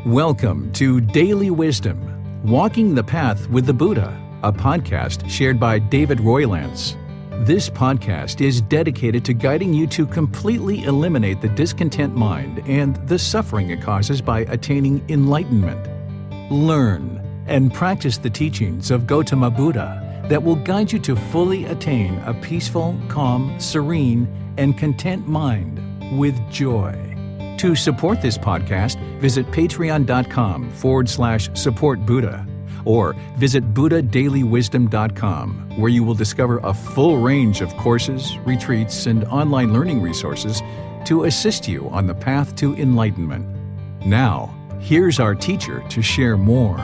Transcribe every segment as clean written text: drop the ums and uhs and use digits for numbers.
Welcome to Daily Wisdom, Walking the Path with the Buddha, a podcast shared by David Roylance. This podcast is dedicated to guiding you to completely eliminate the discontent mind and the suffering it causes by attaining enlightenment. Learn and practice the teachings of Gotama Buddha that will guide you to fully attain a peaceful, calm, serene, and content mind with joy. To support this podcast, visit patreon.com/support Buddha or visit buddhadailywisdom.com, where you will discover a full range of courses, retreats, and online learning resources to assist you on the path to enlightenment. Now, here's our teacher to share more.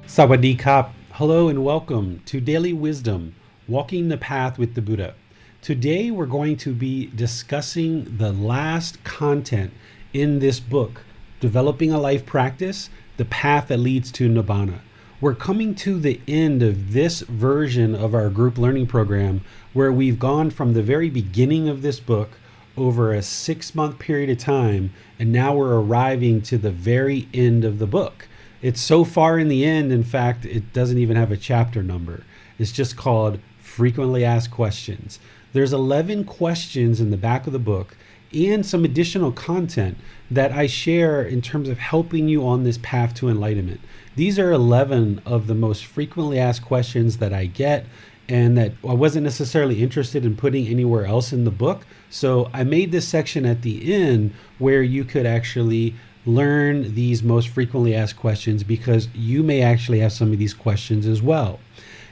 Sawadee Kap. Hello and welcome to Daily Wisdom, Walking the Path with the Buddha. Today we're going to be discussing the last content in this book, Developing a Life Practice, The Path That Leads to Nibbāna. We're coming to the end of this version of our group learning program, where we've gone from the very beginning of this book over a 6-month period of time, and now we're arriving to the very end of the book. It's so far in the end, in fact, it doesn't even have a chapter number. It's just called Frequently Asked Questions. There's 11 questions in the back of the book and some additional content that I share in terms of helping you on this path to enlightenment. These are 11 of the most frequently asked questions that I get and that I wasn't necessarily interested in putting anywhere else in the book. So I made this section at the end where you could actually learn these most frequently asked questions, because you may actually have some of these questions as well.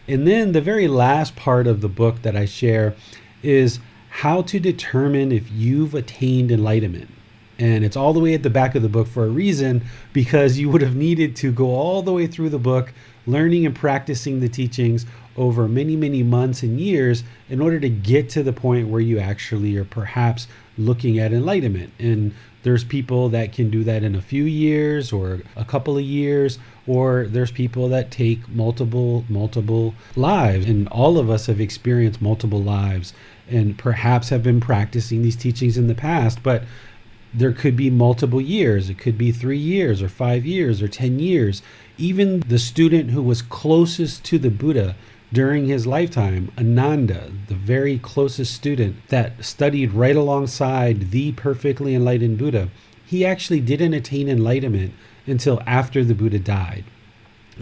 And then the very last part of the book that I share is how to determine if you've attained enlightenment. And it's all the way at the back of the book for a reason, because you would have needed to go all the way through the book, learning and practicing the teachings over many, many months and years in order to get to the point where you actually are perhaps looking at enlightenment. And there's people that can do that in a few years or a couple of years, or there's people that take multiple lives. And all of us have experienced multiple lives and perhaps have been practicing these teachings in the past, but there could be multiple years. It could be 3 years or 5 years or 10 years. Even the student who was closest to the Buddha during his lifetime, Ananda, the very closest student that studied right alongside the perfectly enlightened Buddha, he actually didn't attain enlightenment until after the Buddha died.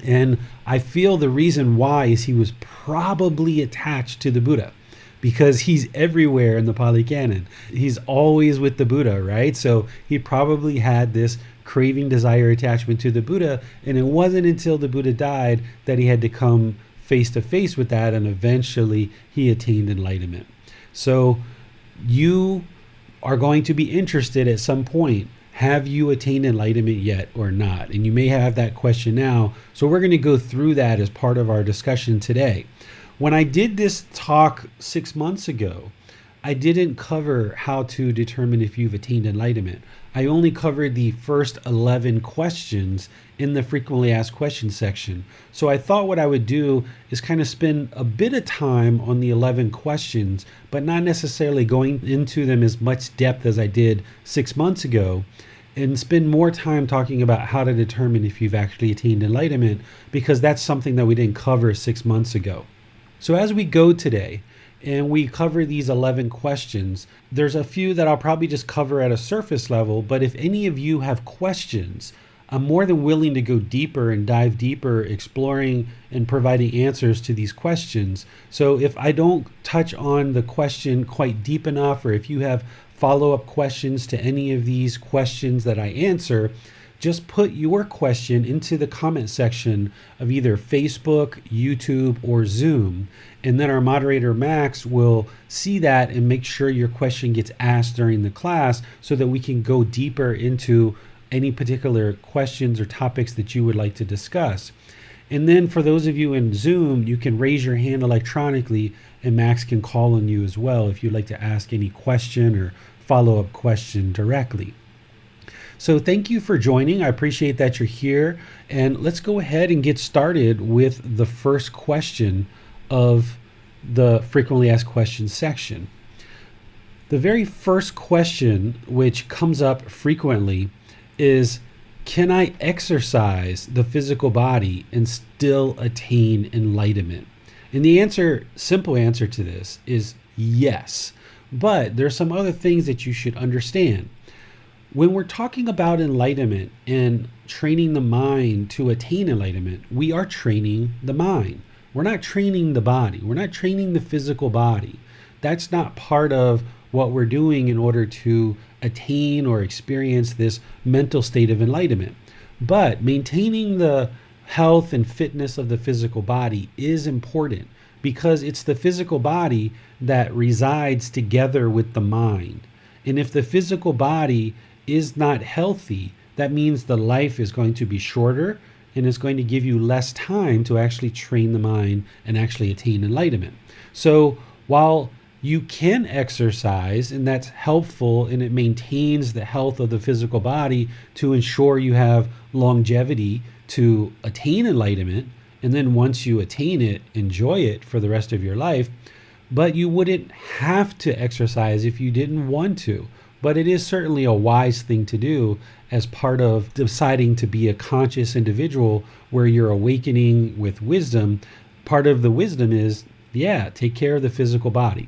And I feel the reason why is he was probably attached to the Buddha, because he's everywhere in the Pali Canon. He's always with the Buddha, right? So he probably had this craving, desire, attachment to the Buddha, and it wasn't until the Buddha died that he had to come face to face with that, and eventually he attained enlightenment. So you are going to be interested at some point, have you attained enlightenment yet or not? And you may have that question now. So we're going to go through that as part of our discussion today. When I did this talk 6 months ago, I didn't cover how to determine if you've attained enlightenment. I only covered the first 11 questions in the frequently asked questions section. So I thought what I would do is kind of spend a bit of time on the 11 questions, but not necessarily going into them as much depth as I did 6 months ago, and spend more time talking about how to determine if you've actually attained enlightenment, because that's something that we didn't cover 6 months ago. So as we go today, and we cover these 11 questions, there's a few that I'll probably just cover at a surface level, but if any of you have questions, I'm more than willing to go deeper and dive deeper, exploring and providing answers to these questions. So if I don't touch on the question quite deep enough, or if you have follow-up questions to any of these questions that I answer, just put your question into the comment section of either Facebook, YouTube, or Zoom. And then our moderator, Max, will see that and make sure your question gets asked during the class so that we can go deeper into any particular questions or topics that you would like to discuss. And then for those of you in Zoom, you can raise your hand electronically and Max can call on you as well if you'd like to ask any question or follow-up question directly. So thank you for joining. I appreciate that you're here. And let's go ahead and get started with the first question of the frequently asked questions section. The very first question which comes up frequently is, can I exercise the physical body and still attain enlightenment? And the simple answer to this is yes. But there's some other things that you should understand. When we're talking about enlightenment and training the mind to attain enlightenment, we are training the mind. We're not training the body. We're not training the physical body. That's not part of what we're doing in order to attain or experience this mental state of enlightenment. But maintaining the health and fitness of the physical body is important because it's the physical body that resides together with the mind. And if the physical body is not healthy, that means the life is going to be shorter and it's going to give you less time to actually train the mind and actually attain enlightenment. So while you can exercise, and that's helpful, and it maintains the health of the physical body to ensure you have longevity to attain enlightenment, and then once you attain it, enjoy it for the rest of your life. But you wouldn't have to exercise if you didn't want to. But it is certainly a wise thing to do as part of deciding to be a conscious individual where you're awakening with wisdom. Part of the wisdom is, take care of the physical body.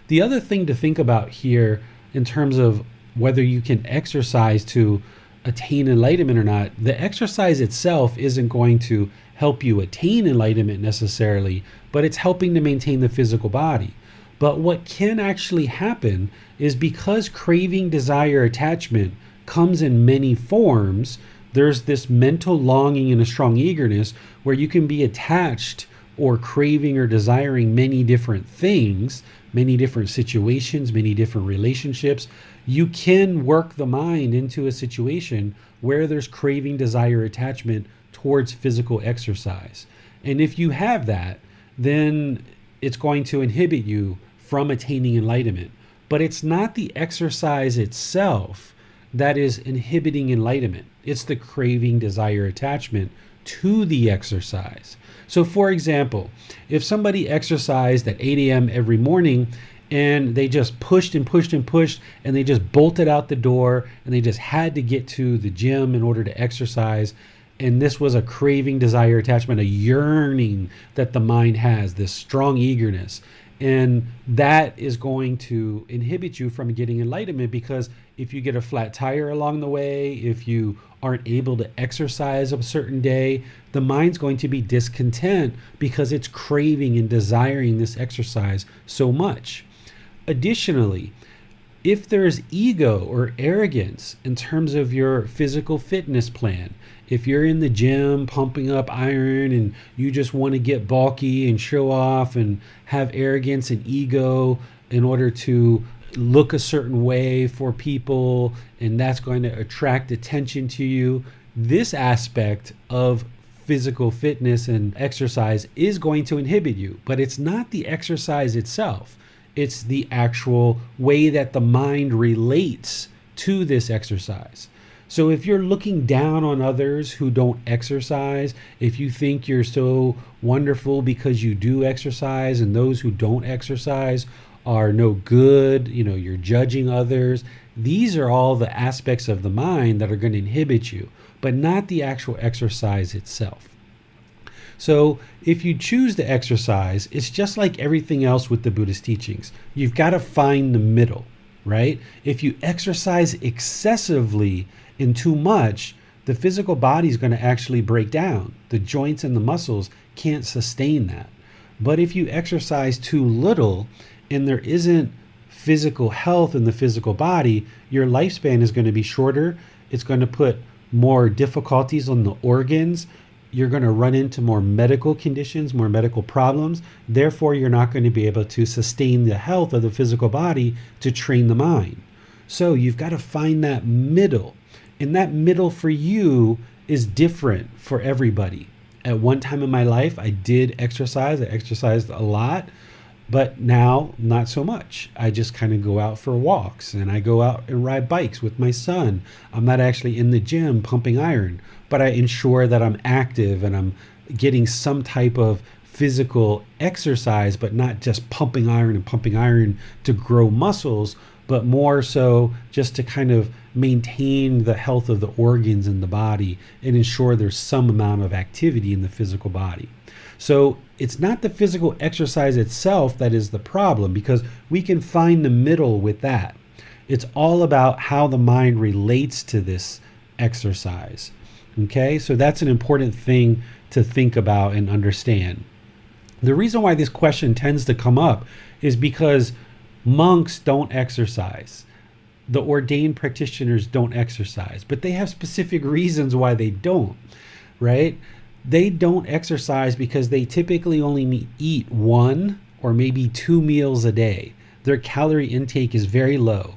The other thing to think about here in terms of whether you can exercise to attain enlightenment or not, the exercise itself isn't going to help you attain enlightenment necessarily, but it's helping to maintain the physical body. But what can actually happen is because craving, desire, attachment comes in many forms, there's this mental longing and a strong eagerness where you can be attached or craving or desiring many different things, many different situations, many different relationships. You can work the mind into a situation where there's craving, desire, attachment towards physical exercise. And if you have that, then it's going to inhibit you from attaining enlightenment. But it's not the exercise itself that is inhibiting enlightenment. It's the craving, desire, attachment to the exercise. So for example, if somebody exercised at 8 a.m. every morning and they just pushed and pushed and pushed and they just bolted out the door and they just had to get to the gym in order to exercise, and this was a craving, desire, attachment, a yearning that the mind has, this strong eagerness, and that is going to inhibit you from getting enlightenment, because if you get a flat tire along the way, if you aren't able to exercise a certain day, the mind's going to be discontent because it's craving and desiring this exercise so much. Additionally, if there's ego or arrogance in terms of your physical fitness plan, if you're in the gym pumping up iron and you just want to get bulky and show off and have arrogance and ego in order to look a certain way for people, and that's going to attract attention to you, this aspect of physical fitness and exercise is going to inhibit you. But it's not the exercise itself. It's the actual way that the mind relates to this exercise. So if you're looking down on others who don't exercise, if you think you're so wonderful because you do exercise and those who don't exercise are no good, you're judging others, these are all the aspects of the mind that are going to inhibit you, but not the actual exercise itself. So if you choose to exercise, it's just like everything else with the Buddhist teachings. You've got to find the middle, right? If you exercise excessively and too much, the physical body is going to actually break down. The joints and the muscles can't sustain that. But if you exercise too little and there isn't physical health in the physical body, your lifespan is going to be shorter. It's going to put more difficulties on the organs. You're going to run into more medical conditions, more medical problems. Therefore, you're not going to be able to sustain the health of the physical body to train the mind. So you've got to find that middle. And that middle for you is different for everybody. At one time in my life, I did exercise. I exercised a lot, but now not so much. I just kind of go out for walks and I go out and ride bikes with my son. I'm not actually in the gym pumping iron, but I ensure that I'm active and I'm getting some type of physical exercise, but not just pumping iron to grow muscles, but more so just to kind of maintain the health of the organs in the body and ensure there's some amount of activity in the physical body. So it's not the physical exercise itself that is the problem, because we can find the middle with that. It's all about how the mind relates to this exercise. Okay, so that's an important thing to think about and understand. The reason why this question tends to come up is because monks don't exercise. The ordained practitioners don't exercise, but they have specific reasons why they don't, right? They don't exercise because they typically only eat 1 or maybe 2 meals a day. Their calorie intake is very low.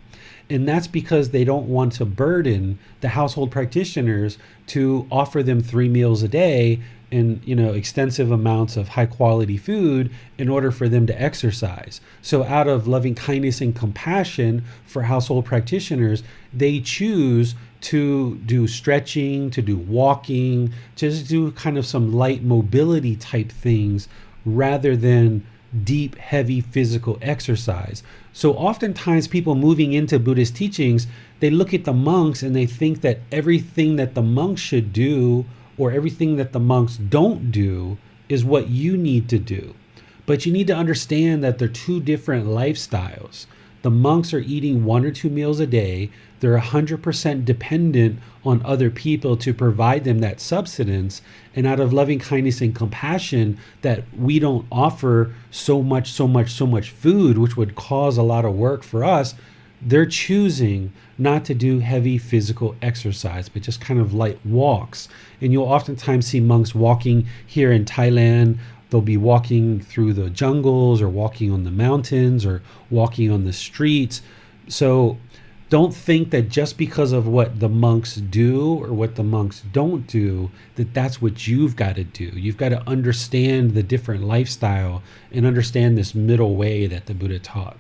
And that's because they don't want to burden the household practitioners to offer them 3 meals a day and, extensive amounts of high quality food in order for them to exercise. So out of loving kindness and compassion for household practitioners, they choose to do stretching, to do walking, just do kind of some light mobility type things rather than deep, heavy physical exercise. So oftentimes people moving into Buddhist teachings, they look at the monks and they think that everything that the monks should do or everything that the monks don't do is what you need to do. But you need to understand that they're two different lifestyles. The monks are eating 1 or 2 meals a day. They're 100% dependent on other people to provide them that subsistence. And out of loving kindness and compassion, that we don't offer so much food, which would cause a lot of work for us, they're choosing not to do heavy physical exercise, but just kind of light walks. And you'll oftentimes see monks walking here in Thailand. They'll be walking through the jungles or walking on the mountains or walking on the streets. So don't think that just because of what the monks do or what the monks don't do, that that's what you've got to do. You've got to understand the different lifestyle and understand this middle way that the Buddha taught.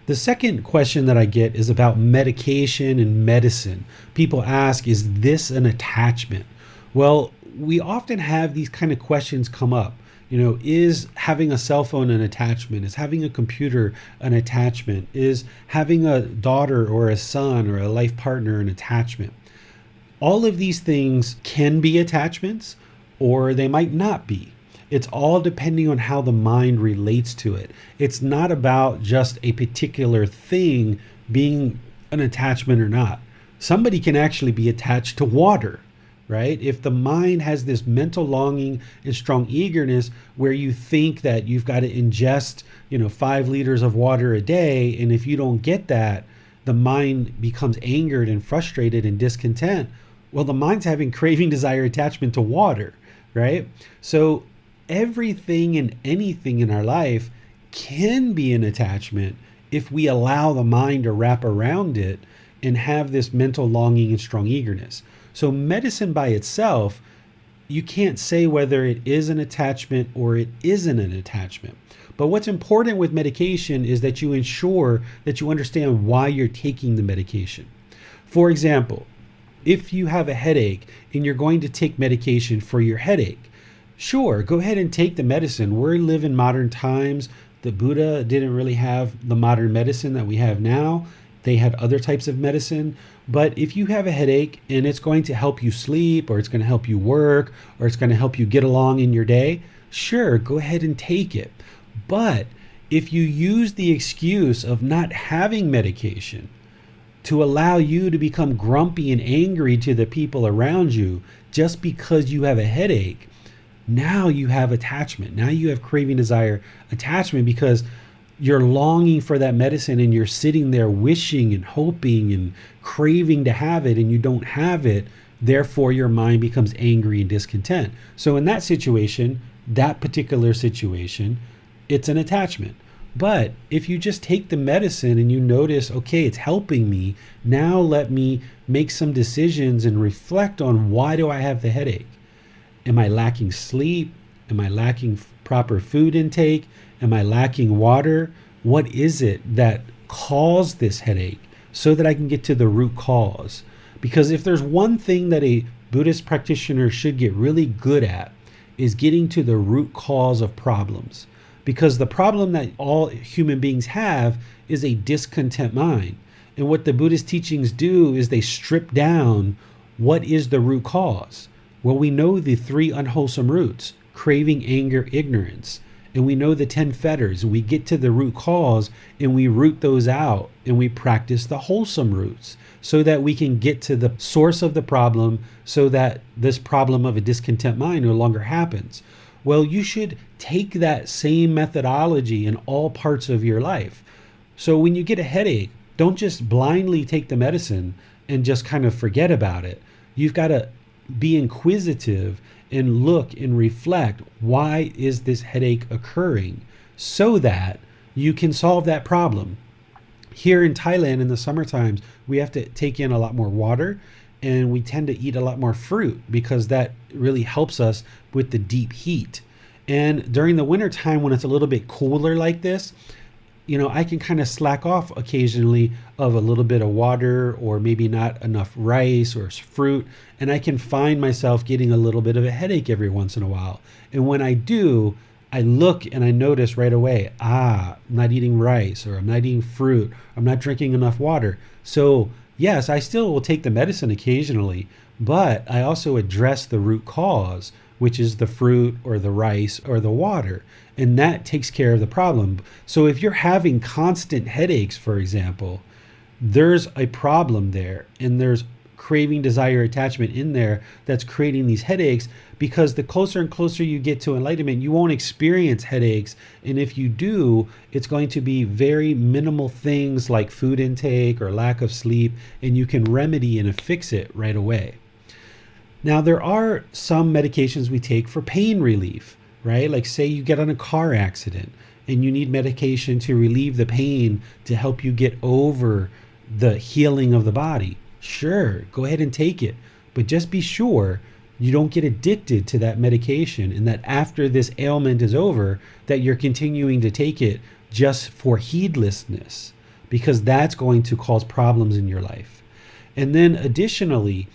The second question that I get is about medication and medicine. People ask, is this an attachment? Well, we often have these kind of questions come up. Is having a cell phone an attachment? Is having a computer an attachment? Is having a daughter or a son or a life partner an attachment? All of these things can be attachments, or they might not be. It's all depending on how the mind relates to it. It's not about just a particular thing being an attachment or not. Somebody can actually be attached to water, right? If the mind has this mental longing and strong eagerness where you think that you've got to ingest, 5 liters of water a day, and if you don't get that, the mind becomes angered and frustrated and discontent. Well, the mind's having craving, desire, attachment to water, right? So everything and anything in our life can be an attachment if we allow the mind to wrap around it and have this mental longing and strong eagerness. So medicine by itself, you can't say whether it is an attachment or it isn't an attachment. But what's important with medication is that you ensure that you understand why you're taking the medication. For example, if you have a headache and you're going to take medication for your headache, sure, go ahead and take the medicine. We live in modern times. The Buddha didn't really have the modern medicine that we have now. They had other types of medicine. But if you have a headache and it's going to help you sleep, or it's going to help you work, or it's going to help you get along in your day, sure, go ahead and take it. But if you use the excuse of not having medication to allow you to become grumpy and angry to the people around you just because you have a headache, now you have attachment. Now you have craving, desire, attachment, because you're longing for that medicine and you're sitting there wishing and hoping and craving to have it, and you don't have it. Therefore, your mind becomes angry and discontent. So in that situation, that particular situation, it's an attachment. But if you just take the medicine and you notice, okay, it's helping me, now let me make some decisions and reflect on, why do I have the headache? Am I lacking sleep? Am I lacking proper food intake? Am I lacking water? What is it that caused this headache, so that I can get to the root cause? Because if there's one thing that a Buddhist practitioner should get really good at, is getting to the root cause of problems. Because the problem that all human beings have is a discontent mind. And what the Buddhist teachings do is they strip down what is the root cause. Well, we know the 3 unwholesome roots: craving, anger, ignorance. And we know the 10 fetters, and we get to the root cause and we root those out, and we practice the wholesome roots so that we can get to the source of the problem, so that this problem of a discontent mind no longer happens. Well, you should take that same methodology in all parts of your life. So when you get a headache, don't just blindly take the medicine and just kind of forget about it. You've got to be inquisitive and look and reflect, why is this headache occurring, so that you can solve that problem. Here in Thailand in the summer times, we have to take in a lot more water, and we tend to eat a lot more fruit because that really helps us with the deep heat. And during the winter time, when it's a little bit cooler like this, I can kind of slack off occasionally of a little bit of water, or maybe not enough rice or fruit. And I can find myself getting a little bit of a headache every once in a while. And when I do, I look and I notice right away, I'm not eating rice, or I'm not eating fruit, I'm not drinking enough water. So yes, I still will take the medicine occasionally, but I also address the root cause, which is the fruit or the rice or the water. And that takes care of the problem. So if you're having constant headaches, for example, there's a problem there, and there's craving, desire, attachment in there that's creating these headaches, because the closer and closer you get to enlightenment, you won't experience headaches. And if you do, it's going to be very minimal things like food intake or lack of sleep, and you can remedy and fix it right away. Now, there are some medications we take for pain relief, right? Like say you get on a car accident and you need medication to relieve the pain to help you get over the healing of the body. Sure, go ahead and take it. But just be sure you don't get addicted to that medication, and that after this ailment is over, that you're continuing to take it just for heedlessness, because that's going to cause problems in your life. And then additionally,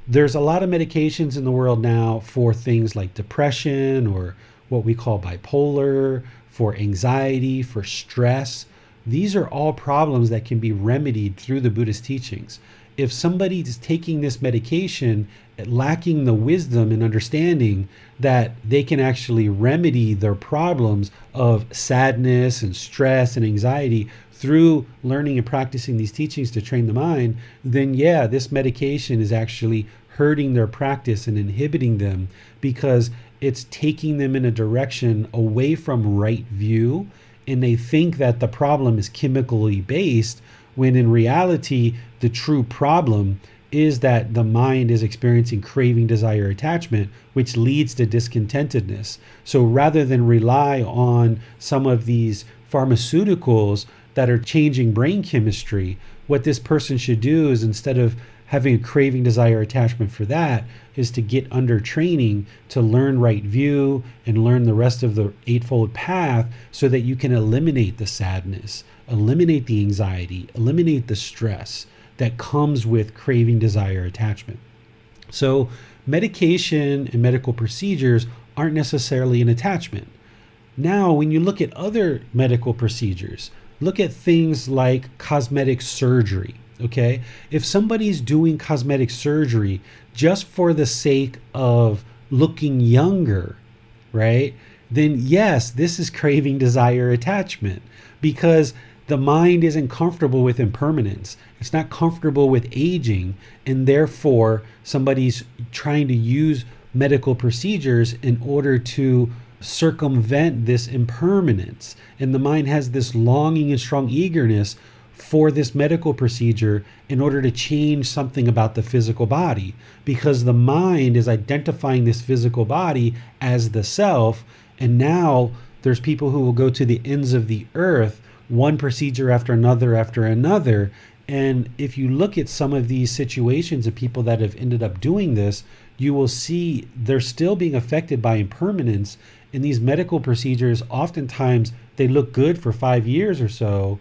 there's a lot of medications in the world now for things like depression, or what we call bipolar, for anxiety, for stress. These are all problems that can be remedied through the Buddhist teachings. If somebody is taking this medication lacking the wisdom and understanding that they can actually remedy their problems of sadness and stress and anxiety through learning and practicing these teachings to train the mind, then yeah, this medication is actually hurting their practice and inhibiting them, because it's taking them in a direction away from right view, and they think that the problem is chemically based, when in reality the true problem is that the mind is experiencing craving, desire, attachment, which leads to discontentedness. So rather than rely on some of these pharmaceuticals that are changing brain chemistry, what this person should do is, instead of having a craving, desire, attachment for that, is to get under training to learn right view and learn the rest of the Eightfold Path, so that you can eliminate the sadness, eliminate the anxiety, eliminate the stress that comes with craving, desire, attachment. So medication and medical procedures aren't necessarily an attachment. Now, when you look at other medical procedures, look at things like cosmetic surgery. Okay, if somebody's doing cosmetic surgery just for the sake of looking younger, right, then yes, this is craving, desire, attachment, because the mind isn't comfortable with impermanence. It's not comfortable with aging, and therefore somebody's trying to use medical procedures in order to circumvent this impermanence. And the mind has this longing and strong eagerness for this medical procedure in order to change something about the physical body, because the mind is identifying this physical body as the self. And now there's people who will go to the ends of the earth, one procedure after another. And if you look at some of these situations of people that have ended up doing this, you will see they're still being affected by impermanence. And these medical procedures, oftentimes they look good for 5 years or so,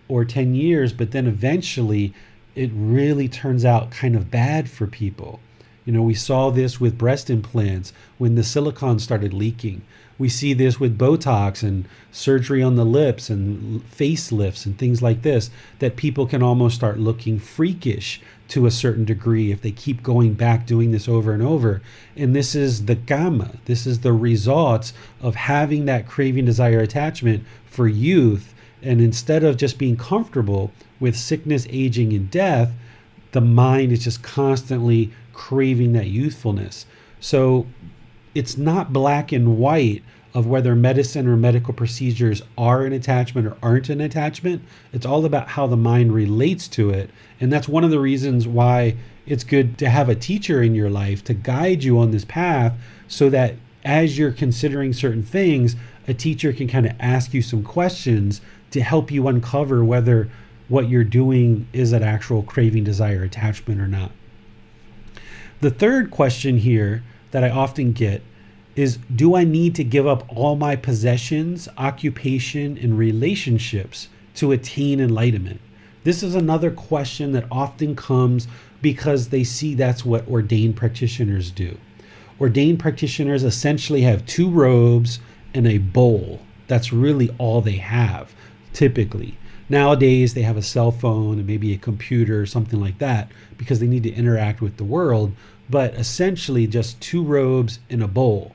or 10 years, but then eventually it really turns out kind of bad for people. We saw this with breast implants when the silicone started leaking. We see this with Botox and surgery on the lips and facelifts and things like this, that people can almost start looking freakish to a certain degree if they keep going back doing this over and over. And this is the karma. This is the results of having that craving, desire, attachment for youth. And instead of just being comfortable with sickness, aging, and death, the mind is just constantly craving that youthfulness. So it's not black and white of whether medicine or medical procedures are an attachment or aren't an attachment. It's all about how the mind relates to it. And that's one of the reasons why it's good to have a teacher in your life to guide you on this path, so that as you're considering certain things, a teacher can kind of ask you some questions to help you uncover whether what you're doing is an actual craving, desire, attachment or not. The third question here that I often get is, do I need to give up all my possessions, occupation, and relationships to attain enlightenment? This is another question that often comes because they see that's what ordained practitioners do. Ordained practitioners essentially have 2 robes and a bowl. That's really all they have, typically. Nowadays, they have a cell phone and maybe a computer or something like that because they need to interact with the world, but essentially just 2 robes and a bowl.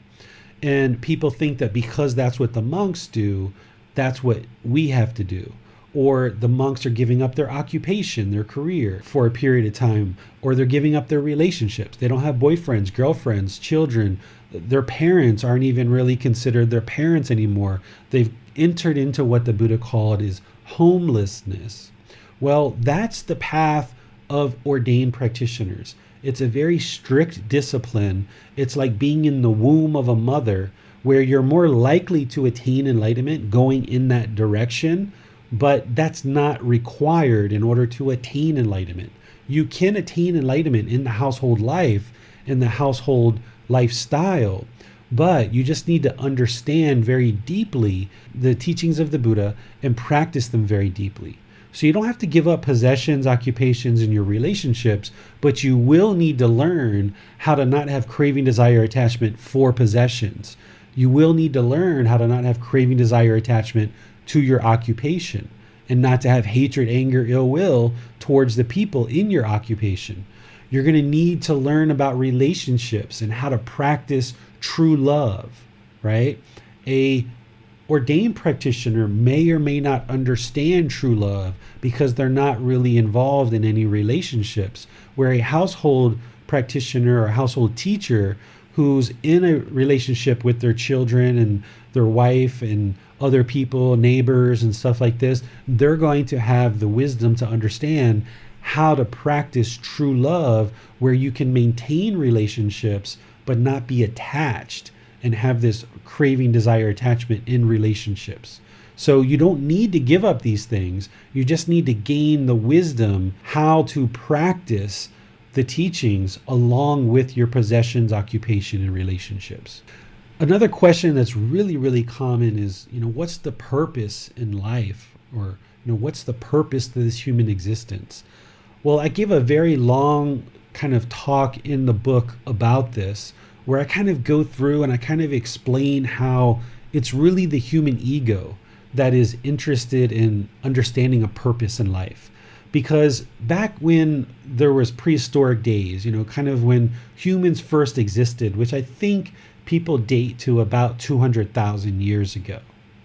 And people think that because that's what the monks do, that's what we have to do. Or the monks are giving up their occupation, their career for a period of time, or they're giving up their relationships. They don't have boyfriends, girlfriends, children. Their parents aren't even really considered their parents anymore. They've entered into what the Buddha called is homelessness. Well, that's the path of ordained practitioners. It's a very strict discipline. It's like being in the womb of a mother, where you're more likely to attain enlightenment going in that direction, but that's not required in order to attain enlightenment. You can attain enlightenment in the household life, in the household lifestyle, but you just need to understand very deeply the teachings of the Buddha and practice them very deeply. So you don't have to give up possessions, occupations, and your relationships, but you will need to learn how to not have craving, desire, attachment for possessions. You will need to learn how to not have craving, desire, attachment to your occupation, and not to have hatred, anger, ill will towards the people in your occupation. You're going to need to learn about relationships and how to practice true love, right? A ordained practitioner may or may not understand true love because they're not really involved in any relationships, where a household practitioner or household teacher who's in a relationship with their children and their wife and other people, neighbors and stuff like this, they're going to have the wisdom to understand how to practice true love, where you can maintain relationships but not be attached and have this craving, desire, attachment in relationships. So you don't need to give up these things. You just need to gain the wisdom how to practice the teachings along with your possessions, occupation, and relationships. Another question that's really, really common is, what's the purpose in life? Or, what's the purpose to this human existence? Well, I give a very long kind of talk in the book about this, where I kind of go through and I kind of explain how it's really the human ego that is interested in understanding a purpose in life. Because back when there was prehistoric days, kind of when humans first existed, which I think people date to about 200,000 years ago.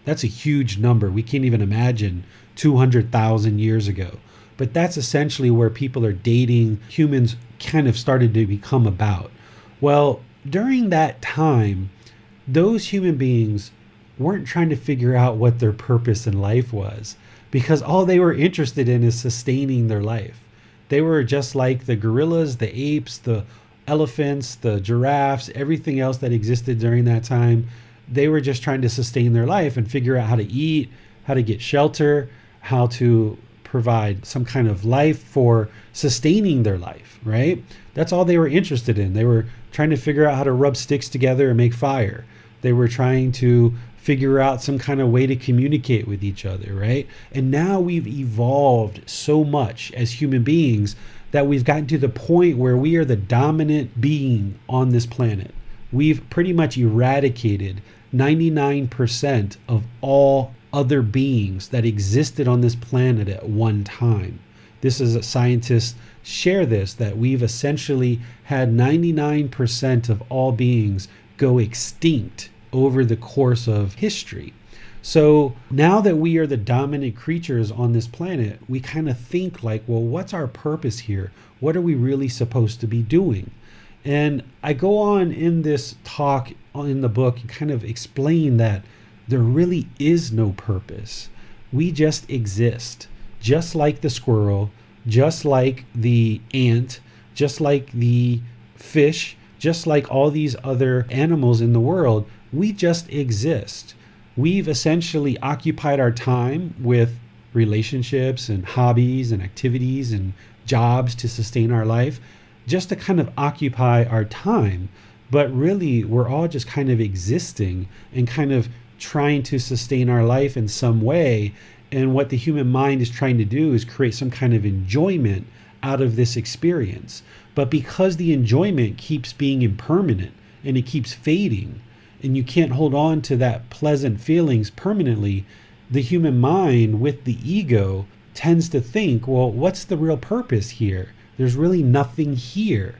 That's a huge number. We can't even imagine 200,000 years ago. But that's essentially where people are dating humans kind of started to become about. Well, during that time, those human beings weren't trying to figure out what their purpose in life was, because all they were interested in is sustaining their life. They were just like the gorillas, the apes, the elephants, the giraffes, everything else that existed during that time. They were just trying to sustain their life and figure out how to eat, how to get shelter, how to provide some kind of life for sustaining their life, right? That's all they were interested in. They were trying to figure out how to rub sticks together and make fire. They were trying to figure out some kind of way to communicate with each other, right? And now we've evolved so much as human beings that we've gotten to the point where we are the dominant being on this planet. We've pretty much eradicated 99% of all other beings that existed on this planet at one time. This is scientists share this, that we've essentially had 99% of all beings go extinct over the course of history. So now that we are the dominant creatures on this planet, we kind of think like, well, what's our purpose here? What are we really supposed to be doing? And I go on in this talk in the book and kind of explain that there really is no purpose. We just exist, just like the squirrel, just like the ant, just like the fish, just like all these other animals in the world. We just exist. We've essentially occupied our time with relationships and hobbies and activities and jobs to sustain our life, just to kind of occupy our time. But really, we're all just kind of existing and kind of trying to sustain our life in some way. And what the human mind is trying to do is create some kind of enjoyment out of this experience. But because the enjoyment keeps being impermanent and it keeps fading, and you can't hold on to that pleasant feelings permanently, the human mind with the ego tends to think, well, what's the real purpose here? There's really nothing here.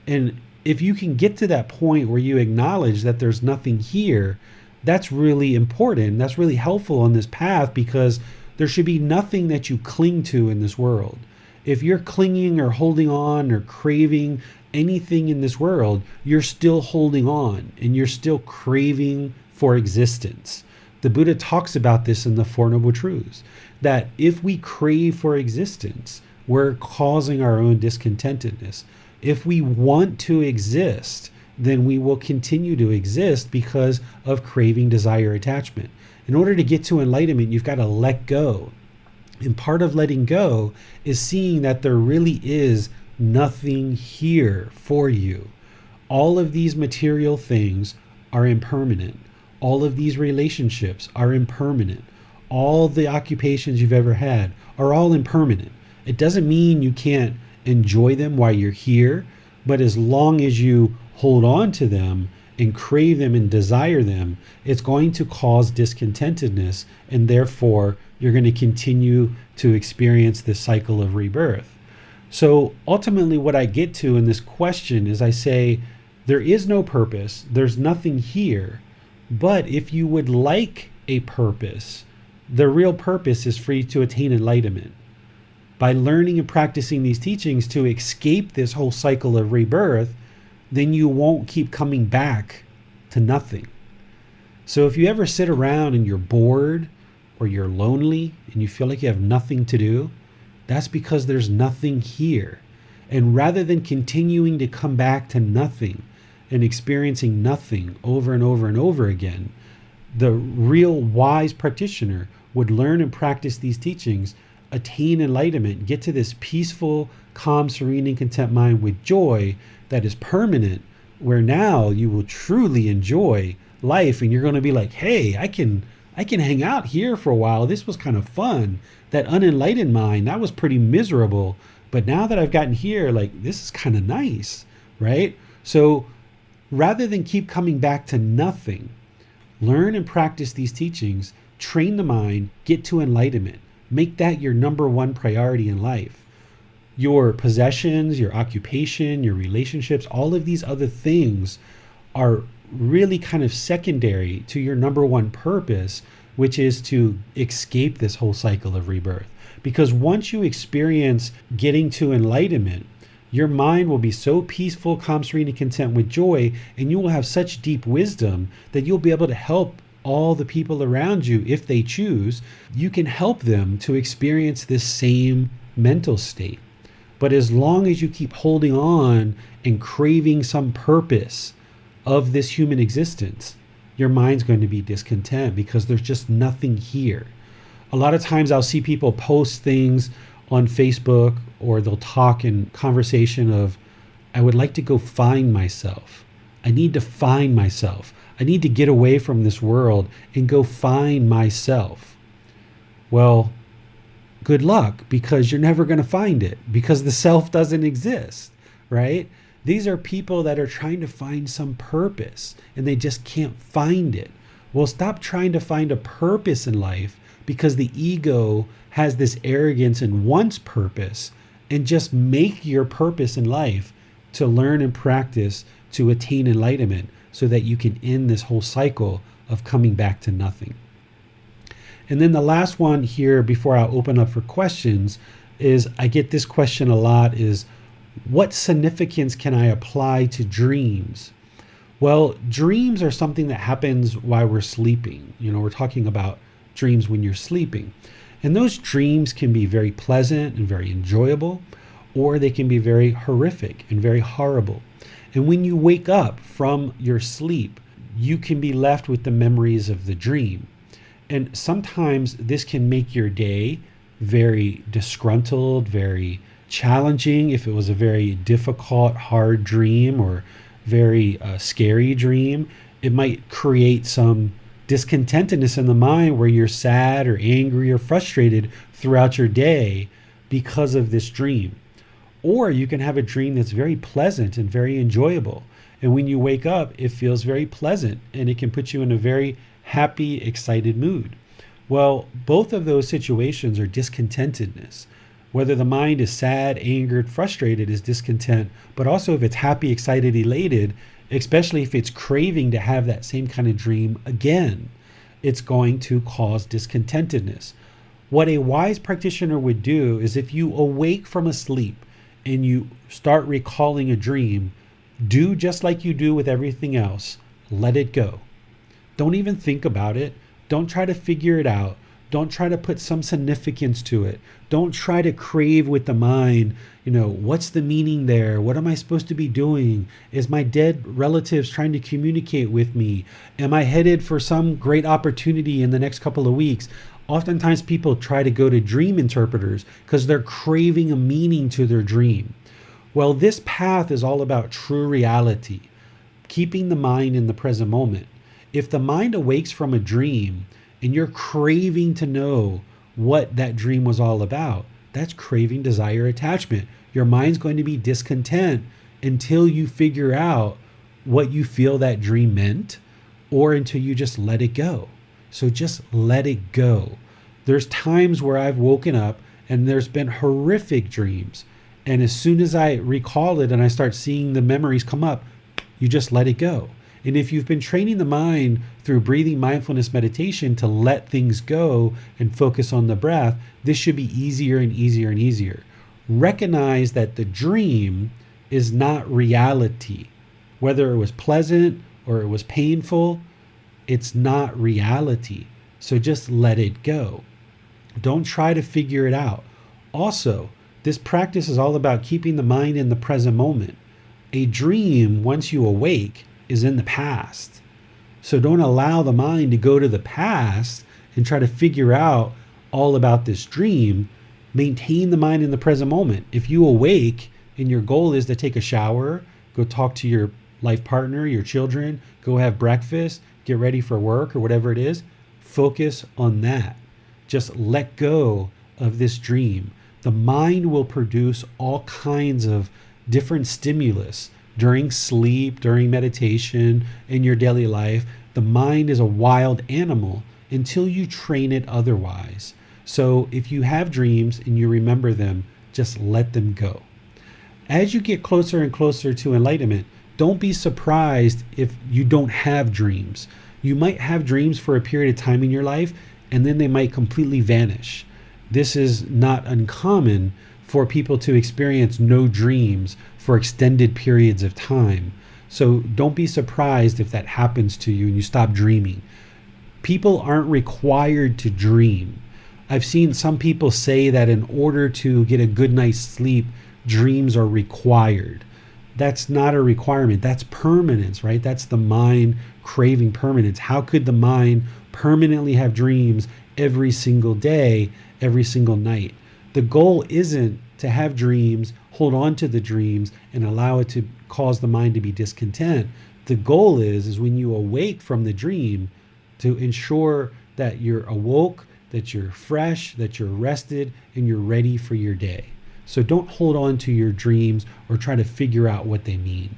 And if you can get to that point where you acknowledge that there's nothing here, that's really important. That's really helpful on this path, because there should be nothing that you cling to in this world. If you're clinging or holding on or craving anything in this world, you're still holding on and you're still craving for existence. The Buddha talks about this in the Four Noble Truths, that if we crave for existence, we're causing our own discontentedness. If we want to exist, then we will continue to exist because of craving, desire, attachment. In order to get to enlightenment, you've got to let go. And part of letting go is seeing that there really is nothing here for you. All of these material things are impermanent. All of these relationships are impermanent. All the occupations you've ever had are all impermanent. It doesn't mean you can't enjoy them while you're here, but as long as you hold on to them and crave them and desire them, it's going to cause discontentedness, and therefore you're going to continue to experience this cycle of rebirth. So ultimately what I get to in this question is I say, there is no purpose, there's nothing here, but if you would like a purpose, the real purpose is for you to attain enlightenment. By learning and practicing these teachings to escape this whole cycle of rebirth, then you won't keep coming back to nothing. So if you ever sit around and you're bored or you're lonely and you feel like you have nothing to do, that's because there's nothing here. And rather than continuing to come back to nothing and experiencing nothing over and over and over again, the real wise practitioner would learn and practice these teachings, attain enlightenment, get to this peaceful, calm, serene, and content mind with joy that is permanent, where now you will truly enjoy life and you're going to be like, hey, I can hang out here for a while. This was kind of fun. That unenlightened mind, that was pretty miserable. But now that I've gotten here, like, this is kind of nice, right? So rather than keep coming back to nothing, learn and practice these teachings, train the mind, get to enlightenment. Make that your number one priority in life. Your possessions, your occupation, your relationships, all of these other things are really kind of secondary to your number one purpose, which is to escape this whole cycle of rebirth. Because once you experience getting to enlightenment, your mind will be so peaceful, calm, serene, and content with joy, and you will have such deep wisdom that you'll be able to help all the people around you if they choose. You can help them to experience this same mental state. But as long as you keep holding on and craving some purpose of this human existence, your mind's going to be discontent because there's just nothing here. A lot of times I'll see people post things on Facebook, or they'll talk in conversation of, I would like to go find myself. I need to find myself. I need to get away from this world and go find myself. Well, good luck, because you're never going to find it, because the self doesn't exist, right? These are people that are trying to find some purpose and they just can't find it. Well, stop trying to find a purpose in life because the ego has this arrogance and wants purpose, and just make your purpose in life to learn and practice to attain enlightenment so that you can end this whole cycle of coming back to nothing. And then the last one here before I open up for questions is, I get this question a lot, is what significance can I apply to dreams? Well, dreams are something that happens while we're sleeping. We're talking about dreams when you're sleeping. And those dreams can be very pleasant and very enjoyable, or they can be very horrific and very horrible. And when you wake up from your sleep, you can be left with the memories of the dream. And sometimes this can make your day very disgruntled, very challenging. If it was a very difficult, hard dream or very scary dream, it might create some discontentedness in the mind where you're sad or angry or frustrated throughout your day because of this dream. Or you can have a dream that's very pleasant and very enjoyable. And when you wake up, it feels very pleasant and it can put you in a very happy, excited mood. Well, both of those situations are discontentedness. Whether the mind is sad, angered, frustrated is discontent, but also if it's happy, excited, elated, especially if it's craving to have that same kind of dream again, it's going to cause discontentedness. What a wise practitioner would do is, if you awake from a sleep and you start recalling a dream, do just like you do with everything else. Let it go. Don't even think about it. Don't try to figure it out. Don't try to put some significance to it. Don't try to crave with the mind, what's the meaning there? What am I supposed to be doing? Is my dead relatives trying to communicate with me? Am I headed for some great opportunity in the next couple of weeks? Oftentimes people try to go to dream interpreters because they're craving a meaning to their dream. Well, this path is all about true reality, keeping the mind in the present moment. If the mind awakes from a dream and you're craving to know what that dream was all about, that's craving, desire, attachment. Your mind's going to be discontent until you figure out what you feel that dream meant, or until you just let it go. So just let it go. There's times where I've woken up and there's been horrific dreams. And as soon as I recall it and I start seeing the memories come up, you just let it go. And if you've been training the mind through breathing mindfulness meditation to let things go and focus on the breath, this should be easier and easier and easier. Recognize that the dream is not reality. Whether it was pleasant or it was painful, it's not reality. So just let it go. Don't try to figure it out. Also, this practice is all about keeping the mind in the present moment. A dream, once you awake, is in the past. So don't allow the mind to go to the past and try to figure out all about this dream. Maintain the mind in the present moment. If you awake and your goal is to take a shower, go talk to your life partner, your children, go have breakfast, get ready for work or whatever it is, focus on that. Just let go of this dream. The mind will produce all kinds of different stimulus during sleep, during meditation, in your daily life. The mind is a wild animal until you train it otherwise. So if you have dreams and you remember them, just let them go. As you get closer and closer to enlightenment, don't be surprised if you don't have dreams. You might have dreams for a period of time in your life, and then they might completely vanish. This is not uncommon for people to experience no dreams for extended periods of time. So don't be surprised if that happens to you and you stop dreaming. People aren't required to dream. I've seen some people say that in order to get a good night's sleep, dreams are required. That's not a requirement. That's permanence, right? That's the mind craving permanence. How could the mind permanently have dreams every single day, every single night? The goal isn't to have dreams, hold on to the dreams, and allow it to cause the mind to be discontent. The goal is when you awake from the dream, to ensure that you're awoke, that you're fresh, that you're rested, and you're ready for your day. So don't hold on to your dreams or try to figure out what they mean.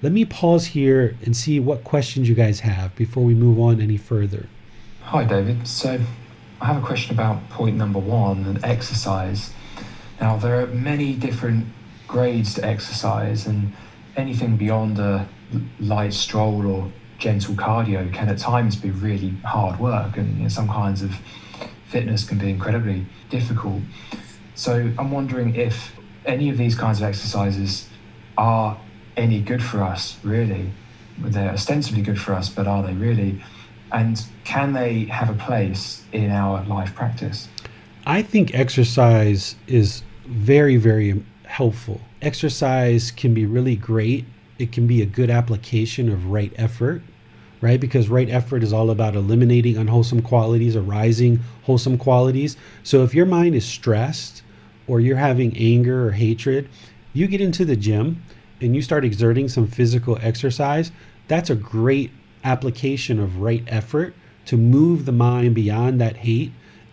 Let me pause here and see what questions you guys have before we move on any further. Hi, David. So I have a question about point number 1 and exercise. Now, there are many different grades to exercise, and anything beyond a light stroll or gentle cardio can at times be really hard work, and some kinds of fitness can be incredibly difficult. So I'm wondering if any of these kinds of exercises are any good for us, really. They're ostensibly good for us, but are they really? And can they have a place in our life practice? I think exercise is very, very helpful. Exercise can be really great. It can be a good application of right effort, right? Because right effort is all about eliminating unwholesome qualities, arising wholesome qualities. So if your mind is stressed or you're having anger or hatred, you get into the gym and you start exerting some physical exercise, that's a great application of right effort to move the mind beyond that hate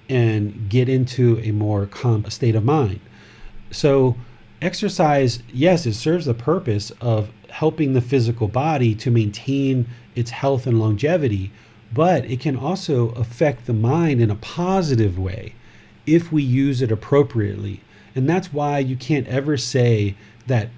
and get into a more calm state of mind. So exercise, yes, it serves the purpose of helping the physical body to maintain its health and longevity, but it can also affect the mind in a positive way if we use it appropriately. And that's why you can't ever say that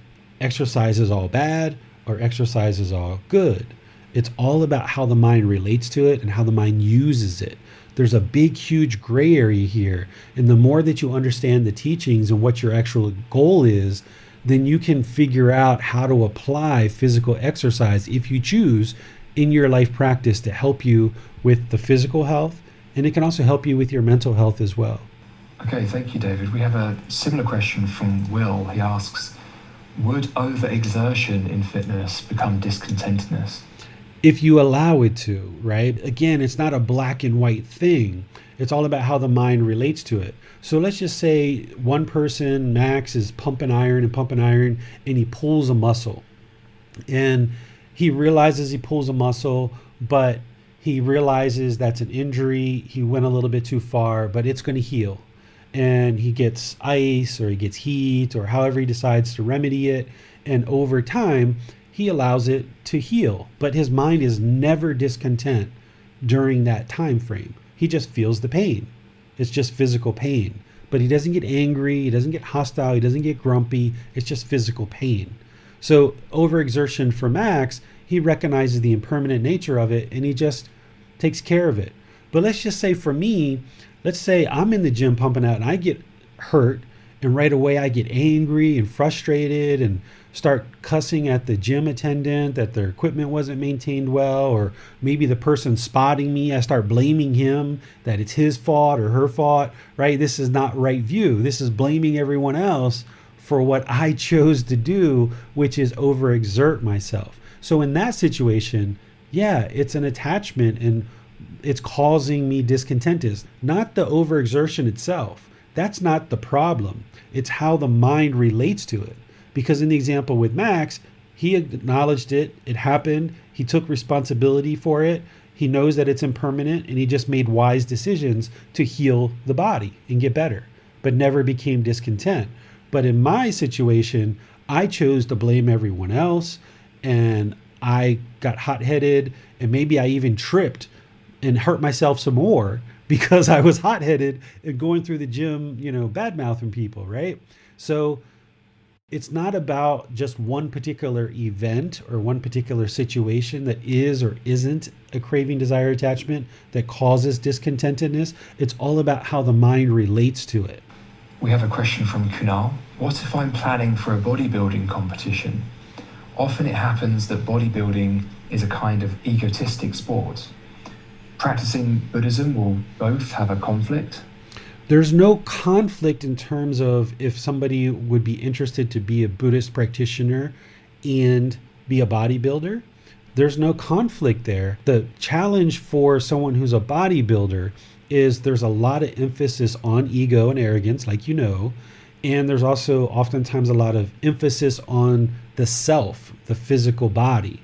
exercise is all bad or exercise is all good. It's all about how the mind relates to it and how the mind uses it. There's a big, huge gray area here. And the more that you understand the teachings and what your actual goal is, then you can figure out how to apply physical exercise, if you choose, in your life practice to help you with the physical health. And it can also help you with your mental health as well. Okay, thank you, David. We have a similar question from Will. He asks, would overexertion in fitness become discontentedness? If you allow it to, right? Again, it's not a black and white thing. It's all about how the mind relates to it. So let's just say one person, Max, is pumping iron, and he pulls a muscle. And he realizes he pulls a muscle, but he realizes that's an injury. He went a little bit too far, but it's going to heal. And he gets ice or he gets heat or however he decides to remedy it. And over time, he allows it to heal. But his mind is never discontent during that time frame. He just feels the pain. It's just physical pain. But he doesn't get angry. He doesn't get hostile. He doesn't get grumpy. It's just physical pain. So overexertion for Max, he recognizes the impermanent nature of it and he just takes care of it. But let's just say for me, let's say I'm in the gym pumping out and I get hurt and right away I get angry and frustrated and start cussing at the gym attendant that their equipment wasn't maintained well, or maybe the person spotting me, I start blaming him that it's his fault or her fault, right? This is not right view. This is blaming everyone else for what I chose to do, which is overexert myself. So in that situation, yeah, it's an attachment and it's causing me discontent. Not the overexertion itself. That's not the problem. It's how the mind relates to it. Because in the example with Max, he acknowledged it, it happened, he took responsibility for it, he knows that it's impermanent, and he just made wise decisions to heal the body and get better, but never became discontent. But in my situation, I chose to blame everyone else, and I got hot-headed, and maybe I even tripped and hurt myself some more because I was hot-headed and going through the gym, bad-mouthing people, right? So it's not about just one particular event or one particular situation that is or isn't a craving, desire, attachment that causes discontentedness. It's all about how the mind relates to it. We have a question from Kunal. What if I'm planning for a bodybuilding competition? Often it happens that bodybuilding is a kind of egotistic sport. Practicing Buddhism will both have a conflict. There's no conflict in terms of if somebody would be interested to be a Buddhist practitioner and be a bodybuilder. There's no conflict there. The challenge for someone who's a bodybuilder is there's a lot of emphasis on ego and arrogance, like and there's also oftentimes a lot of emphasis on the self, the physical body.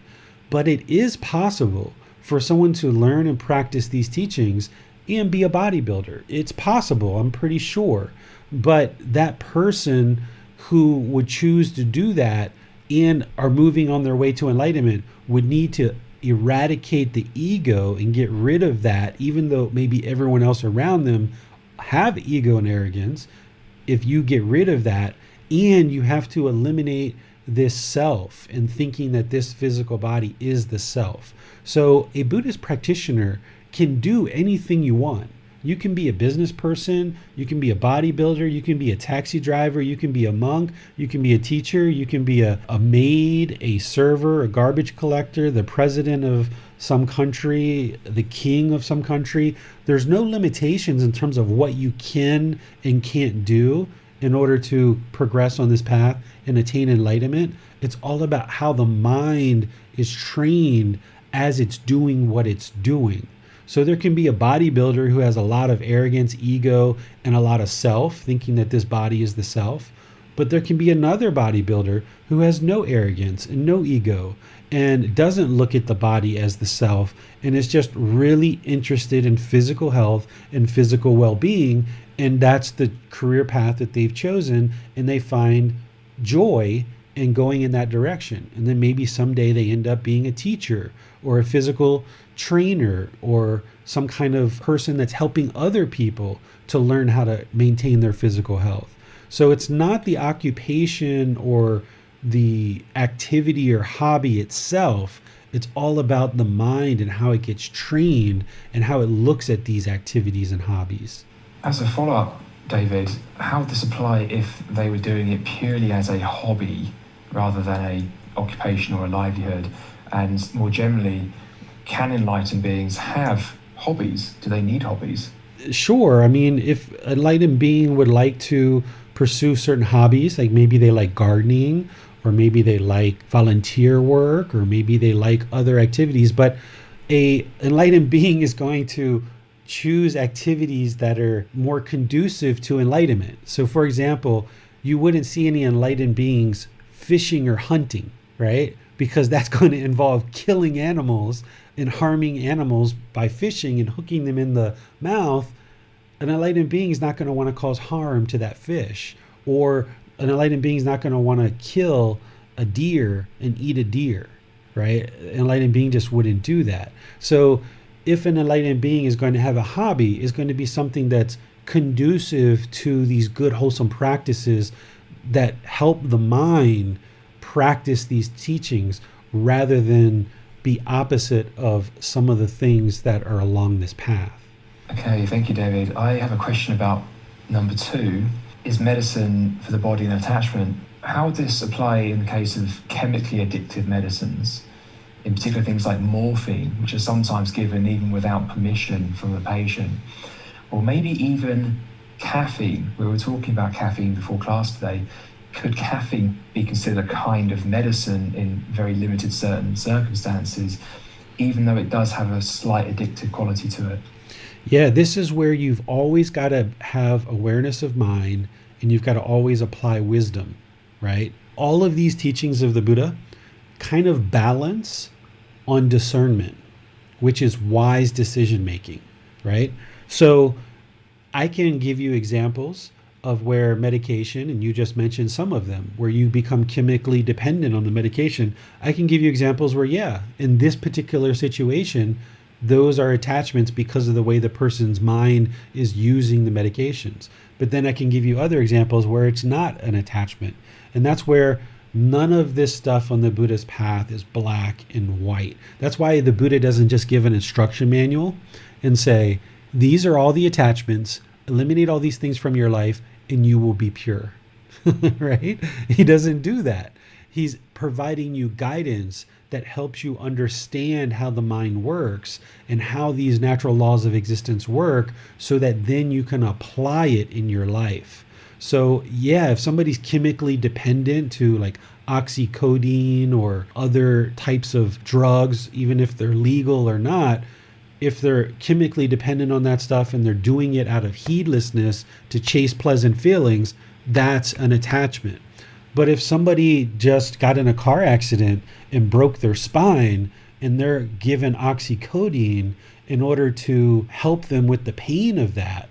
But it is possible for someone to learn and practice these teachings and be a bodybuilder. It's possible, I'm pretty sure. But that person who would choose to do that and are moving on their way to enlightenment would need to eradicate the ego and get rid of that, even though maybe everyone else around them have ego and arrogance. If you get rid of that, and you have to eliminate this self and thinking that this physical body is the self. So a Buddhist practitioner can do anything you want. You can be a business person, you can be a bodybuilder, you can be a taxi driver, you can be a monk, you can be a teacher, you can be a maid, a server, a garbage collector, the president of some country, the king of some country. There's no limitations in terms of what you can and can't do in order to progress on this path and attain enlightenment. It's all about how the mind is trained as it's doing what it's doing. So there can be a bodybuilder who has a lot of arrogance, ego, and a lot of self, thinking that this body is the self. But there can be another bodybuilder who has no arrogance and no ego and doesn't look at the body as the self and is just really interested in physical health and physical well-being. And that's the career path that they've chosen, and they find joy in going in that direction. And then maybe someday they end up being a teacher or a physical trainer or some kind of person that's helping other people to learn how to maintain their physical health. So it's not the occupation or the activity or hobby itself. It's all about the mind and how it gets trained and how it looks at these activities and hobbies. As a follow-up, David, how would this apply if they were doing it purely as a hobby rather than a occupation or a livelihood? And more generally, can enlightened beings have hobbies? Do they need hobbies? Sure. I mean, if an enlightened being would like to pursue certain hobbies, like maybe they like gardening, or maybe they like volunteer work, or maybe they like other activities, but a enlightened being is going to choose activities that are more conducive to enlightenment. So for example, you wouldn't see any enlightened beings fishing or hunting, right? Because that's going to involve killing animals and harming animals by fishing and hooking them in the mouth. An enlightened being is not going to want to cause harm to that fish, or an enlightened being is not going to want to kill a deer and eat a deer, right? An enlightened being just wouldn't do that. So if an enlightened being is going to have a hobby, it's going to be something that's conducive to these good, wholesome practices that help the mind practice these teachings rather than be opposite of some of the things that are along this path. Okay, thank you, David. I have a question about number 2. Is medicine for the body an attachment? How would this apply in the case of chemically addictive medicines? In particular, things like morphine, which are sometimes given even without permission from the patient. Or maybe even caffeine. We were talking about caffeine before class today. Could caffeine be considered a kind of medicine in very limited certain circumstances, even though it does have a slight addictive quality to it? Yeah, this is where you've always got to have awareness of mind, and you've got to always apply wisdom, right? All of these teachings of the Buddha kind of balance on discernment, which is wise decision making, right? So I can give you examples of where medication, and you just mentioned some of them, where you become chemically dependent on the medication. I can give you examples where, yeah, in this particular situation, those are attachments because of the way the person's mind is using the medications. But then I can give you other examples where it's not an attachment. And that's where none of this stuff on the Buddhist path is black and white. That's why the Buddha doesn't just give an instruction manual and say, these are all the attachments, eliminate all these things from your life, and you will be pure, right? He doesn't do that. He's providing you guidance that helps you understand how the mind works and how these natural laws of existence work, so that then you can apply it in your life. So yeah, if somebody's chemically dependent to like oxycodone or other types of drugs, even if they're legal or not, if they're chemically dependent on that stuff and they're doing it out of heedlessness to chase pleasant feelings, that's an attachment. But if somebody just got in a car accident and broke their spine and they're given oxycodone in order to help them with the pain of that.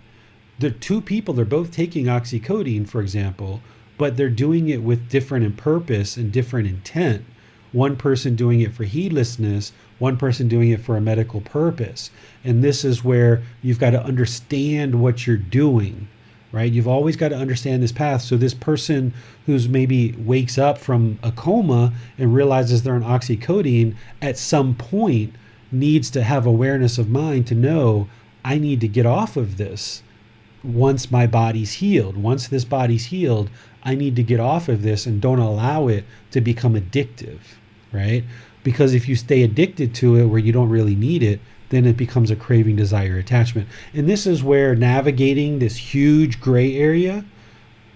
The two people, they're both taking oxycodone, for example, but they're doing it with different purpose and different intent. One person doing it for heedlessness, one person doing it for a medical purpose. And this is where you've got to understand what you're doing, right? You've always got to understand this path. So this person who's maybe wakes up from a coma and realizes they're on oxycodone at some point needs to have awareness of mind to know, I need to get off of this once my body's healed. Once this body's healed, I need to get off of this and don't allow it to become addictive, right? Because if you stay addicted to it where you don't really need it, then it becomes a craving, desire, attachment. And this is where navigating this huge gray area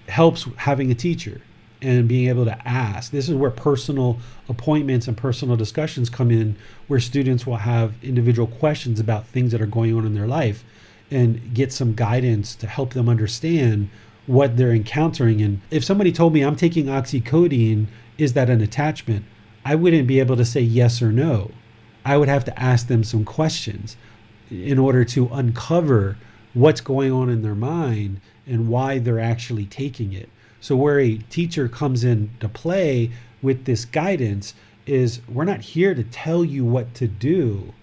helps having a teacher and being able to ask. This is where personal appointments and personal discussions come in, where students will have individual questions about things that are going on in their life and get some guidance to help them understand what they're encountering. And if somebody told me I'm taking oxycodone, is that an attachment? I wouldn't be able to say yes or no. I would have to ask them some questions in order to uncover what's going on in their mind and why they're actually taking it. So where a teacher comes into play with this guidance is, we're not here to tell you what to do.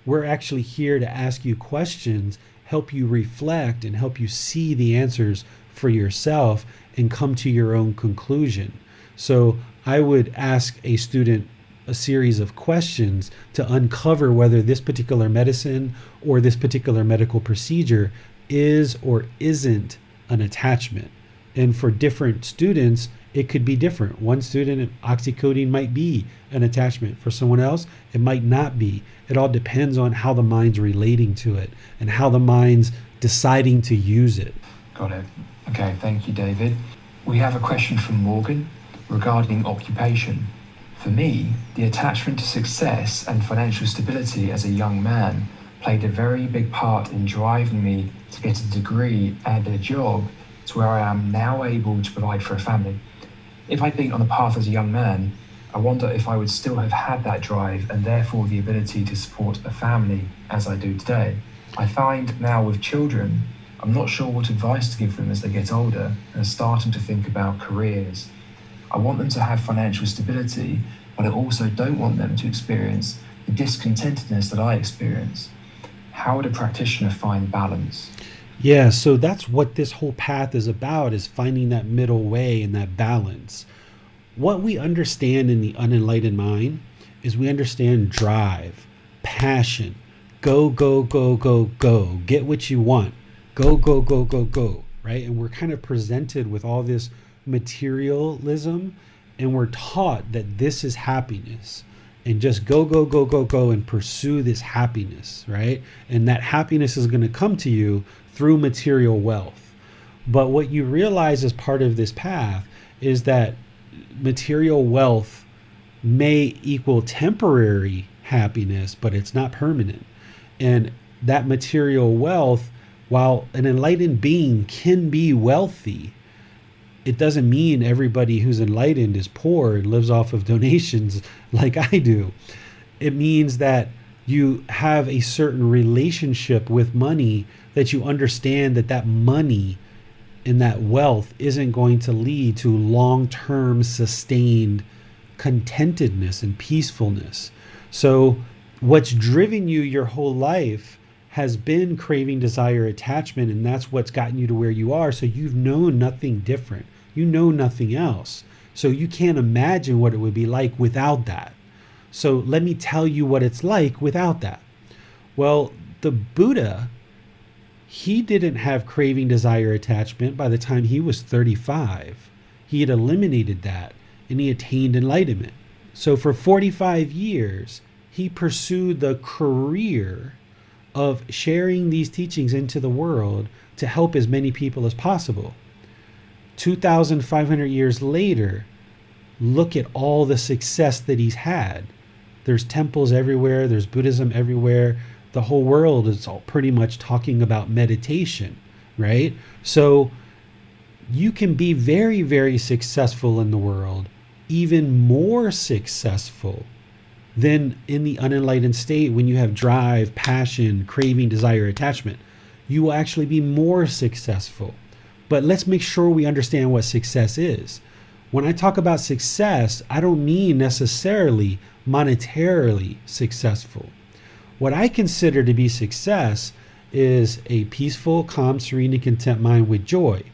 We're actually here to ask you questions, help you reflect, and help you see the answers for yourself and come to your own conclusion. So I would ask a student a series of questions to uncover whether this particular medicine or this particular medical procedure is or isn't an attachment. And for different students, it could be different. One student, oxycodone might be an attachment. For someone else, it might not be. It all depends on how the mind's relating to it and how the mind's deciding to use it. Got it. Okay, thank you, David. We have a question from Morgan regarding occupation. For me, the attachment to success and financial stability as a young man played a very big part in driving me to get a degree and a job to where I am now able to provide for a family. If I'd been on the path as a young man, I wonder if I would still have had that drive and therefore the ability to support a family as I do today. I find now with children, I'm not sure what advice to give them as they get older and are starting to think about careers. I want them to have financial stability, but I also don't want them to experience the discontentedness that I experience. How would a practitioner find balance? Yeah, so that's what this whole path is about, is finding that middle way and that balance. What we understand in the unenlightened mind is we understand drive, passion, go, go, go, go, go, get what you want, go, go, go, go, go, right? And we're kind of presented with all this materialism, and we're taught that this is happiness, and just go, go, go, go, go, and pursue this happiness, right? And that happiness is going to come to you through material wealth. But what you realize as part of this path is that material wealth may equal temporary happiness, but it's not permanent. And that material wealth, while an enlightened being can be wealthy, it doesn't mean everybody who's enlightened is poor and lives off of donations like I do. It means that you have a certain relationship with money, that you understand that that money and that wealth isn't going to lead to long-term sustained contentedness and peacefulness. So what's driven you your whole life has been craving, desire, attachment, and that's what's gotten you to where you are. So you've known nothing different. You know nothing else. So you can't imagine what it would be like without that. So let me tell you what it's like without that. Well, the Buddha, he didn't have craving, desire, attachment by the time he was 35. He had eliminated that and he attained enlightenment. So for 45 years, he pursued the career of sharing these teachings into the world to help as many people as possible. 2,500 years later, look at all the success that he's had. There's temples everywhere. There's Buddhism everywhere. The whole world is all pretty much talking about meditation, right? So you can be very, very successful in the world, even more successful Then in the unenlightened state, when you have drive, passion, craving, desire, attachment, you will actually be more successful. But let's make sure we understand what success is. When I talk about success, I don't mean necessarily monetarily successful. What I consider to be success is a peaceful, calm, serene, and content mind with joy.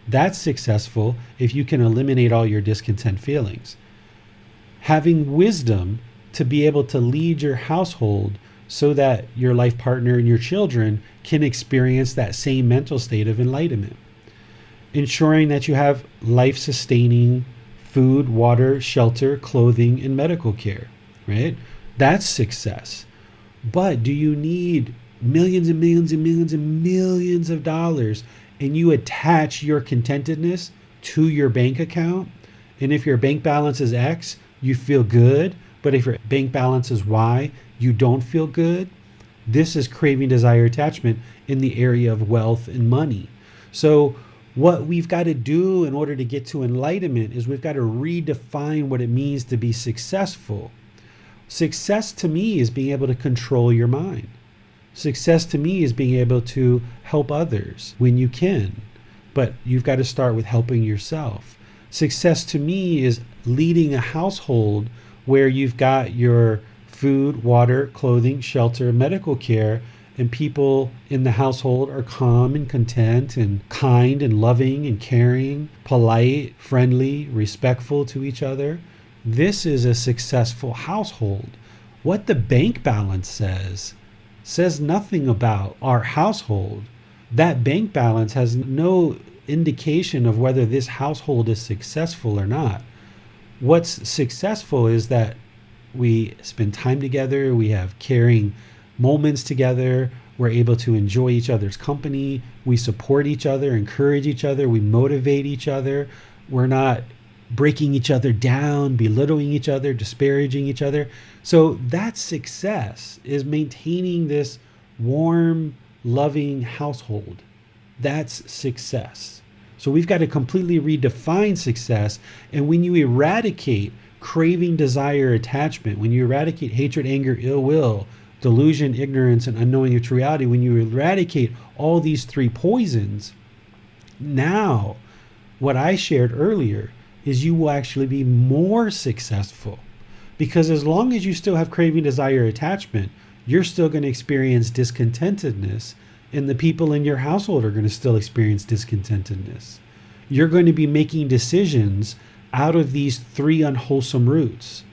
That's successful if you can eliminate all your discontent feelings. Having wisdom to be able to lead your household so that your life partner and your children can experience that same mental state of enlightenment. Ensuring that you have life-sustaining food, water, shelter, clothing, and medical care, right? That's success. But do you need millions and millions and millions and millions of dollars and you attach your contentedness to your bank account? And if your bank balance is X, you feel good. But if your bank balance is Y, you don't feel good. This is craving, desire, attachment in the area of wealth and money. So what we've got to do in order to get to enlightenment is we've got to redefine what it means to be successful. Success to me is being able to control your mind. Success to me is being able to help others when you can, but you've got to start with helping yourself. Success to me is leading a household where you've got your food, water, clothing, shelter, medical care, and people in the household are calm and content and kind and loving and caring, polite, friendly, respectful to each other. This is a successful household. What the bank balance says nothing about our household. That bank balance has no indication of whether this household is successful or not. What's successful is that we spend time together, we have caring moments together, we're able to enjoy each other's company, we support each other, encourage each other, we motivate each other, we're not breaking each other down, belittling each other, disparaging each other. So that's success, is maintaining this warm, loving household. That's success. So we've got to completely redefine success. And when you eradicate craving, desire, attachment, when you eradicate hatred, anger, ill will, delusion, ignorance, and unknowing of true reality, when you eradicate all these three poisons, now what I shared earlier is you will actually be more successful. Because as long as you still have craving, desire, attachment, you're still going to experience discontentedness, and the people in your household are going to still experience discontentedness. You're going to be making decisions out of these three unwholesome roots: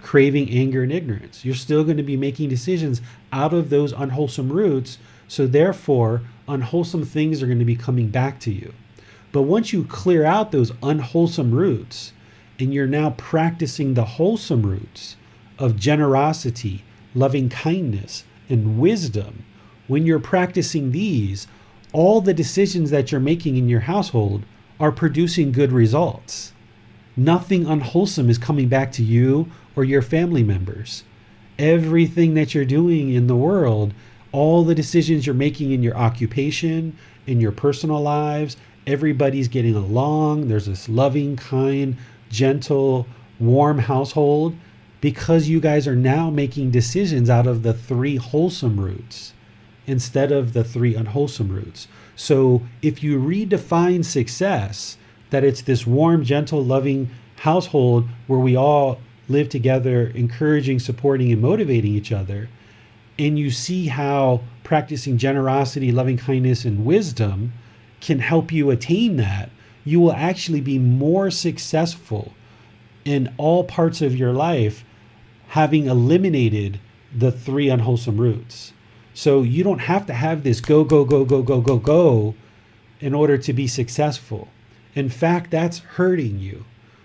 craving, anger, and ignorance. You're still going to be making decisions out of those unwholesome roots, so therefore unwholesome things are going to be coming back to you. But once you clear out those unwholesome roots and you're now practicing the wholesome roots of generosity, loving kindness, and wisdom, when you're practicing these, all the decisions that you're making in your household are producing good results. Nothing unwholesome is coming back to you or your family members. Everything that you're doing in the world, all the decisions you're making in your occupation, in your personal lives, everybody's getting along. There's this loving, kind, gentle, warm household because you guys are now making decisions out of the three wholesome roots instead of the three unwholesome roots. So if you redefine success, that it's this warm, gentle, loving household where we all live together, encouraging, supporting, and motivating each other, and you see how practicing generosity, loving kindness, and wisdom can help you attain that, you will actually be more successful in all parts of your life, having eliminated the three unwholesome roots. So you don't have to have this go, go, go, go, go, go, go in order to be successful. In fact, that's hurting you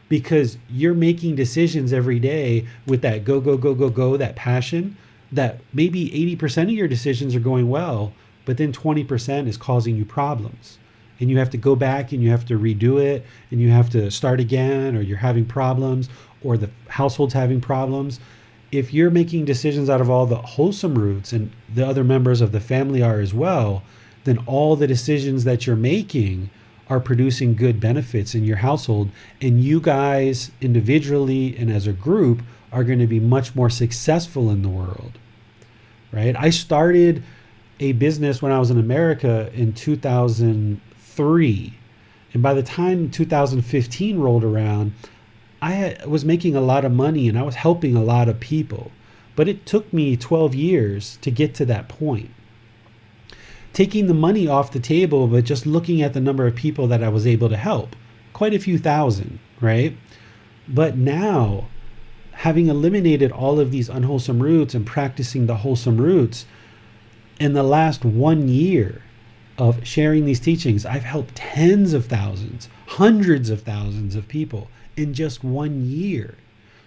because you're making decisions every day with that go, go, go, go, go, that passion, that maybe 80% of your decisions are going well, but then 20% is causing you problems. And you have to go back and you have to redo it and you have to start again, or you're having problems, or the household's having problems. If you're making decisions out of all the wholesome roots, and the other members of the family are as well, then all the decisions that you're making are producing good benefits in your household. And you guys individually and as a group are going to be much more successful in the world, right? I started a business when I was in America in 2003. And by the time 2015 rolled around, was making a lot of money and I was helping a lot of people. But it took me 12 years to get to that point. Taking the money off the table, but just looking at the number of people that I was able to help, quite a few thousand, right? But now, having eliminated all of these unwholesome roots and practicing the wholesome roots, in the last 1 year of sharing these teachings, I've helped tens of thousands, hundreds of thousands of people in just 1 year.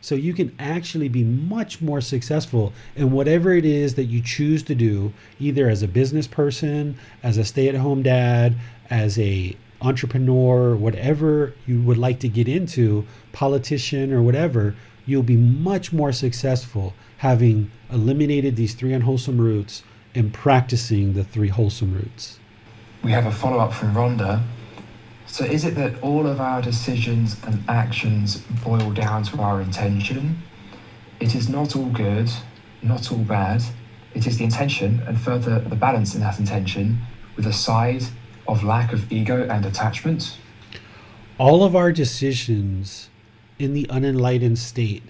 So you can actually be much more successful in whatever it is that you choose to do, either as a business person, as a stay-at-home dad, as a entrepreneur, whatever you would like to get into, politician or whatever. You'll be much more successful having eliminated these 3 unwholesome roots and practicing the 3 wholesome roots. We have a follow-up from Rhonda. So is it that all of our decisions and actions boil down to our intention? It is not all good, not all bad. It is the intention and further the balance in that intention with a side of lack of ego and attachment. All of our decisions in the unenlightened state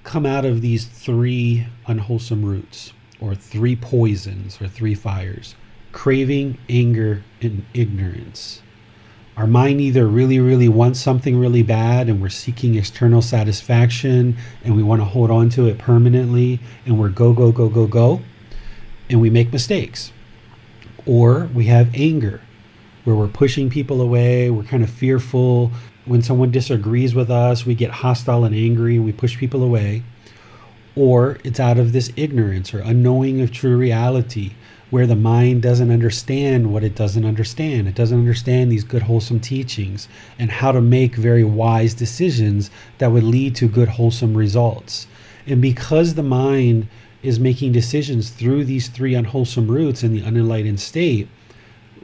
come out of these 3 unwholesome roots, or 3 poisons, or 3 fires: craving, anger, and ignorance. Our mind either really wants something really bad and we're seeking external satisfaction and we want to hold on to it permanently and we're go, and we make mistakes. Or we have anger, where we're pushing people away, we're kind of fearful. When someone disagrees with us, we get hostile and angry and we push people away. Or it's out of this ignorance or unknowing of true reality, where the mind doesn't understand what it doesn't understand. It doesn't understand these good, wholesome teachings and how to make very wise decisions that would lead to good, wholesome results. And because the mind is making decisions through these 3 unwholesome roots in the unenlightened state,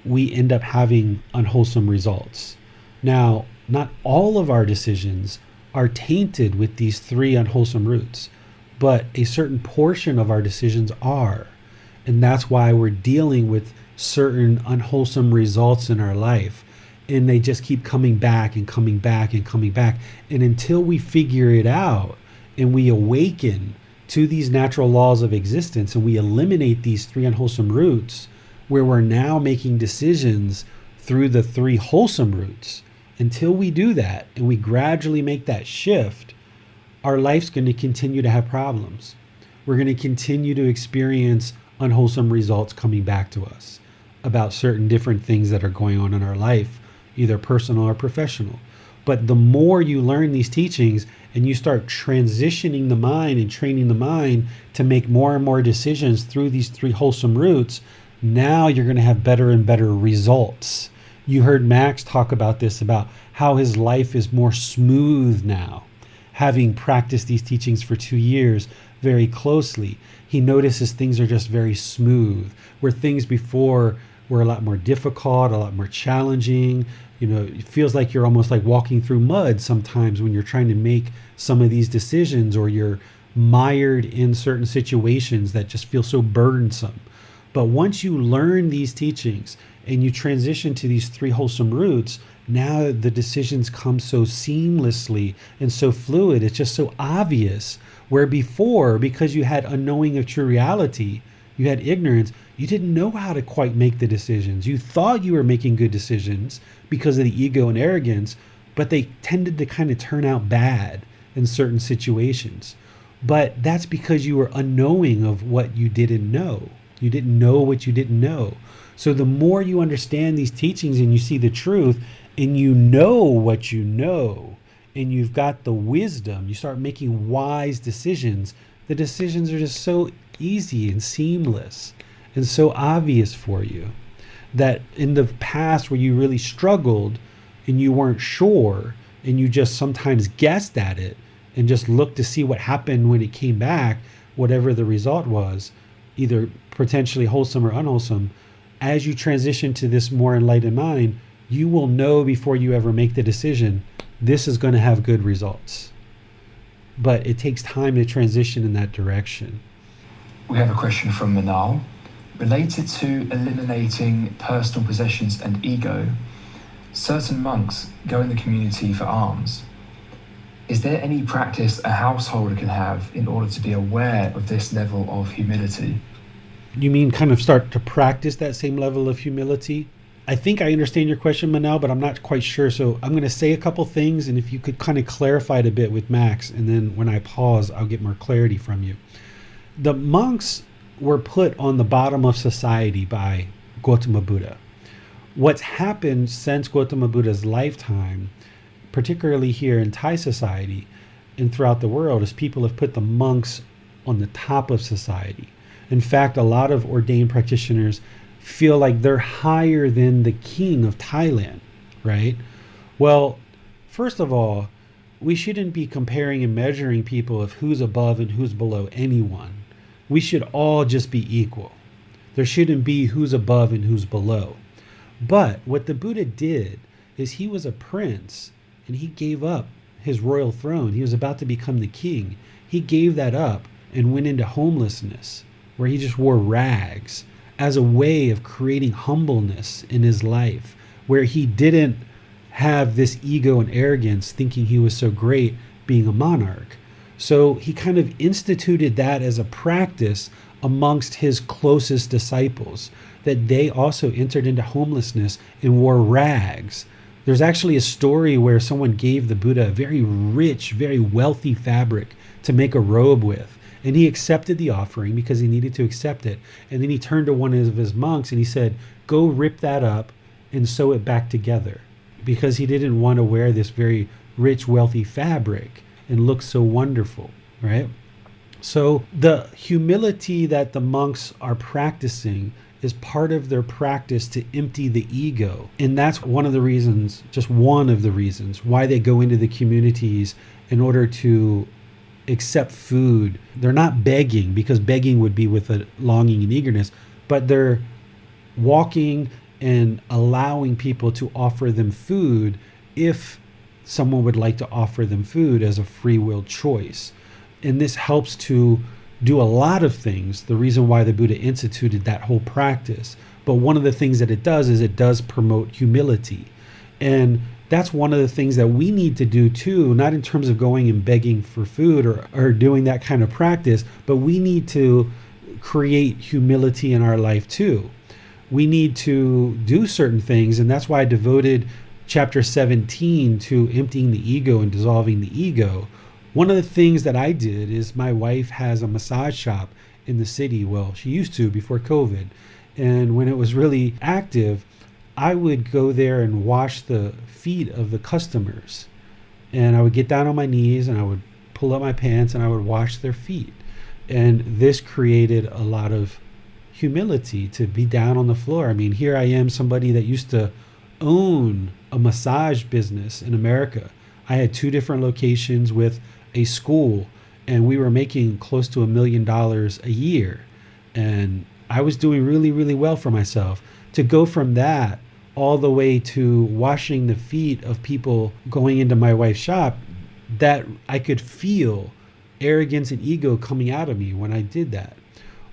we end up having unwholesome results. Now, not all of our decisions are tainted with these 3 unwholesome roots, but a certain portion of our decisions are. And that's why we're dealing with certain unwholesome results in our life. And they just keep coming back and coming back and coming back. And until we figure it out and we awaken to these natural laws of existence and we eliminate these 3 unwholesome roots, where we're now making decisions through the 3 wholesome roots, until we do that and we gradually make that shift, our life's going to continue to have problems. We're going to continue to experience unwholesome results coming back to us about certain different things that are going on in our life, either personal or professional. But the more you learn these teachings and you start transitioning the mind and training the mind to make more and more decisions through these 3 wholesome roots, now you're going to have better and better results. You heard Max talk about this, about how his life is more smooth now, having practiced these teachings for 2 years very closely. He notices things are just very smooth, where things before were a lot more difficult, a lot more challenging. You know, it feels like you're almost like walking through mud sometimes when you're trying to make some of these decisions, or you're mired in certain situations that just feel so burdensome. But once you learn these teachings and you transition to these 3 wholesome roots, now the decisions come so seamlessly and so fluid. It's just so obvious. Where before, because you had unknowing of true reality, you had ignorance, you didn't know how to quite make the decisions. You thought you were making good decisions because of the ego and arrogance, but they tended to kind of turn out bad in certain situations. But that's because you were unknowing of what you didn't know. You didn't know what you didn't know. So the more you understand these teachings and you see the truth and you know what you know, and you've got the wisdom, you start making wise decisions. The decisions are just so easy and seamless and so obvious for you, that in the past where you really struggled and you weren't sure and you just sometimes guessed at it and just looked to see what happened when it came back, whatever the result was, either potentially wholesome or unwholesome, as you transition to this more enlightened mind, you will know before you ever make the decision, this is going to have good results. but it takes time to transition in that direction. We have a question from Manal. Related to eliminating personal possessions and ego, certain monks go in the community for alms. Is there any practice a householder can have in order to be aware of this level of humility? You mean kind of start to practice that same level of humility? I think I understand your question, Manal, but I'm not quite sure. So I'm going to say a couple things, and if you could kind of clarify it a bit with Max, and then when I pause, I'll get more clarity from you. The monks were put on the bottom of society by Gotama Buddha. What's happened since Gotama Buddha's lifetime, particularly here in Thai society and throughout the world, is people have put the monks on the top of society. In fact, a lot of ordained practitioners feel like they're higher than the king of Thailand, right? Well, first of all, we shouldn't be comparing and measuring people of who's above and who's below anyone. We should all just be equal. There shouldn't be who's above and who's below. But what the Buddha did is he was a prince and he gave up his royal throne. He was about to become the king. He gave that up and went into homelessness, where he just wore rags as a way of creating humbleness in his life, where he didn't have this ego and arrogance thinking he was so great being a monarch. So he kind of instituted that as a practice amongst his closest disciples, that they also entered into homelessness and wore rags. There's actually a story where someone gave the Buddha a very rich, very wealthy fabric to make a robe with. And he accepted the offering because he needed to accept it. And then he turned to one of his monks and he said, go rip that up and sew it back together, because he didn't want to wear this very rich, wealthy fabric and look so wonderful, right? So the humility that the monks are practicing is part of their practice to empty the ego. And that's one of the reasons, just one of the reasons, why they go into the communities in order to accept food. They're not begging, because begging would be with a longing and eagerness, but they're walking and allowing people to offer them food if someone would like to offer them food as a free will choice. And this helps to do a lot of things, the reason why the Buddha instituted that whole practice. But one of the things that it does is it does promote humility. And that's one of the things that we need to do too, not in terms of going and begging for food or doing that kind of practice, but we need to create humility in our life too. We need to do certain things, and that's why I devoted chapter 17 to emptying the ego and dissolving the ego. One of the things that I did is my wife has a massage shop in the city. Well, she used to before COVID. And when it was really active, I would go there and wash the feet of the customers. And I would get down on my knees and I would pull up my pants and I would wash their feet. And this created a lot of humility to be down on the floor. I mean, here I am, somebody that used to own a massage business in America. I had 2 different locations with a school, and we were making close to $1 million a year. And I was doing really, really well for myself. To go from that all the way to washing the feet of people going into my wife's shop, that I could feel arrogance and ego coming out of me when I did that.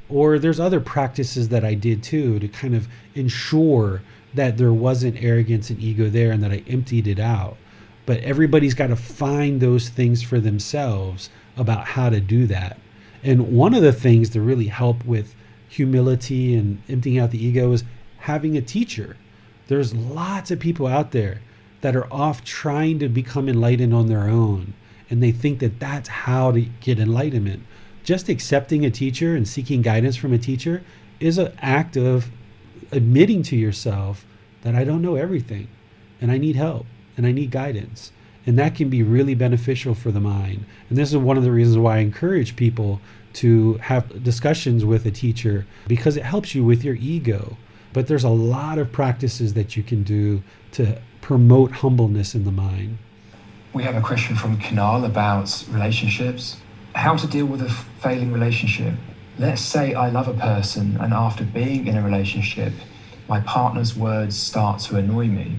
Or there's other practices that I did too to kind of ensure that there wasn't arrogance and ego there and that I emptied it out. But everybody's got to find those things for themselves about how to do that. And one of the things to really help with humility and emptying out the ego is having a teacher. There's lots of people out there that are off trying to become enlightened on their own, and they think that that's how to get enlightenment. Just accepting a teacher and seeking guidance from a teacher is an act of admitting to yourself that I don't know everything and I need help and I need guidance. And that can be really beneficial for the mind. And this is one of the reasons why I encourage people to have discussions with a teacher, because it helps you with your ego. But there's a lot of practices that you can do to promote humbleness in the mind. We have a question from Canon about relationships. How to deal with a failing relationship. Let's say I love a person, and after being in a relationship, my partner's words start to annoy me.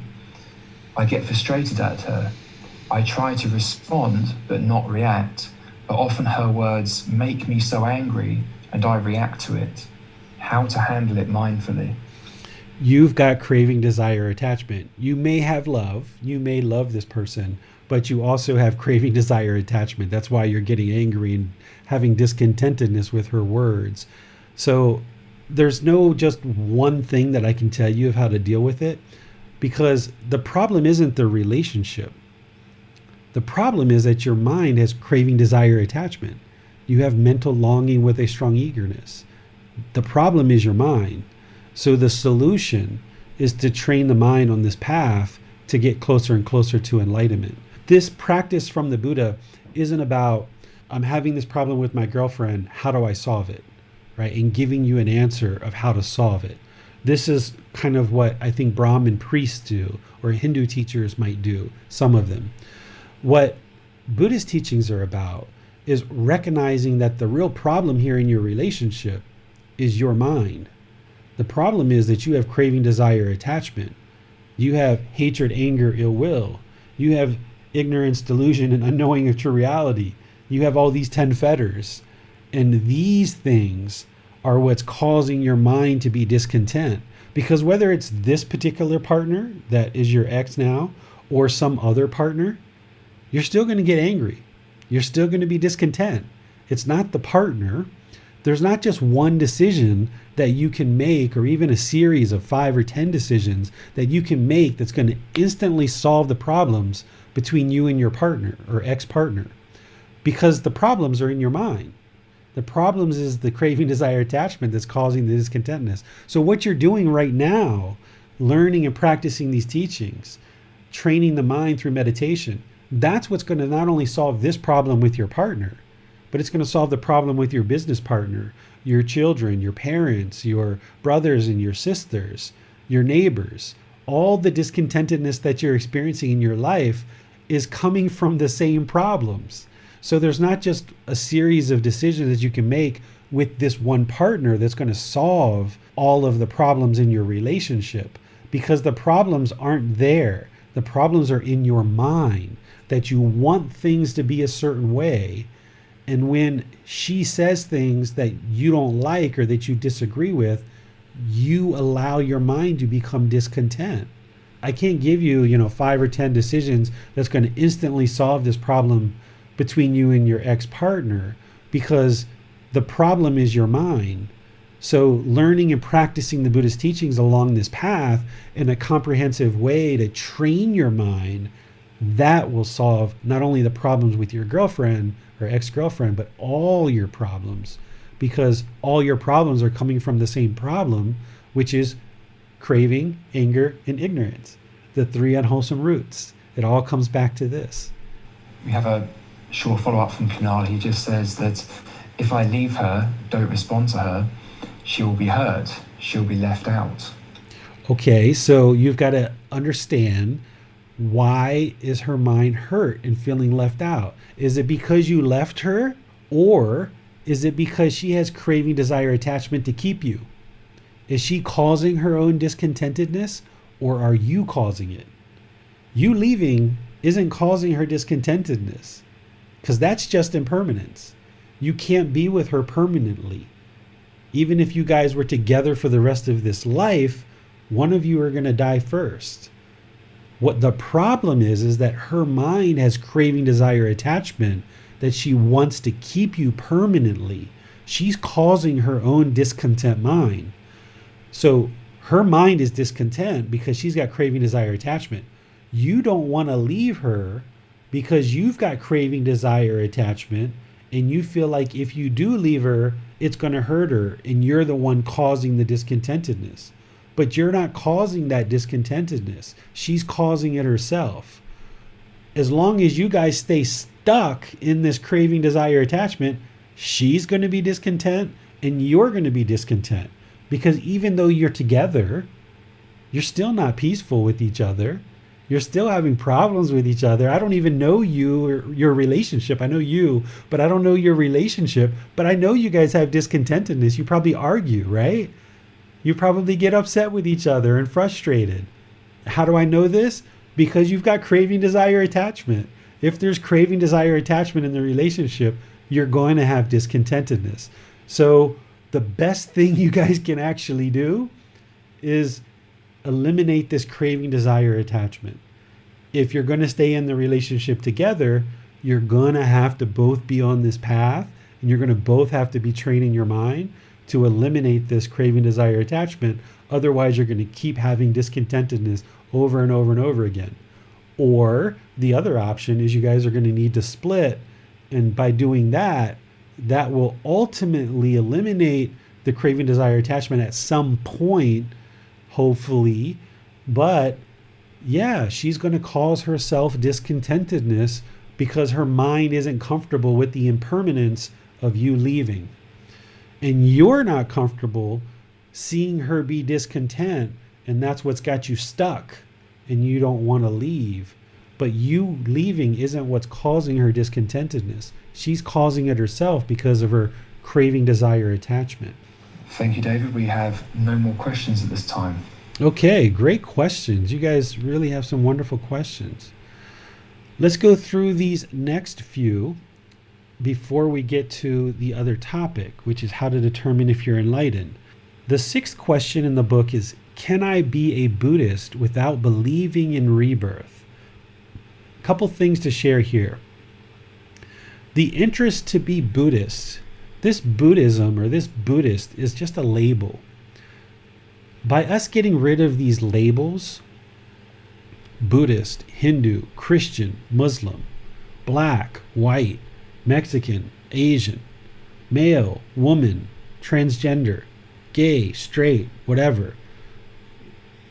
I get frustrated at her. I try to respond but not react. but often her words make me so angry and I react to it. How to handle it mindfully? You've got craving, desire, attachment. You may have love. You may love this person, but you also have craving, desire, attachment. That's why you're getting angry and having discontentedness with her words. So there's no just one thing that I can tell you of how to deal with it, because the problem isn't the relationship. The problem is that your mind has craving, desire, attachment. You have mental longing with a strong eagerness. The problem is your mind. So the solution is to train the mind on this path to get closer and closer to enlightenment. This practice from the Buddha isn't about, I'm having this problem with my girlfriend, how do I solve it? Right? And giving you an answer of how to solve it. This is kind of what I think Brahmin priests do, or Hindu teachers might do, some of them. What Buddhist teachings are about is recognizing that the real problem here in your relationship is your mind. The problem is that you have craving, desire, attachment. You have hatred, anger, ill will. You have ignorance, delusion, and unknowing of true reality. You have all these 10 fetters. And these things are what's causing your mind to be discontent. Because whether it's this particular partner that is your ex now, or some other partner, you're still going to get angry. You're still going to be discontent. It's not the partner. There's not just one decision that you can make, or even a series of 5 or 10 decisions that you can make that's going to instantly solve the problems between you and your partner or ex-partner. Because the problems are in your mind. The problems is the craving, desire, attachment that's causing the discontentness. So what you're doing right now, learning and practicing these teachings, training the mind through meditation, that's what's going to not only solve this problem with your partner, but it's going to solve the problem with your business partner, your children, your parents, your brothers and your sisters, your neighbors. All the discontentedness that you're experiencing in your life is coming from the same problems. So there's not just a series of decisions that you can make with this one partner that's going to solve all of the problems in your relationship, because the problems aren't there. The problems are in your mind, that you want things to be a certain way. And when she says things that you don't like or that you disagree with, you allow your mind to become discontent. I can't give you, 5 or 10 decisions that's going to instantly solve this problem between you and your ex-partner, because the problem is your mind. So learning and practicing the Buddhist teachings along this path in a comprehensive way to train your mind, that will solve not only the problems with your girlfriend or ex-girlfriend, but all your problems, because all your problems are coming from the same problem, which is craving, anger, and ignorance, the 3 unwholesome roots. It all comes back to this. We have a short follow-up from Canon. He just says that if I leave her, don't respond to her, she will be hurt. She'll be left out. Okay, so you've got to understand, why is her mind hurt and feeling left out? Is it because you left her, or is it because she has craving, desire, attachment to keep you? Is she causing her own discontentedness, or are you causing it? You leaving isn't causing her discontentedness, because that's just impermanence. You can't be with her permanently. Even if you guys were together for the rest of this life, one of you are going to die first. What the problem is that her mind has craving, desire, attachment, that she wants to keep you permanently. She's causing her own discontent mind. So her mind is discontent because she's got craving, desire, attachment. You don't want to leave her because you've got craving, desire, attachment, and you feel like if you do leave her, it's going to hurt her, and you're the one causing the discontentedness. But you're not causing that discontentedness. She's causing it herself. As long as you guys stay stuck in this craving, desire, attachment, she's going to be discontent and you're going to be discontent. Because even though you're together, you're still not peaceful with each other. You're still having problems with each other. I don't even know you or your relationship. I know you, but I don't know your relationship. But I know you guys have discontentedness. You probably argue, right? You probably get upset with each other and frustrated. How do I know this? Because you've got craving, desire, attachment. If there's craving, desire, attachment in the relationship, you're going to have discontentedness. So the best thing you guys can actually do is eliminate this craving, desire, attachment. If you're going to stay in the relationship together, you're going to have to both be on this path, and you're going to both have to be training your mind to eliminate this craving, desire, attachment. Otherwise, you're going to keep having discontentedness over and over and over again. Or the other option is you guys are going to need to split. And by doing that, that will ultimately eliminate the craving, desire, attachment at some point, hopefully. But yeah, she's going to cause herself discontentedness because her mind isn't comfortable with the impermanence of you leaving. And you're not comfortable seeing her be discontent, and that's what's got you stuck, and you don't want to leave. But you leaving isn't what's causing her discontentedness. She's causing it herself because of her craving, desire, attachment. Thank you, David. We have no more questions at this time. Okay, great questions. You guys really have some wonderful questions. Let's go through these next few before we get to the other topic, which is how to determine if you're enlightened. The 6th question in the book is, can I be a Buddhist without believing in rebirth? A couple things to share here. The interest to be Buddhist, this Buddhism or this Buddhist is just a label. By us getting rid of these labels, Buddhist, Hindu, Christian, Muslim, black, white, Mexican, Asian, male, woman, transgender, gay, straight, whatever,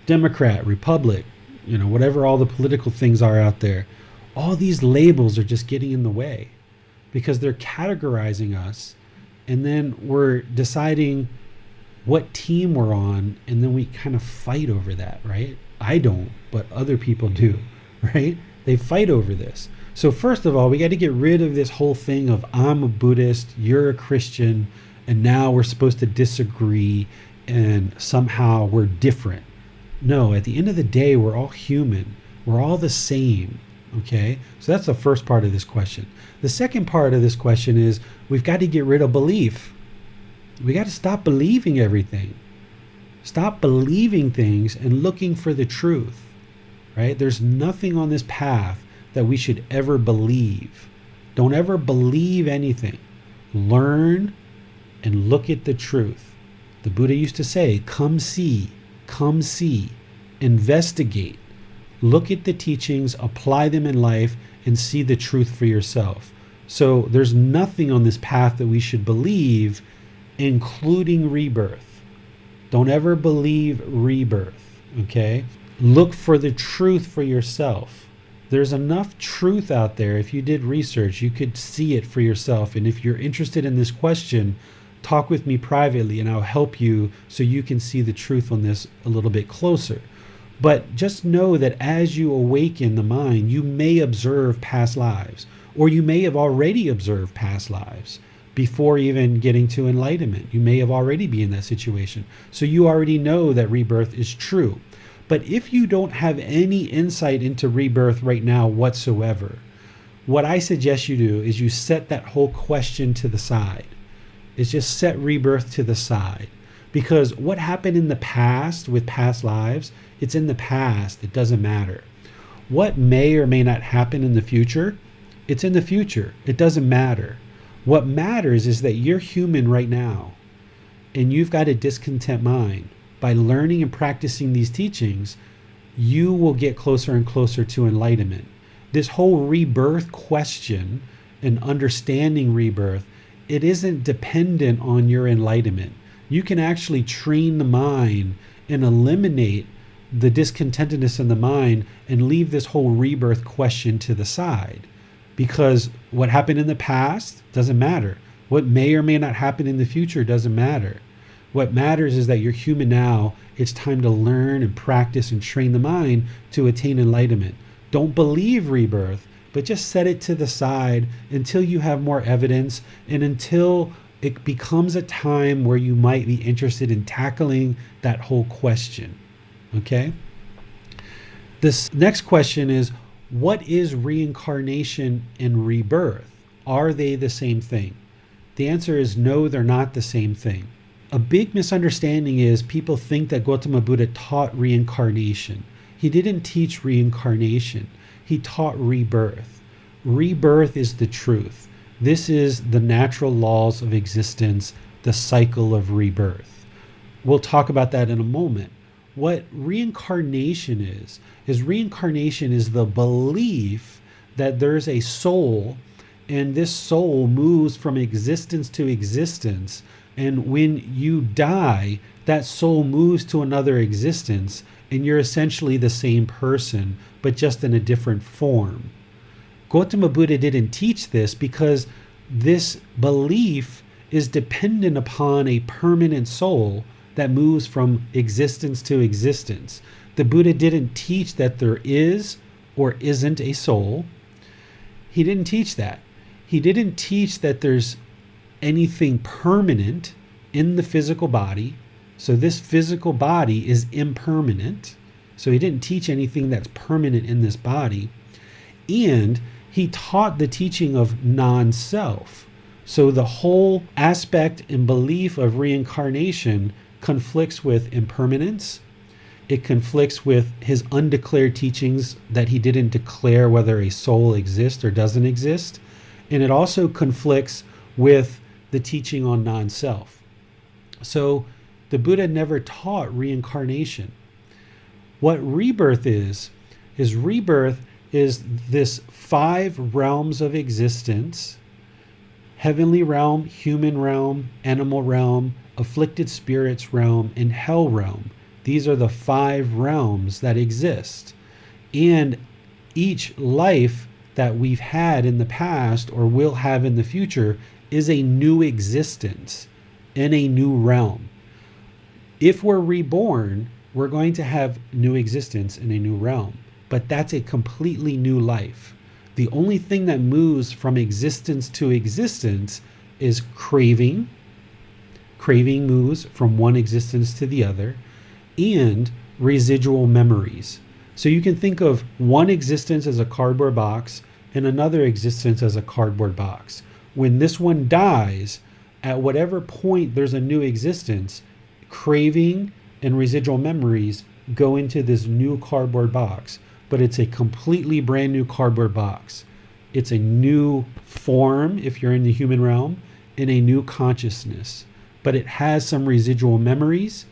Democrat, Republic, whatever all the political things are out there, all these labels are just getting in the way because they're categorizing us, and then we're deciding what team we're on, and then we kind of fight over that, right? I don't, but other people do, right? They fight over this. So first of all, we got to get rid of this whole thing of I'm a Buddhist, you're a Christian, and now we're supposed to disagree and somehow we're different. No, at the end of the day, we're all human. We're all the same, okay? So that's the first part of this question. The second part of this question is we've got to get rid of belief. We got to stop believing everything. Stop believing things and looking for the truth, right? There's nothing on this path that we should ever believe. Don't ever believe anything. Learn and look at the truth. The Buddha used to say, come see, investigate, look at the teachings, apply them in life, and see the truth for yourself. So there's nothing on this path that we should believe, including rebirth. Don't ever believe rebirth, okay? Look for the truth for yourself. There's enough truth out there. If you did research, you could see it for yourself. And if you're interested in this question, talk with me privately and I'll help you so you can see the truth on this a little bit closer. But just know that as you awaken the mind, you may observe past lives, or you may have already observed past lives before even getting to enlightenment. You may have already been in that situation. So you already know that rebirth is true. But if you don't have any insight into rebirth right now whatsoever, what I suggest you do is you set that whole question to the side. Is just set rebirth to the side. Because what happened in the past with past lives, it's in the past. It doesn't matter. What may or may not happen in the future, it's in the future. It doesn't matter. What matters is that you're human right now, and you've got a discontent mind. By learning and practicing these teachings, you will get closer and closer to enlightenment. This whole rebirth question and understanding rebirth, it isn't dependent on your enlightenment. You can actually train the mind and eliminate the discontentedness in the mind and leave this whole rebirth question to the side. Because what happened in the past doesn't matter. What may or may not happen in the future doesn't matter. What matters is that you're human now. It's time to learn and practice and train the mind to attain enlightenment. Don't believe rebirth, but just set it to the side until you have more evidence and until it becomes a time where you might be interested in tackling that whole question. Okay? This next question is, what is reincarnation and rebirth? Are they the same thing? The answer is no, they're not the same thing. A big misunderstanding is people think that Gotama Buddha taught reincarnation. He didn't teach reincarnation. He taught rebirth. Rebirth is the truth. This is the natural laws of existence, the cycle of rebirth. We'll talk about that in a moment. What reincarnation is reincarnation is the belief that there's a soul, and this soul moves from existence to existence. And when you die, that soul moves to another existence, and you're essentially the same person, but just in a different form. Gotama Buddha didn't teach this because this belief is dependent upon a permanent soul that moves from existence to existence. The Buddha didn't teach that there is or isn't a soul. He didn't teach that. He didn't teach that there's anything permanent in the physical body. So this physical body is impermanent. So he didn't teach anything that's permanent in this body. And he taught the teaching of non-self. So the whole aspect and belief of reincarnation conflicts with impermanence. It conflicts with his undeclared teachings that he didn't declare whether a soul exists or doesn't exist. And it also conflicts with the teaching on non-self. So the Buddha never taught reincarnation. What rebirth is rebirth is this 5 realms of existence: heavenly realm, human realm, animal realm, afflicted spirits realm, and hell realm. These are the 5 realms that exist. And each life that we've had in the past or will have in the future is a new existence in a new realm. If we're reborn, we're going to have new existence in a new realm, but that's a completely new life. The only thing that moves from existence to existence is craving. Craving moves from one existence to the other, and residual memories. So you can think of one existence as a cardboard box and another existence as a cardboard box. When this one dies, at whatever point there's a new existence, craving and residual memories go into this new cardboard box, but it's a completely brand new cardboard box. It's a new form if you're in the human realm, in a new consciousness, but it has some residual memories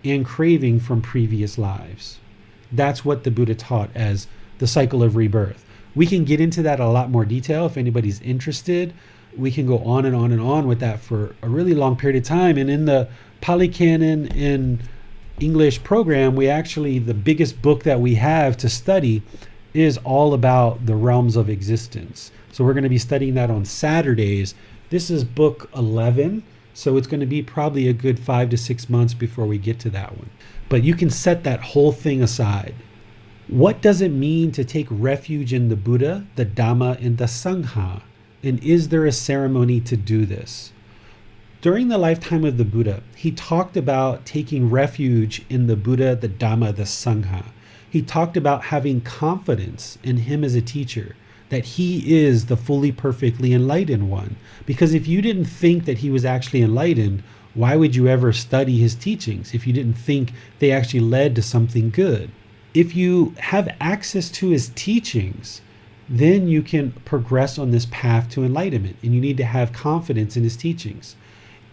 and craving from previous lives. That's what the Buddha taught as the cycle of rebirth. We can get into that in a lot more detail if anybody's interested. We can go on and on and on with that for a really long period of time. And in the Pali Canon in English program, the biggest book that we have to study is all about the realms of existence. So we're going to be studying that on Saturdays. This is book 11. So it's going to be probably a good 5 to 6 months before we get to that one. But you can set that whole thing aside. What does it mean to take refuge in the Buddha, the Dhamma, and the Sangha? And is there a ceremony to do this? During the lifetime of the Buddha, he talked about taking refuge in the Buddha, the Dhamma, the Sangha. He talked about having confidence in him as a teacher, that he is the fully perfectly enlightened one. Because if you didn't think that he was actually enlightened, why would you ever study his teachings if you didn't think they actually led to something good? If you have access to his teachings, then you can progress on this path to enlightenment, and you need to have confidence in his teachings.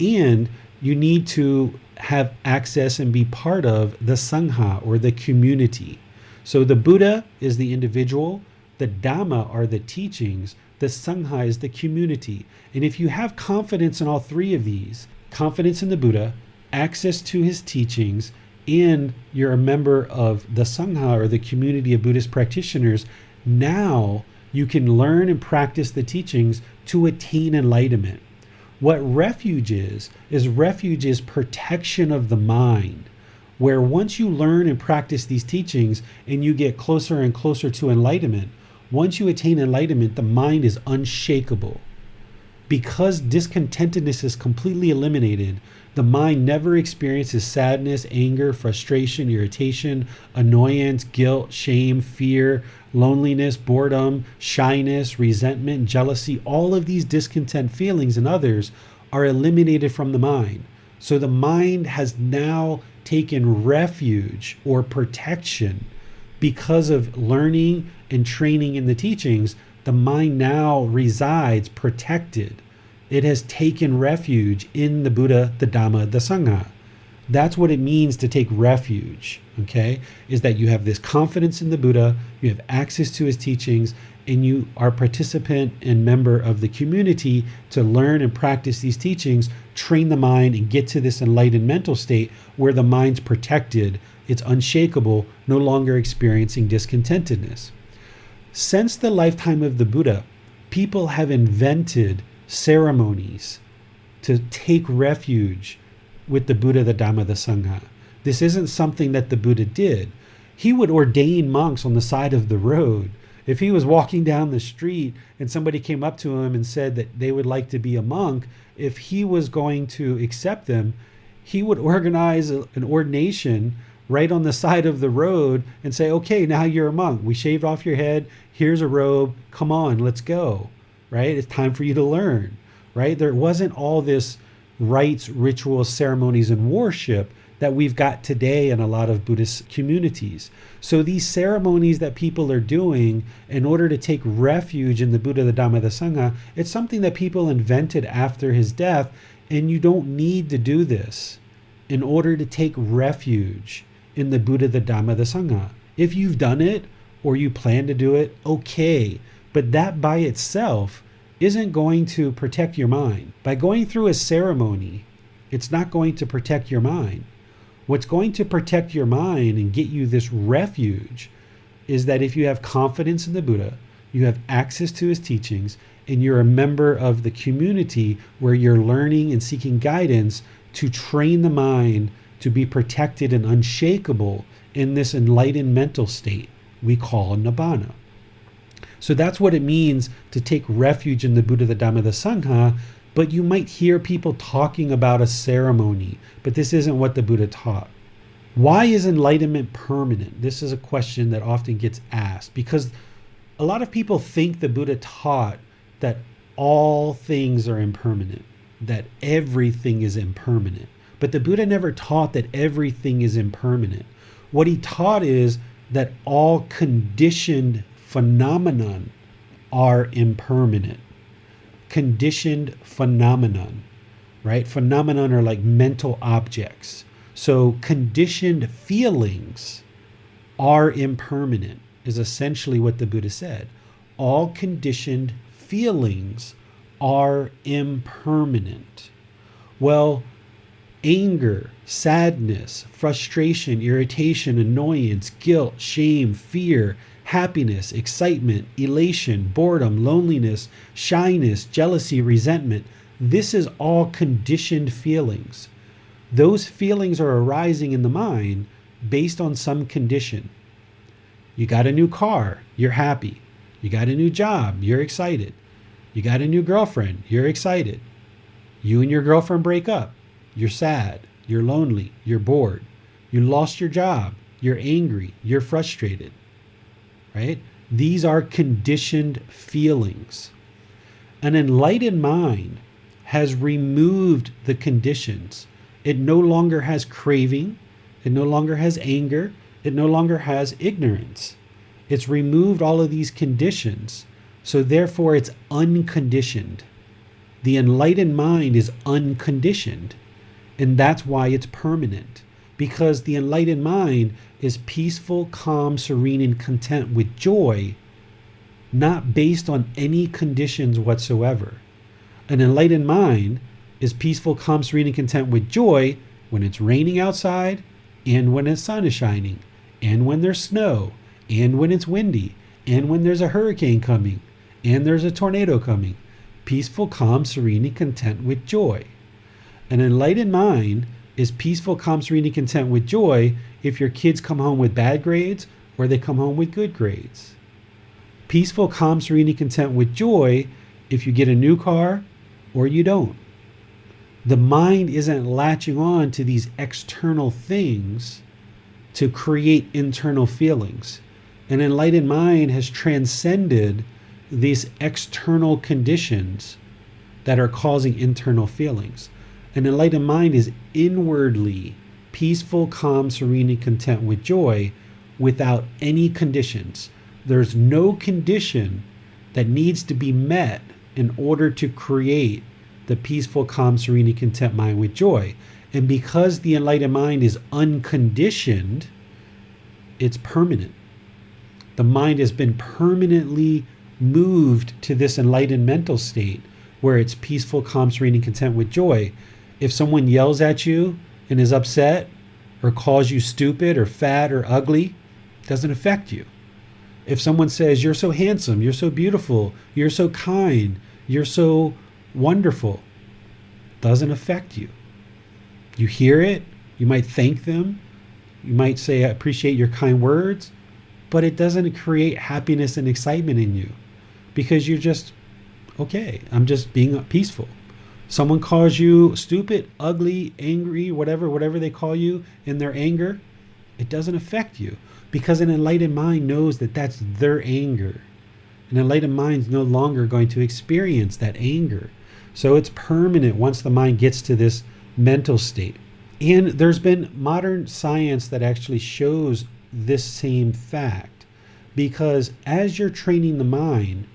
And you need to have access and be part of the Sangha, or the community. So the Buddha is the individual, the Dhamma are the teachings, the Sangha is the community. And if you have confidence in all 3 of these, confidence in the Buddha, access to his teachings, and you're a member of the Sangha, or the community of Buddhist practitioners, now you can learn and practice the teachings to attain enlightenment. What refuge is protection of the mind, where once you learn and practice these teachings and you get closer and closer to enlightenment, once you attain enlightenment, the mind is unshakable. Because discontentedness is completely eliminated, the mind never experiences sadness, anger, frustration, irritation, annoyance, guilt, shame, fear, loneliness, boredom, shyness, resentment, jealousy, all of these discontent feelings in others are eliminated from the mind. So the mind has now taken refuge or protection because of learning and training in the teachings. The mind now resides protected. It has taken refuge in the Buddha, the Dhamma, the Sangha. That's what it means to take refuge, okay? Is that you have this confidence in the Buddha, you have access to his teachings, and you are a participant and member of the community to learn and practice these teachings, train the mind, and get to this enlightened mental state where the mind's protected, it's unshakable, no longer experiencing discontentedness. Since the lifetime of the Buddha, people have invented ceremonies to take refuge with the Buddha, the Dhamma, the Sangha. This isn't something that the Buddha did. He would ordain monks on the side of the road. If he was walking down the street and somebody came up to him and said that they would like to be a monk, if he was going to accept them, he would organize an ordination right on the side of the road and say, okay, now you're a monk. We shaved off your head. Here's a robe. Come on, let's go. Right? It's time for you to learn. Right? There wasn't all this rites, rituals, ceremonies, and worship that we've got today in a lot of Buddhist communities. So these ceremonies that people are doing in order to take refuge in the Buddha, the Dhamma, the Sangha, it's something that people invented after his death, and you don't need to do this in order to take refuge in the Buddha, the Dhamma, the Sangha. If you've done it or you plan to do it, okay, but that by itself isn't going to protect your mind. By going through a ceremony, it's not going to protect your mind. What's going to protect your mind and get you this refuge is that if you have confidence in the Buddha, you have access to his teachings, and you're a member of the community where you're learning and seeking guidance to train the mind to be protected and unshakable in this enlightened mental state we call Nibbāna. So that's what it means to take refuge in the Buddha, the Dhamma, the Sangha. But you might hear people talking about a ceremony, but this isn't what the Buddha taught. Why is enlightenment permanent? This is a question that often gets asked because a lot of people think the Buddha taught that all things are impermanent, that everything is impermanent. But the Buddha never taught that everything is impermanent. What he taught is that all conditioned phenomenon are impermanent. Conditioned phenomenon, right? Phenomenon are like mental objects. So conditioned feelings are impermanent is essentially what the Buddha said. All conditioned feelings are impermanent. Well, anger, sadness, frustration, irritation, annoyance, guilt, shame, fear, happiness, excitement, elation, boredom, loneliness, shyness, jealousy, resentment. This is all conditioned feelings. Those feelings are arising in the mind based on some condition. You got a new car, you're happy. You got a new job, you're excited. You got a new girlfriend, you're excited. You and your girlfriend break up, you're sad, you're lonely, you're bored. You lost your job, you're angry, you're frustrated. Right? These are conditioned feelings. An enlightened mind has removed the conditions. It no longer has craving. It no longer has anger. It no longer has ignorance. It's removed all of these conditions. So therefore it's unconditioned. The enlightened mind is unconditioned. And that's why it's permanent. Because the enlightened mind is peaceful, calm, serene, and content with joy, not based on any conditions whatsoever. An enlightened mind is peaceful, calm, serene, and content with joy when it's raining outside, and when the sun is shining, and when there's snow, and when it's windy, and when there's a hurricane coming, and there's a tornado coming. Peaceful, calm, serene, and content with joy. An enlightened mind is peaceful, calm, serene, and content with joy if your kids come home with bad grades or they come home with good grades. Peaceful, calm, serene, and content with joy if you get a new car or you don't. The mind isn't latching on to these external things to create internal feelings. An enlightened mind has transcended these external conditions that are causing internal feelings. An enlightened mind is inwardly peaceful, calm, serene, and content with joy without any conditions. There's no condition that needs to be met in order to create the peaceful, calm, serene, and content mind with joy. And because the enlightened mind is unconditioned, it's permanent. The mind has been permanently moved to this enlightened mental state where it's peaceful, calm, serene, and content with joy. If someone yells at you and is upset or calls you stupid or fat or ugly, it doesn't affect you. If someone says, you're so handsome, you're so beautiful, you're so kind, you're so wonderful, doesn't affect you. You hear it, you might thank them, you might say, I appreciate your kind words, but it doesn't create happiness and excitement in you because you're just, okay, I'm just being peaceful. Someone calls you stupid, ugly, angry, whatever they call you in their anger, it doesn't affect you because an enlightened mind knows that that's their anger. An enlightened mind is no longer going to experience that anger. So it's permanent once the mind gets to this mental state. And there's been modern science that actually shows this same fact, because as you're training the mind,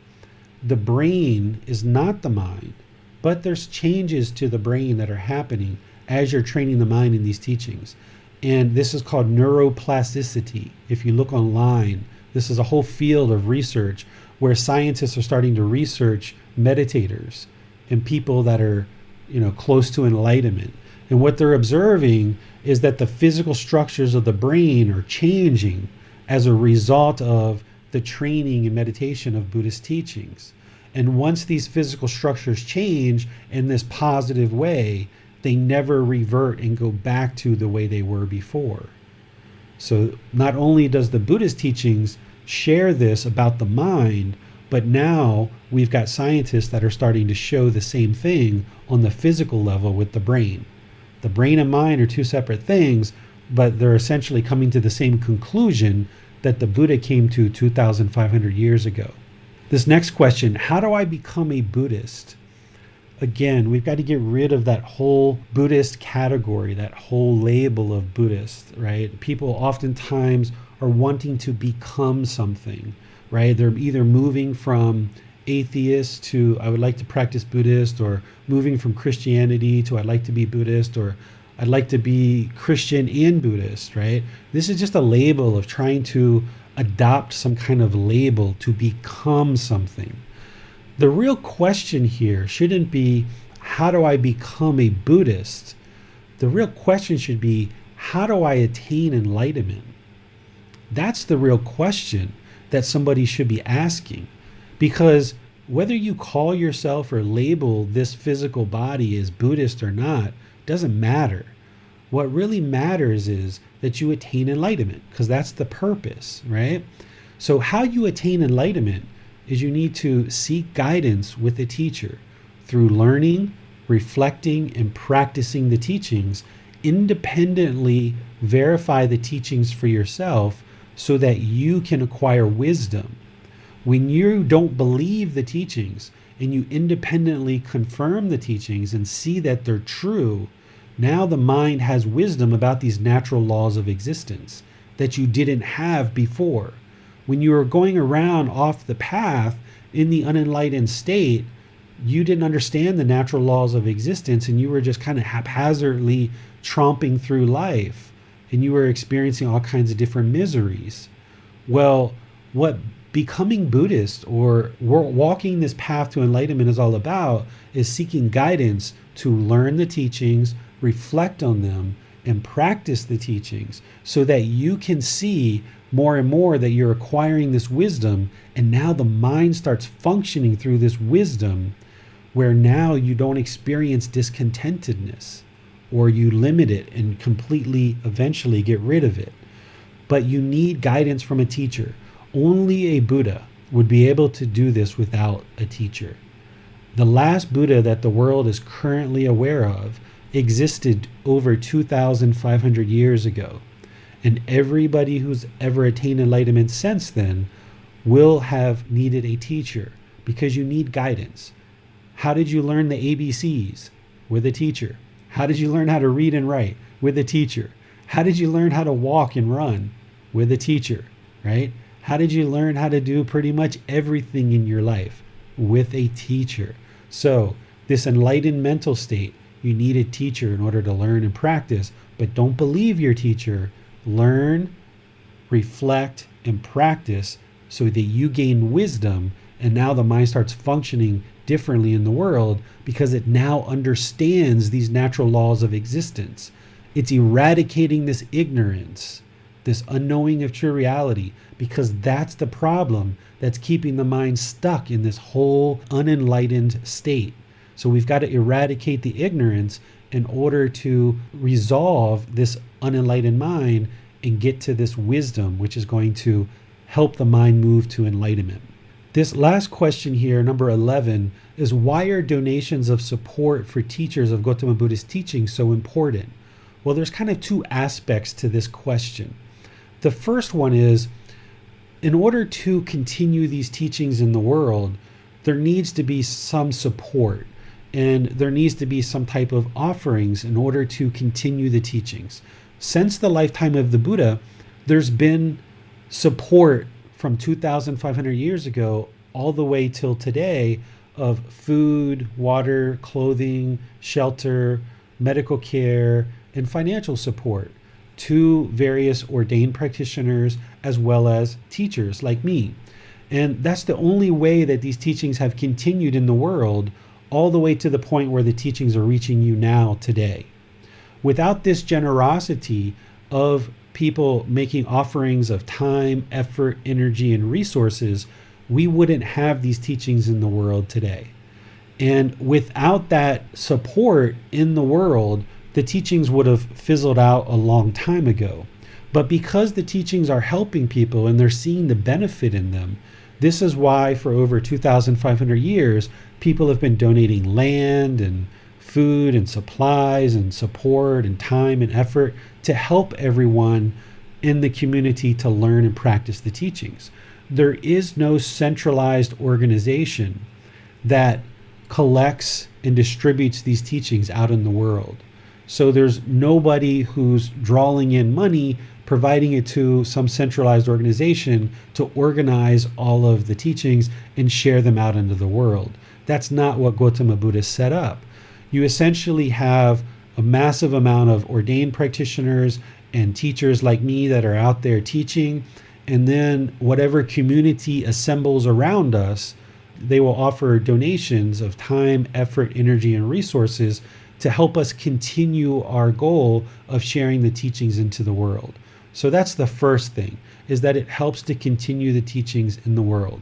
the brain is not the mind, but there's changes to the brain that are happening as you're training the mind in these teachings. And this is called neuroplasticity. If you look online, this is a whole field of research where scientists are starting to research meditators and people that are, close to enlightenment. And what they're observing is that the physical structures of the brain are changing as a result of the training and meditation of Buddhist teachings. And once these physical structures change in this positive way, they never revert and go back to the way they were before. So not only does the Buddhist teachings share this about the mind, but now we've got scientists that are starting to show the same thing on the physical level with the brain. The brain and mind are two separate things, but they're essentially coming to the same conclusion that the Buddha came to 2,500 years ago. This next question, how do I become a Buddhist? Again, we've got to get rid of that whole Buddhist category, that whole label of Buddhist, right? People oftentimes are wanting to become something, right? They're either moving from atheist to I would like to practice Buddhist, or moving from Christianity to I'd like to be Buddhist, or I'd like to be Christian and Buddhist, right? This is just a label of trying to adopt some kind of label to become something. The real question here shouldn't be, how do I become a Buddhist? The real question should be, how do I attain enlightenment? That's the real question that somebody should be asking. Because whether you call yourself or label this physical body as Buddhist or not, doesn't matter. What really matters is that you attain enlightenment, because that's the purpose, right? So how you attain enlightenment is you need to seek guidance with a teacher through learning, reflecting, and practicing the teachings. Independently verify the teachings for yourself so that you can acquire wisdom. When you don't believe the teachings and you independently confirm the teachings and see that they're true, now the mind has wisdom about these natural laws of existence that you didn't have before. When you were going around off the path in the unenlightened state, you didn't understand the natural laws of existence, and you were just kind of haphazardly tromping through life, and you were experiencing all kinds of different miseries. Well, what becoming Buddhist or walking this path to enlightenment is all about is seeking guidance to learn the teachings, reflect on them, and practice the teachings so that you can see more and more that you're acquiring this wisdom, and now the mind starts functioning through this wisdom where now you don't experience discontentedness, or you limit it and completely eventually get rid of it. But you need guidance from a teacher. Only a Buddha would be able to do this without a teacher. The last Buddha that the world is currently aware of existed over 2,500 years ago. And everybody who's ever attained enlightenment since then will have needed a teacher, because you need guidance. How did you learn the ABCs? With a teacher. How did you learn how to read and write? With a teacher. How did you learn how to walk and run? With a teacher, right? How did you learn how to do pretty much everything in your life? With a teacher. So this enlightened mental state, you need a teacher in order to learn and practice, but don't believe your teacher. Learn, reflect, and practice so that you gain wisdom, and now the mind starts functioning differently in the world because it now understands these natural laws of existence. It's eradicating this ignorance, this unknowing of true reality, because that's the problem that's keeping the mind stuck in this whole unenlightened state. So we've got to eradicate the ignorance in order to resolve this unenlightened mind and get to this wisdom, which is going to help the mind move to enlightenment. This last question here, number 11, is why are donations of support for teachers of Gotama Buddha's teaching so important? Well, there's kind of two aspects to this question. The first one is, in order to continue these teachings in the world, there needs to be some support, and there needs to be some type of offerings in order to continue the teachings. Since the lifetime of the Buddha, there's been support from 2,500 years ago all the way till today of food, water, clothing, shelter, medical care, and financial support to various ordained practitioners as well as teachers like me. And that's the only way that these teachings have continued in the world, all the way to the point where the teachings are reaching you now today. Without this generosity of people making offerings of time, effort, energy, and resources, we wouldn't have these teachings in the world today. And without that support in the world, the teachings would have fizzled out a long time ago. But because the teachings are helping people and they're seeing the benefit in them, this is why for over 2,500 years, people have been donating land and food and supplies and support and time and effort to help everyone in the community to learn and practice the teachings. There is no centralized organization that collects and distributes these teachings out in the world. So there's nobody who's drawing in money, providing it to some centralized organization to organize all of the teachings and share them out into the world. That's not what Gotama Buddha set up. You essentially have a massive amount of ordained practitioners and teachers like me that are out there teaching, and then whatever community assembles around us, they will offer donations of time, effort, energy, and resources to help us continue our goal of sharing the teachings into the world. So that's the first thing, is that it helps to continue the teachings in the world.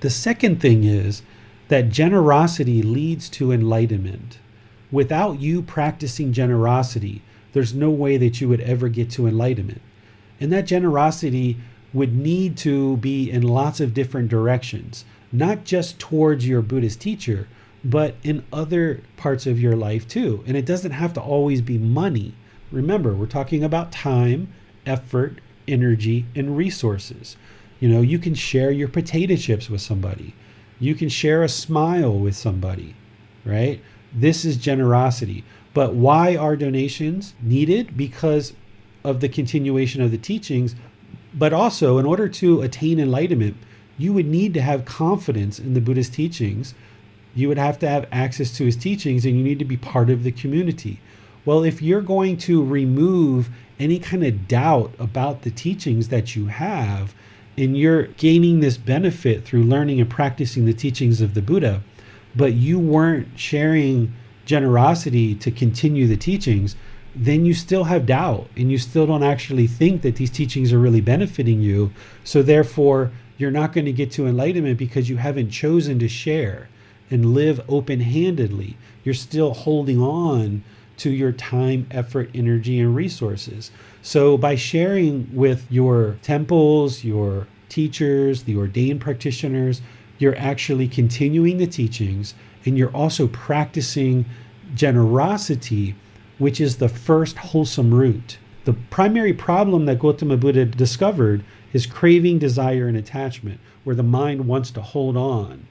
The second thing is that generosity leads to enlightenment. Without you practicing generosity, there's no way that you would ever get to enlightenment. And that generosity would need to be in lots of different directions, not just towards your Buddhist teacher, but in other parts of your life too. And it doesn't have to always be money. Remember, we're talking about time, effort, energy, and resources. You can share your potato chips with somebody. You can share a smile with somebody, right? This is generosity. But why are donations needed? Because of the continuation of the teachings, but also in order to attain enlightenment, you would need to have confidence in the Buddha's teachings. You would have to have access to his teachings, and you need to be part of the community. Well, if you're going to remove any kind of doubt about the teachings that you have, and you're gaining this benefit through learning and practicing the teachings of the Buddha, but you weren't sharing generosity to continue the teachings, then you still have doubt and you still don't actually think that these teachings are really benefiting you. So therefore, you're not going to get to enlightenment because you haven't chosen to share and live open-handedly. You're still holding on to your time, effort, energy, and resources. So by sharing with your temples, your teachers, the ordained practitioners, you're actually continuing the teachings, and you're also practicing generosity, which is the first wholesome root The primary problem that Gotama Buddha discovered is craving, desire, and attachment, where the mind wants to hold on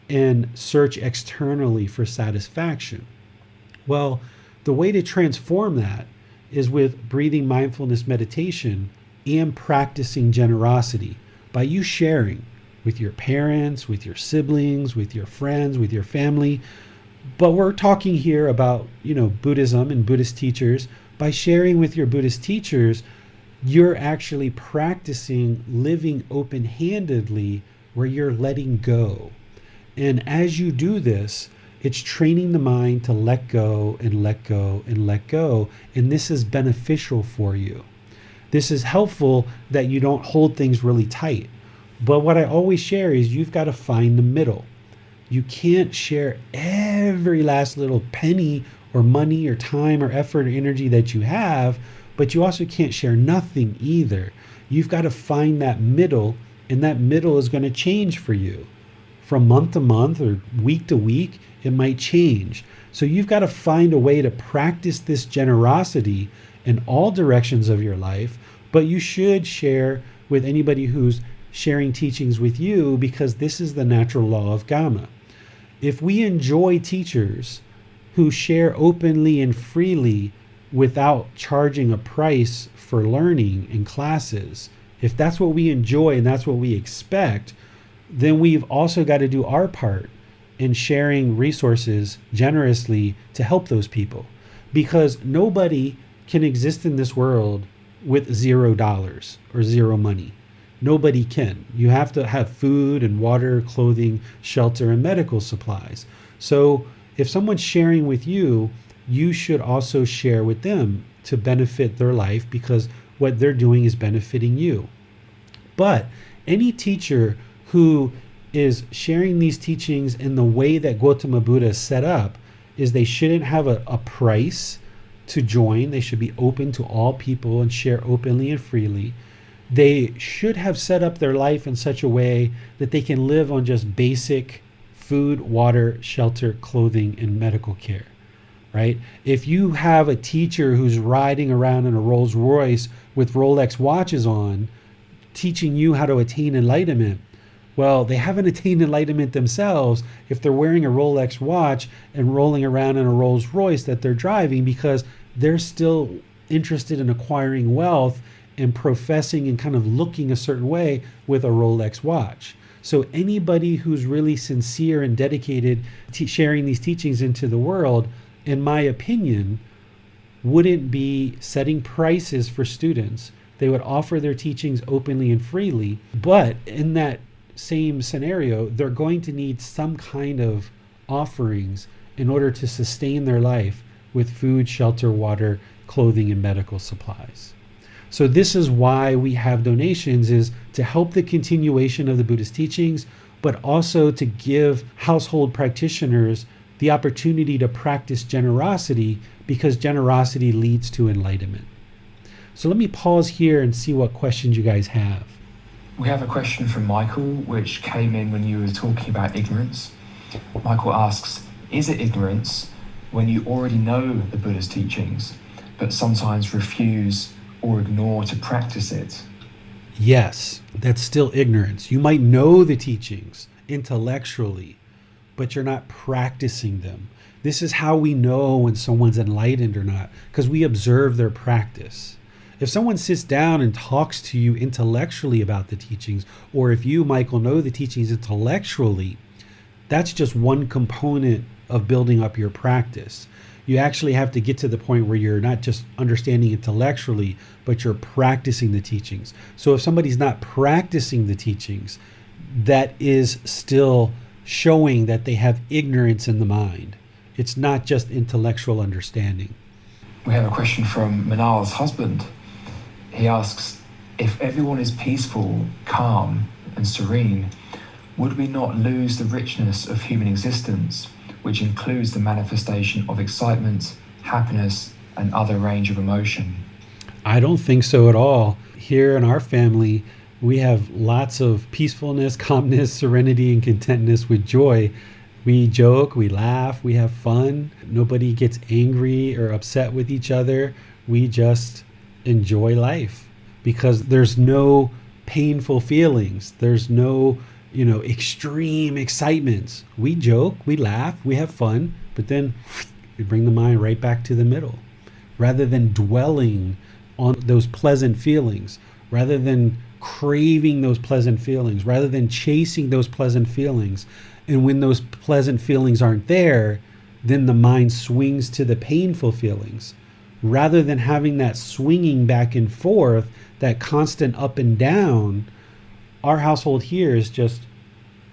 and search externally for satisfaction. Well, the way to transform that is with breathing mindfulness meditation and practicing generosity by you sharing with your parents, with your siblings, with your friends, with your family. But we're talking here about, Buddhism and Buddhist teachers. By sharing with your Buddhist teachers, you're actually practicing living open-handedly where you're letting go. And as you do this, it's training the mind to let go and let go and let go. And this is beneficial for you. This is helpful that you don't hold things really tight. But what I always share is you've got to find the middle. You can't share every last little penny or money or time or effort or energy that you have, but you also can't share nothing either. You've got to find that middle, and that middle is going to change for you. From month to month or week to week, it might change. So you've got to find a way to practice this generosity in all directions of your life, but you should share with anybody who's sharing teachings with you, because this is the natural law of Gamma. If we enjoy teachers who share openly and freely without charging a price for learning in classes, if that's what we enjoy and that's what we expect, then we've also got to do our part in sharing resources generously to help those people, because nobody can exist in this world with $0 or zero money. Nobody can. You have to have food and water, clothing, shelter, and medical supplies. So if someone's sharing with you, you should also share with them to benefit their life, because what they're doing is benefiting you. But any teacher who is sharing these teachings in the way that Gotama Buddha is set up is they shouldn't have a price to join. They should be open to all people and share openly and freely. They should have set up their life in such a way that they can live on just basic food, water, shelter, clothing, and medical care, right? If you have a teacher who's riding around in a Rolls Royce with Rolex watches on, teaching you how to attain enlightenment, well, they haven't attained enlightenment themselves if they're wearing a Rolex watch and rolling around in a Rolls Royce that they're driving, because they're still interested in acquiring wealth and professing and kind of looking a certain way with a Rolex watch. So anybody who's really sincere and dedicated to sharing these teachings into the world, in my opinion, wouldn't be setting prices for students. They would offer their teachings openly and freely, but in that same scenario, they're going to need some kind of offerings in order to sustain their life with food, shelter, water, clothing, and medical supplies. So this is why we have donations, is to help the continuation of the Buddhist teachings, but also to give household practitioners the opportunity to practice generosity, because generosity leads to enlightenment. So let me pause here and see what questions you guys have. We have a question from Michael, which came in when you were talking about ignorance. Michael asks, is it ignorance when you already know the Buddha's teachings, but sometimes refuse or ignore to practice it? Yes, that's still ignorance. You might know the teachings intellectually, but you're not practicing them. This is how we know when someone's enlightened or not, because we observe their practice. If someone sits down and talks to you intellectually about the teachings, or if you, Michael, know the teachings intellectually, that's just one component of building up your practice. You actually have to get to the point where you're not just understanding intellectually, but you're practicing the teachings. So if somebody's not practicing the teachings, that is still showing that they have ignorance in the mind. It's not just intellectual understanding. We have a question from Manal's husband. He asks, if everyone is peaceful, calm, and serene, would we not lose the richness of human existence, which includes the manifestation of excitement, happiness, and other range of emotion? I don't think so at all. Here in our family, we have lots of peacefulness, calmness, serenity, and contentness with joy. We joke, we laugh, we have fun. Nobody gets angry or upset with each other. We just enjoy life because there's no painful feelings. There's no, extreme excitements. We joke, we laugh, we have fun, but then we bring the mind right back to the middle. Rather than dwelling on those pleasant feelings, rather than craving those pleasant feelings, rather than chasing those pleasant feelings. And when those pleasant feelings aren't there, then the mind swings to the painful feelings. Rather than having that swinging back and forth, that constant up and down, our household here is just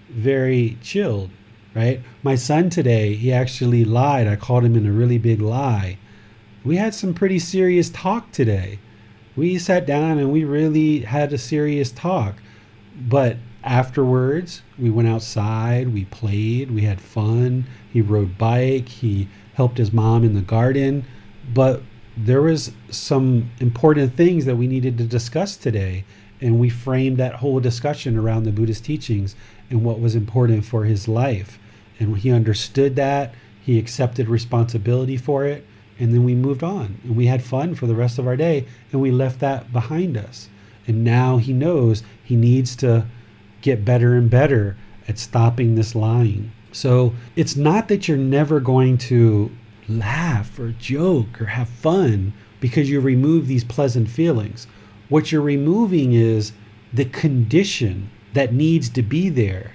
very chilled, right? My son today, he actually lied. I called him in a really big lie. We had some pretty serious talk today. We sat down and we really had a serious talk. But afterwards, we went outside, we played, we had fun. He rode bike, he helped his mom in the garden. But there was some important things that we needed to discuss today. And we framed that whole discussion around the Buddhist teachings and what was important for his life. And he understood that, he accepted responsibility for it. And then we moved on and we had fun for the rest of our day and we left that behind us. And now he knows he needs to get better and better at stopping this lying. So it's not that you're never going to laugh or joke or have fun because you remove these pleasant feelings. What you're removing is the condition that needs to be there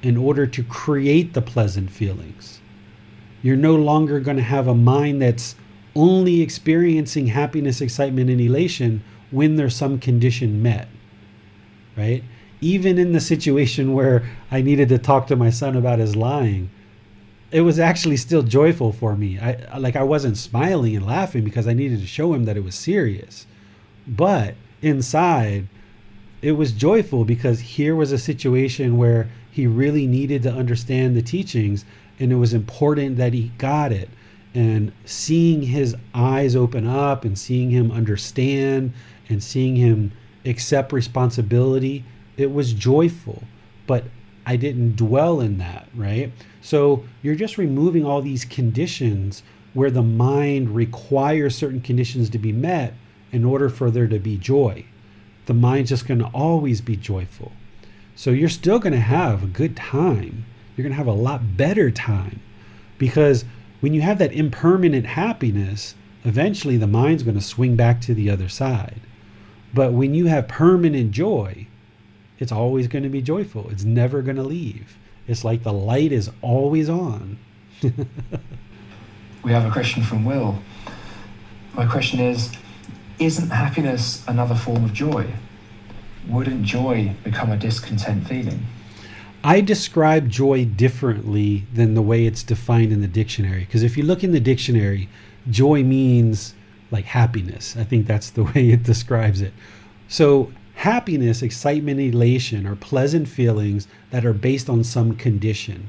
in order to create the pleasant feelings. You're no longer going to have a mind that's only experiencing happiness, excitement, and elation when there's some condition met, right? Even in the situation where I needed to talk to my son about his lying, it was actually still joyful for me. I wasn't smiling and laughing because I needed to show him that it was serious. But inside, it was joyful because here was a situation where he really needed to understand the teachings, and it was important that he got it. And seeing his eyes open up and seeing him understand and seeing him accept responsibility, it was joyful. But I didn't dwell in that, right? So you're just removing all these conditions where the mind requires certain conditions to be met in order for there to be joy. The mind's just going to always be joyful. So you're still going to have a good time. You're going to have a lot better time because when you have that impermanent happiness, eventually the mind's going to swing back to the other side. But when you have permanent joy, it's always going to be joyful. It's never going to leave. It's like the light is always on. We have a question from Will. My question is, isn't happiness another form of joy? Wouldn't joy become a discontent feeling? I describe joy differently than the way it's defined in the dictionary. Because if you look in the dictionary, joy means like happiness. I think that's the way it describes it. So happiness, excitement, elation are pleasant feelings that are based on some condition.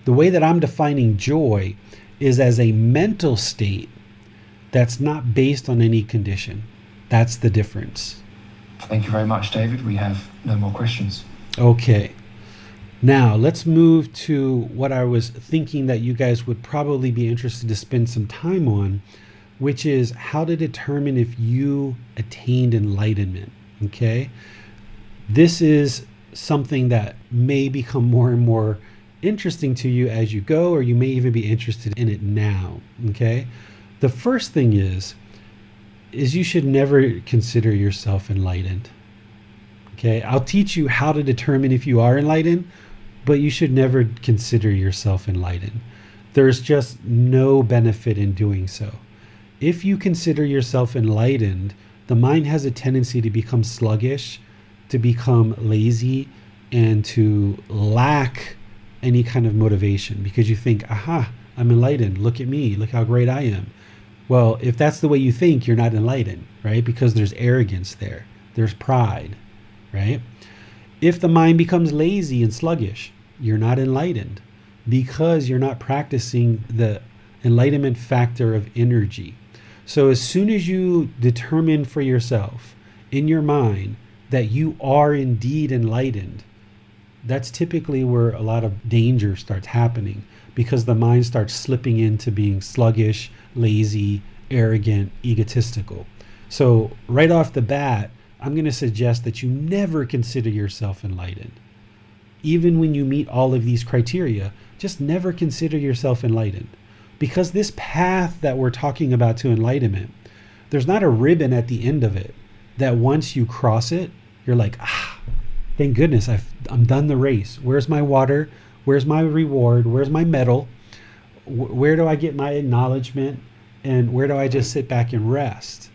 The way that I'm defining joy is as a mental state that's not based on any condition. That's the difference. Thank you very much, David. We have no more questions. Okay. Now, let's move to what I was thinking that you guys would probably be interested to spend some time on, which is how to determine if you attained enlightenment, okay? This is something that may become more and more interesting to you as you go, or you may even be interested in it now, okay? The first thing is you should never consider yourself enlightened, okay? I'll teach you how to determine if you are enlightened, but you should never consider yourself enlightened. There's just no benefit in doing so. If you consider yourself enlightened, the mind has a tendency to become sluggish, to become lazy, and to lack any kind of motivation because you think, aha, I'm enlightened. Look at me. Look how great I am. Well, if that's the way you think, you're not enlightened, right? Because there's arrogance there. There's pride, right? If the mind becomes lazy and sluggish, you're not enlightened because you're not practicing the enlightenment factor of energy. So as soon as you determine for yourself in your mind that you are indeed enlightened, that's typically where a lot of danger starts happening because the mind starts slipping into being sluggish, lazy, arrogant, egotistical. So right off the bat, I'm going to suggest that you never consider yourself enlightened. Even when you meet all of these criteria, just never consider yourself enlightened. Because this path that we're talking about to enlightenment, there's not a ribbon at the end of it that once you cross it, you're like, thank goodness, I'm done the race. Where's my water? Where's my reward? Where's my medal? Where do I get my acknowledgement? And where do I just sit back and rest?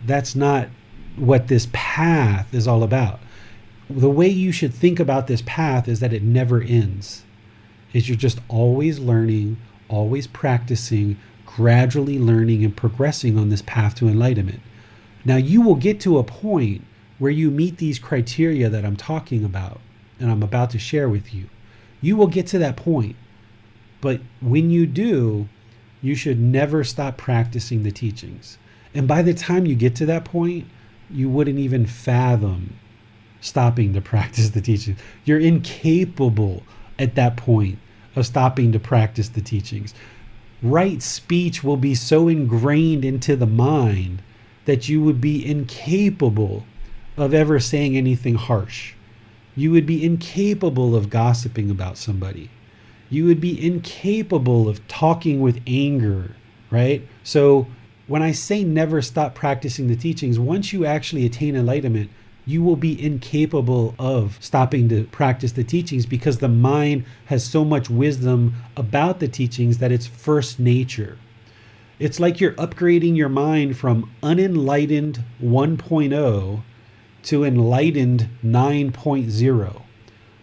That's not what this path is all about. The way you should think about this path is that it never ends. Is you're just always learning, always practicing, gradually learning and progressing on this path to enlightenment. Now you will get to a point where you meet these criteria that I'm talking about and I'm about to share with you. You will get to that point. But when you do, you should never stop practicing the teachings. And by the time you get to that point, you wouldn't even fathom stopping to practice the teachings. You're incapable at that point of stopping to practice the teachings. Right speech will be so ingrained into the mind that you would be incapable of ever saying anything harsh. You would be incapable of gossiping about somebody. You would be incapable of talking with anger, right? So when I say never stop practicing the teachings, once you actually attain enlightenment, you will be incapable of stopping to practice the teachings because the mind has so much wisdom about the teachings that it's first nature. It's like you're upgrading your mind from unenlightened 1.0 to enlightened 9.0.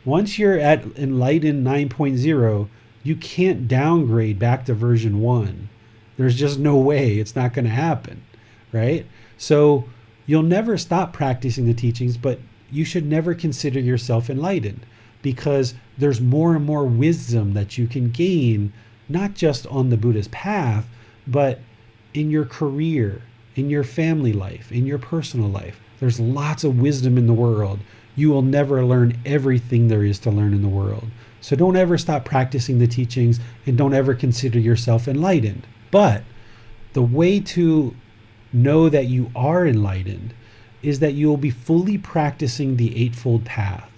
Once you're at enlightened 9.0, you can't downgrade back to version 1. There's just no way. It's not going to happen, right? So you'll never stop practicing the teachings, but you should never consider yourself enlightened because there's more and more wisdom that you can gain, not just on the Buddha's path, but in your career, in your family life, in your personal life. There's lots of wisdom in the world. You will never learn everything there is to learn in the world. So don't ever stop practicing the teachings and don't ever consider yourself enlightened. But the way to know that you are enlightened is that you will be fully practicing the Eightfold Path.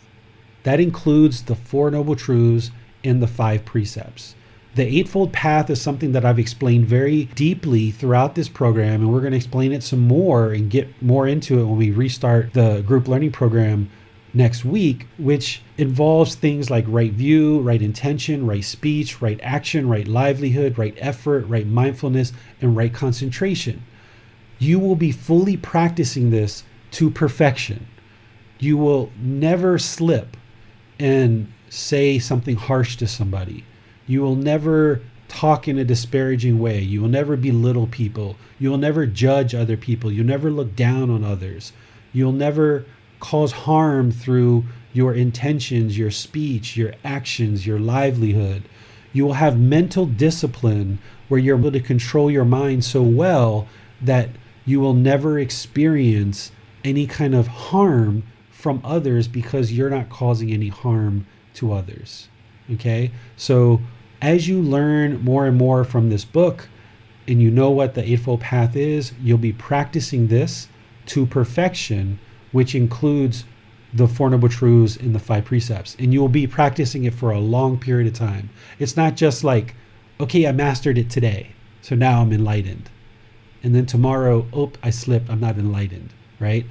That includes the Four Noble Truths and the 5 precepts. The Eightfold Path is something that I've explained very deeply throughout this program, and we're going to explain it some more and get more into it when we restart the group learning program next week, which involves things like right view, right intention, right speech, right action, right livelihood, right effort, right mindfulness, and right concentration. You will be fully practicing this to perfection. You will never slip and say something harsh to somebody. You will never talk in a disparaging way. You will never belittle people. You will never judge other people. You'll never look down on others. You'll never cause harm through your intentions, your speech, your actions, your livelihood. You will have mental discipline where you're able to control your mind so well that you will never experience any kind of harm from others because you're not causing any harm to others. Okay? So as you learn more and more from this book and you know what the Eightfold Path is, you'll be practicing this to perfection, which includes the Four Noble Truths and the 5 precepts. And you will be practicing it for a long period of time. It's not just like, okay, I mastered it today, so now I'm enlightened. And then tomorrow, I slipped, I'm not enlightened, right?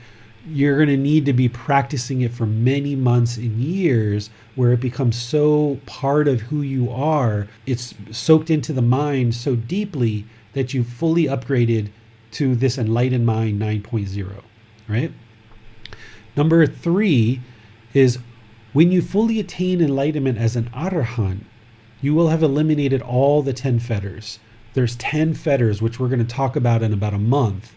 You're going to need to be practicing it for many months and years where it becomes so part of who you are. It's soaked into the mind so deeply that you've fully upgraded to this enlightened mind 9.0, right? Number 3 is when you fully attain enlightenment as an arahant, you will have eliminated all the 10 fetters. There's 10 fetters, which we're going to talk about in about a month,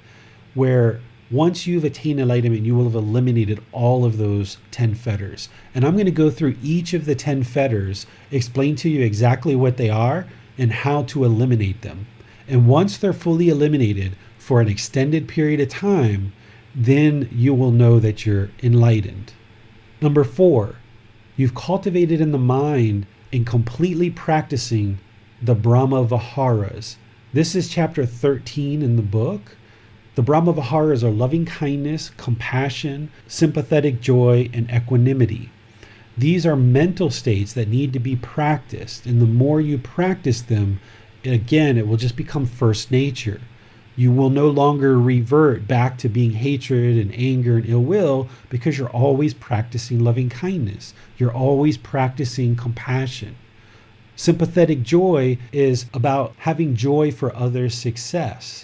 where once you've attained enlightenment, you will have eliminated all of those 10 fetters. And I'm going to go through each of the 10 fetters, explain to you exactly what they are and how to eliminate them. And once they're fully eliminated for an extended period of time, then you will know that you're enlightened. Number 4, you've cultivated in the mind and completely practicing the Brahma Viharas. This is chapter 13 in the book. The Brahmaviharas are loving kindness, compassion, sympathetic joy, and equanimity. These are mental states that need to be practiced. And the more you practice them, again, it will just become first nature. You will no longer revert back to being hatred and anger and ill will, because you're always practicing loving kindness. You're always practicing compassion. Sympathetic joy is about having joy for others' success.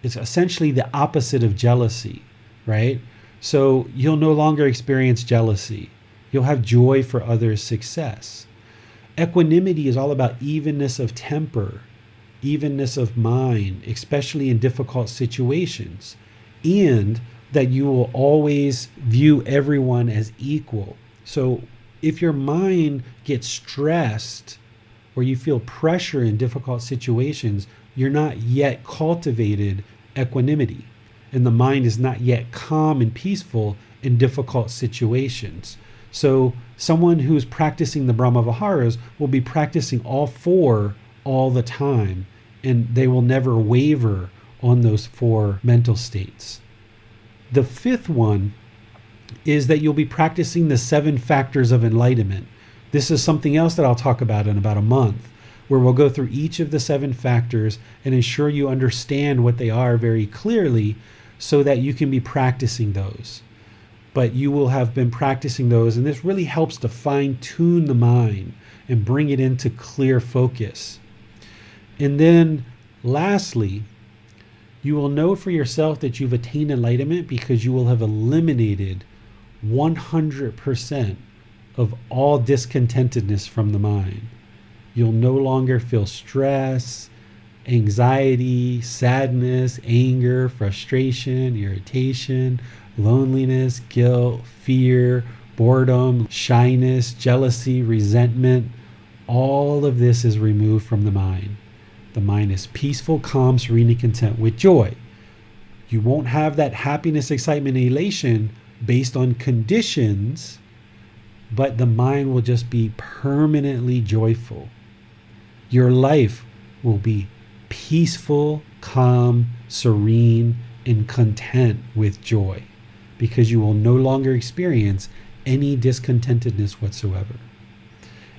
It's essentially the opposite of jealousy, right? So you'll no longer experience jealousy. You'll have joy for others' success. Equanimity is all about evenness of temper, evenness of mind, especially in difficult situations, and that you will always view everyone as equal. So if your mind gets stressed or you feel pressure in difficult situations, you're not yet cultivated equanimity, and the mind is not yet calm and peaceful in difficult situations. So someone who's practicing the Brahmaviharas will be practicing all four all the time, and they will never waver on those four mental states. The fifth one is that you'll be practicing the 7 factors of enlightenment. This is something else that I'll talk about in about a month, where we'll go through each of the 7 factors and ensure you understand what they are very clearly so that you can be practicing those. But you will have been practicing those, and this really helps to fine-tune the mind and bring it into clear focus. And then lastly, you will know for yourself that you've attained enlightenment because you will have eliminated 100% of all discontentedness from the mind. You'll no longer feel stress, anxiety, sadness, anger, frustration, irritation, loneliness, guilt, fear, boredom, shyness, jealousy, resentment. All of this is removed from the mind. The mind is peaceful, calm, serene, and content with joy. You won't have that happiness, excitement, and elation based on conditions, but the mind will just be permanently joyful. Your life will be peaceful, calm, serene, and content with joy, because you will no longer experience any discontentedness whatsoever.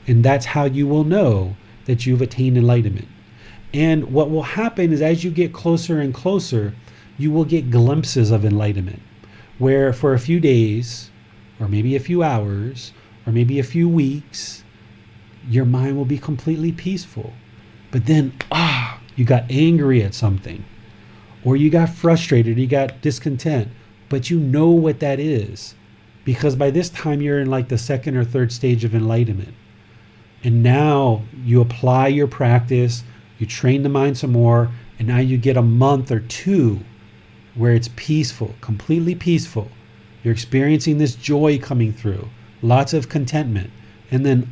And that's how you will know that you've attained enlightenment. And what will happen is, as you get closer and closer, you will get glimpses of enlightenment, where for a few days, or maybe a few hours, or maybe a few weeks, your mind will be completely peaceful. But then, you got angry at something, or you got frustrated, you got discontent, but you know what that is, because by this time you're in like the 2nd or 3rd stage of enlightenment. And now you apply your practice, you train the mind some more, and now you get a month or 2 where it's peaceful, completely peaceful. You're experiencing this joy coming through, lots of contentment. And then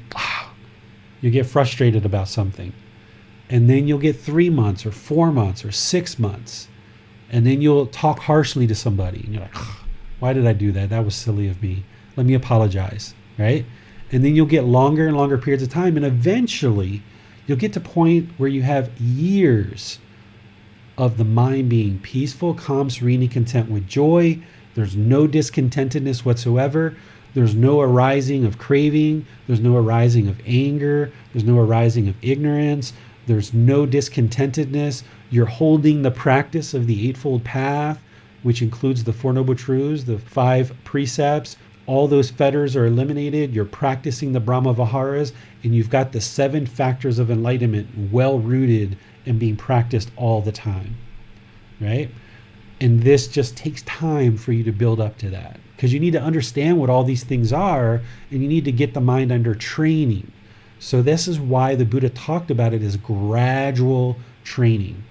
you get frustrated about something. And then you'll get 3 months or 4 months or 6 months. And then you'll talk harshly to somebody. And you're like, why did I do that? That was silly of me. Let me apologize, right? And then you'll get longer and longer periods of time. And eventually you'll get to a point where you have years of the mind being peaceful, calm, serene, and content with joy. There's no discontentedness whatsoever. There's no arising of craving. There's no arising of anger. There's no arising of ignorance. There's no discontentedness. You're holding the practice of the Eightfold Path, which includes the Four Noble Truths, the 5 precepts. All those fetters are eliminated. You're practicing the Brahmaviharas, and you've got the 7 factors of enlightenment well rooted and being practiced all the time, right? And this just takes time for you to build up to that, because you need to understand what all these things are, and you need to get the mind under training. So this is why the Buddha talked about it as gradual training.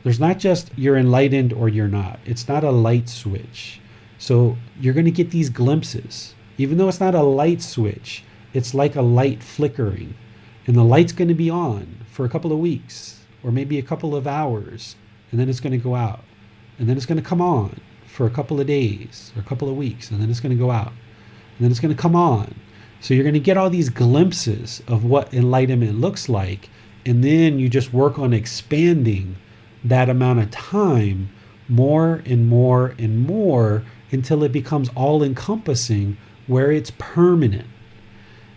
There's not just you're enlightened or you're not. It's not a light switch. So you're going to get these glimpses. Even though it's not a light switch, it's like a light flickering. And the light's going to be on for a couple of weeks or maybe a couple of hours, and then it's going to go out. And then it's going to come on for a couple of days or a couple of weeks, and then it's going to go out. And then it's going to come on. So you're going to get all these glimpses of what enlightenment looks like, and then you just work on expanding that amount of time more and more and more until it becomes all encompassing, where it's permanent.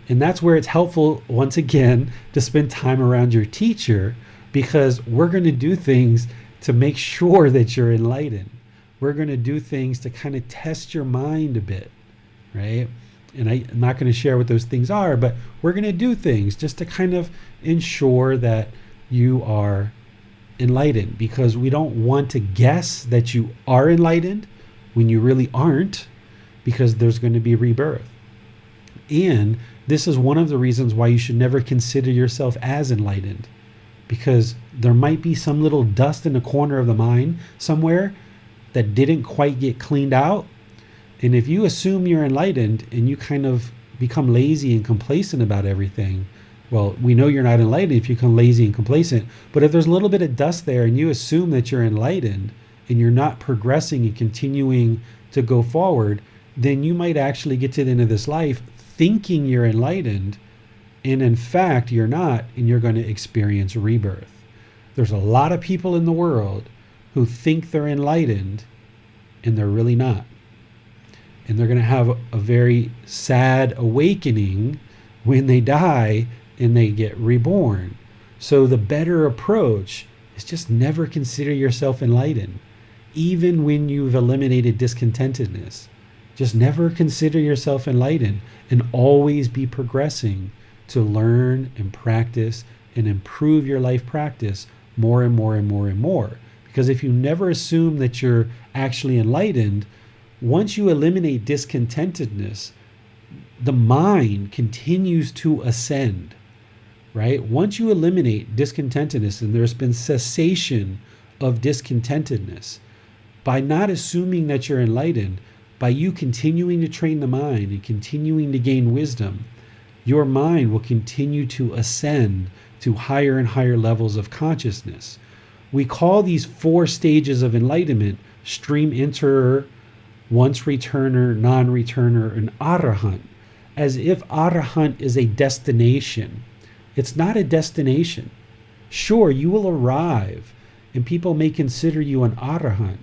And that's where it's helpful, once again, to spend time around your teacher, because we're going to do things to make sure that you're enlightened. We're going to do things to kind of test your mind a bit, right? And I'm not going to share what those things are, but we're going to do things just to kind of ensure that you are enlightened, because we don't want to guess that you are enlightened when you really aren't, because there's going to be rebirth. And this is one of the reasons why you should never consider yourself as enlightened, because there might be some little dust in the corner of the mind somewhere that didn't quite get cleaned out. And if you assume you're enlightened and you kind of become lazy and complacent about everything, well, we know you're not enlightened if you become lazy and complacent. But if there's a little bit of dust there and you assume that you're enlightened and you're not progressing and continuing to go forward, then you might actually get to the end of this life thinking you're enlightened, and in fact you're not, and you're going to experience rebirth. There's a lot of people in the world who think they're enlightened and they're really not. And they're going to have a very sad awakening when they die and they get reborn. So the better approach is just never consider yourself enlightened, even when you've eliminated discontentedness. Just never consider yourself enlightened, and always be progressing to learn and practice and improve your life practice more and more and more and more. Because if you never assume that you're actually enlightened, once you eliminate discontentedness, the mind continues to ascend, right? Once you eliminate discontentedness and there's been cessation of discontentedness, by not assuming that you're enlightened, by you continuing to train the mind and continuing to gain wisdom, your mind will continue to ascend to higher and higher levels of consciousness. We call these 4 stages of enlightenment stream enterer, once returner, non-returner, and arahant, as if arahant is a destination. It's not a destination. Sure, you will arrive and people may consider you an arahant,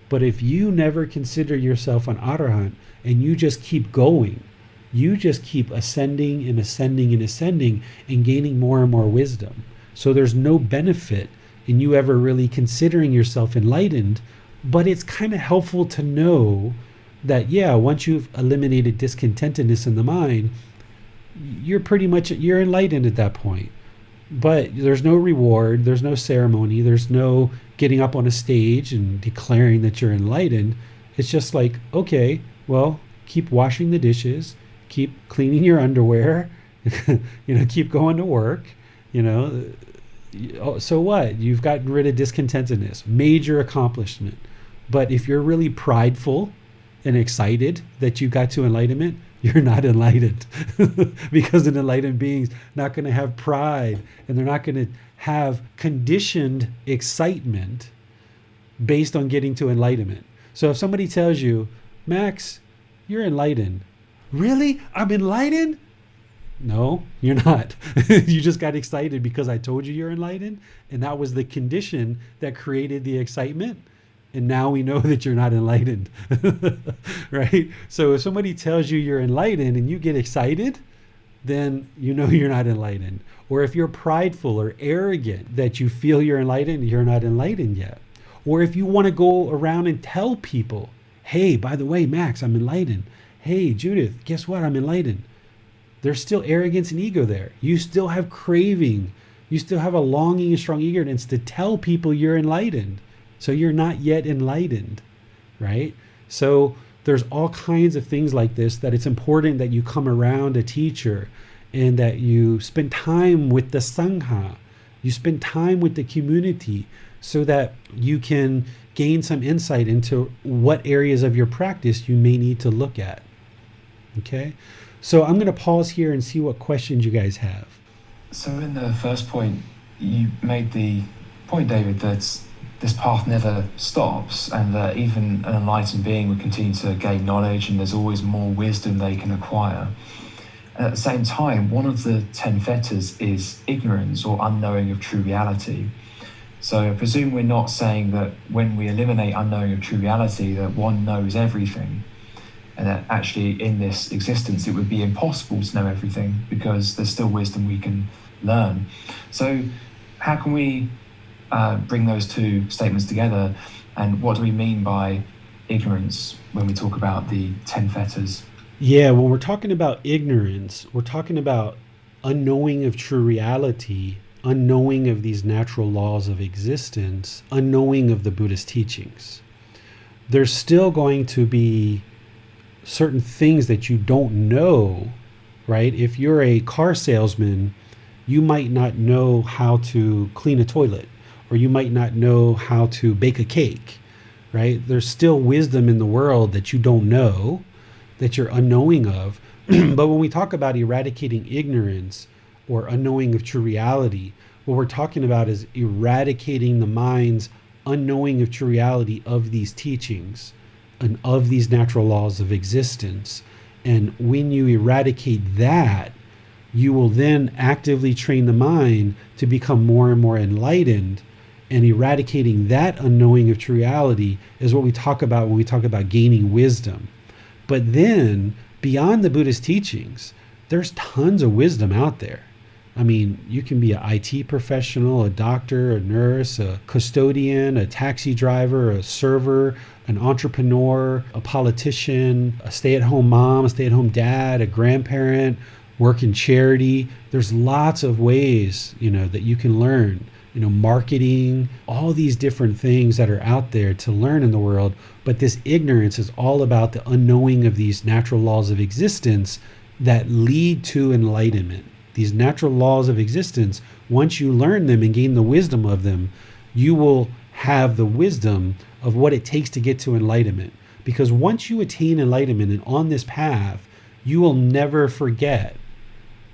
but if you never consider yourself an arahant and you just keep going, you just keep ascending and ascending and ascending and gaining more and more wisdom. So there's no benefit in you ever really considering yourself enlightened, but it's kind of helpful to know that, yeah, once you've eliminated discontentedness in the mind, you're enlightened at that point. But there's no reward, there's no ceremony, there's no getting up on a stage and declaring that you're enlightened. It's just like, okay, well, keep washing the dishes, keep cleaning your underwear, keep going to work, so what? You've gotten rid of discontentedness, major accomplishment. But if you're really prideful and excited that you got to enlightenment, you're not enlightened. Because an enlightened being's not going to have pride, and they're not going to have conditioned excitement based on getting to enlightenment. So if somebody tells you, Max, you're enlightened. Really? I'm enlightened? No, you're not. You just got excited because I told you you're enlightened, and that was the condition that created the excitement. And now we know that you're not enlightened, right? So if somebody tells you you're enlightened and you get excited, then you know you're not enlightened. Or if you're prideful or arrogant that you feel you're enlightened, you're not enlightened yet. Or if you want to go around and tell people, hey, by the way, Max, I'm enlightened. Hey, Judith, guess what? I'm enlightened. There's still arrogance and ego there. You still have craving. You still have a longing and strong eagerness to tell people you're enlightened. So you're not yet enlightened, right? So there's all kinds of things like this that it's important that you come around a teacher and that you spend time with the Sangha. You spend time with the community so that you can gain some insight into what areas of your practice you may need to look at. Okay? So I'm going to pause here and see what questions you guys have. So in the first point, you made the point, David, that this path never stops, and that even an enlightened being would continue to gain knowledge, and there's always more wisdom they can acquire. And at the same time, one of the 10 fetters is ignorance or unknowing of true reality. So I presume we're not saying that when we eliminate unknowing of true reality, that one knows everything, and that actually in this existence it would be impossible to know everything because there's still wisdom we can learn. So how can we bring those two statements together, and what do we mean by ignorance when we talk about the 10 fetters? Yeah, when we're talking about ignorance, we're talking about unknowing of true reality, unknowing of these natural laws of existence, unknowing of the Buddhist teachings. There's still going to be certain things that you don't know, right? If you're a car salesman, you might not know how to clean a toilet, or you might not know how to bake a cake, right? There's still wisdom in the world that you don't know, that you're unknowing of. But when we talk about eradicating ignorance or unknowing of true reality, what we're talking about is eradicating the mind's unknowing of true reality of these teachings and of these natural laws of existence. And when you eradicate that, you will then actively train the mind to become more and more enlightened. And eradicating that unknowing of true reality is what we talk about when we talk about gaining wisdom. But then, beyond the Buddhist teachings, there's tons of wisdom out there. I mean, you can be an IT professional, a doctor, a nurse, a custodian, a taxi driver, a server, an entrepreneur, a politician, a stay-at-home mom, a stay-at-home dad, a grandparent, work in charity. There's lots of ways, that you can learn. Marketing, all these different things that are out there to learn in the world. But this ignorance is all about the unknowing of these natural laws of existence that lead to enlightenment. These natural laws of existence, once you learn them and gain the wisdom of them, you will have the wisdom of what it takes to get to enlightenment. Because once you attain enlightenment and on this path, you will never forget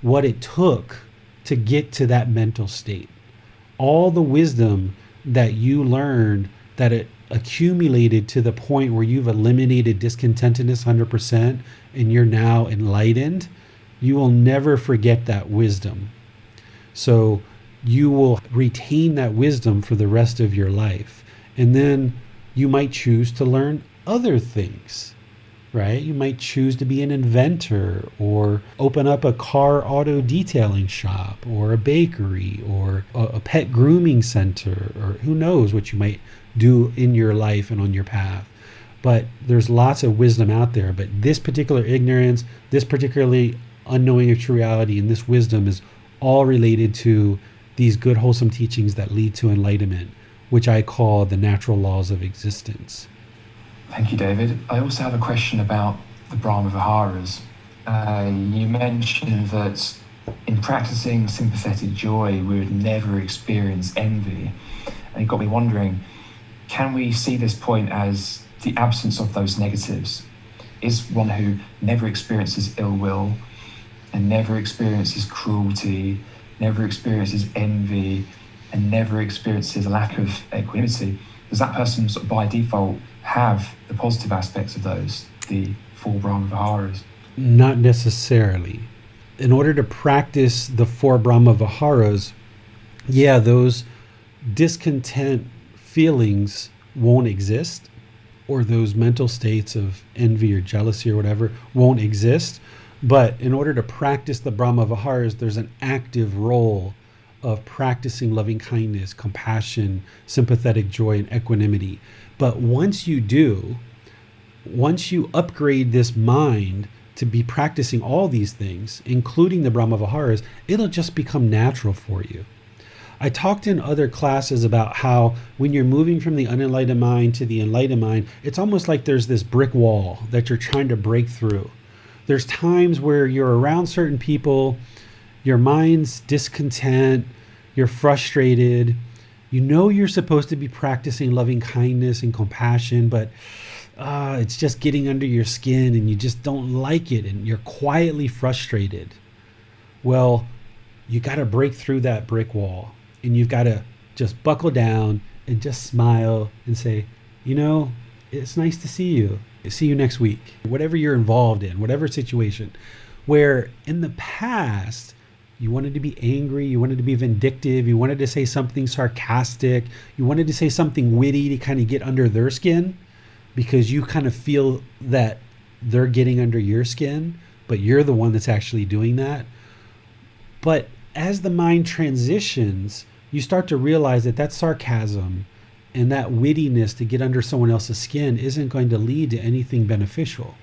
what it took to get to that mental state. All the wisdom that you learned, that it accumulated to the point where you've eliminated discontentedness 100% and you're now enlightened, you will never forget that wisdom. So you will retain that wisdom for the rest of your life. And then you might choose to learn other things, right? You might choose to be an inventor or open up a car auto detailing shop or a bakery or a pet grooming center, or who knows what you might do in your life and on your path. But there's lots of wisdom out there. But this particular ignorance, this particularly unknowing of true reality, and this wisdom is all related to these good, wholesome teachings that lead to enlightenment, which I call the natural laws of existence. Thank you, David. I also have a question about the Brahma Viharas. You mentioned that in practicing sympathetic joy, we would never experience envy. And it got me wondering, can we see this point as the absence of those negatives? Is one who never experiences ill will and never experiences cruelty, never experiences envy, and never experiences a lack of equanimity, does that person sort of by default have the positive aspects of those, the 4 Brahma Viharas? Not necessarily. In order to practice the 4 Brahma Viharas, those discontent feelings won't exist, or those mental states of envy or jealousy or whatever won't exist. But in order to practice the Brahma Viharas, there's an active role of practicing loving kindness, compassion, sympathetic joy, and equanimity. But once you upgrade this mind to be practicing all these things, including the Brahma Viharas, it'll just become natural for you. I talked in other classes about how when you're moving from the unenlightened mind to the enlightened mind, it's almost like there's this brick wall that you're trying to break through. There's times where you're around certain people, your mind's discontent, you're frustrated, you're supposed to be practicing loving kindness and compassion, but it's just getting under your skin and you just don't like it and you're quietly frustrated. Well, you got to break through that brick wall and you've got to just buckle down and just smile and say, it's nice to see you. See you next week. Whatever you're involved in, whatever situation, where in the past You wanted to be angry. You wanted to be vindictive. You wanted to say something sarcastic. You wanted to say something witty to kind of get under their skin because you kind of feel that they're getting under your skin, but you're the one that's actually doing that. But as the mind transitions, you start to realize that that sarcasm and that wittiness to get under someone else's skin isn't going to lead to anything beneficial.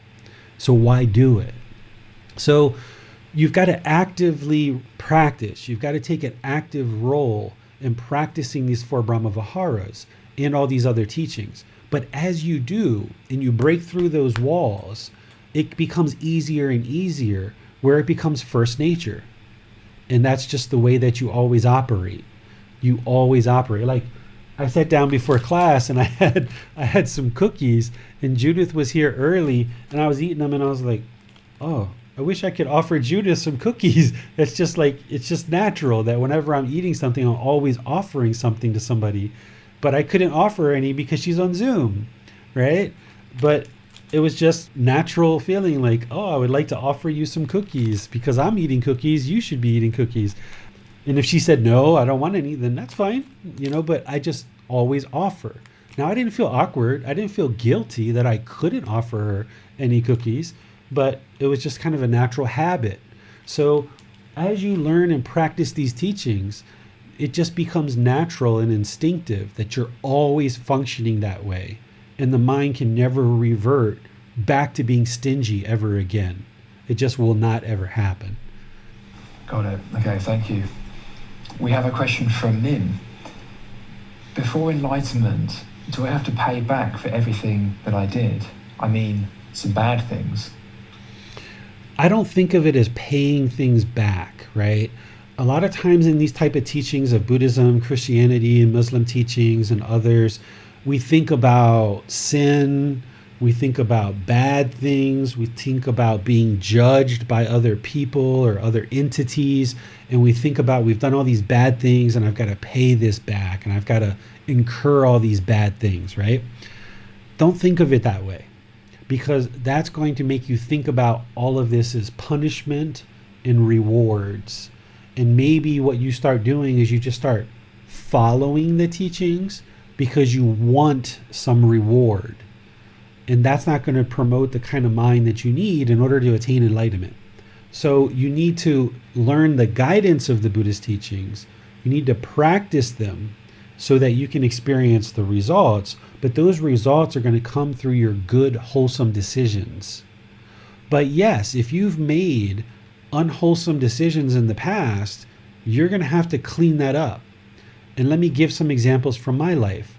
So why do it? So you've got to actively practice. You've got to take an active role in practicing these four Brahma-viharas and all these other teachings. But as you do, and you break through those walls, it becomes easier and easier where it becomes first nature. And that's just the way that you always operate. You always operate. Like, I sat down before class and I had some cookies, and Judith was here early and I was eating them and I was like, oh, I wish I could offer Judith some cookies. It's just natural that whenever I'm eating something, I'm always offering something to somebody. But I couldn't offer any because she's on Zoom, right? But it was just natural feeling like, oh, I would like to offer you some cookies because I'm eating cookies. You should be eating cookies. And if she said, no, I don't want any, then that's fine, but I just always offer. Now, I didn't feel awkward. I didn't feel guilty that I couldn't offer her any cookies, but it was just kind of a natural habit. So as you learn and practice these teachings, it just becomes natural and instinctive that you're always functioning that way. And the mind can never revert back to being stingy ever again. It just will not ever happen. Got it. Okay, thank you. We have a question from Nim. Before enlightenment, do I have to pay back for everything that I did? I mean, some bad things. I don't think of it as paying things back, right? A lot of times in these type of teachings of Buddhism, Christianity, and Muslim teachings and others, we think about sin, we think about bad things, we think about being judged by other people or other entities, and we think about we've done all these bad things and I've got to pay this back and I've got to incur all these bad things, right? Don't think of it that way, because that's going to make you think about all of this as punishment and rewards. And maybe what you start doing is you just start following the teachings because you want some reward. And that's not going to promote the kind of mind that you need in order to attain enlightenment. So you need to learn the guidance of the Buddhist teachings. You need to practice them so that you can experience the results. But those results are going to come through your good, wholesome decisions. But yes, if you've made unwholesome decisions in the past, you're going to have to clean that up. And let me give some examples from my life.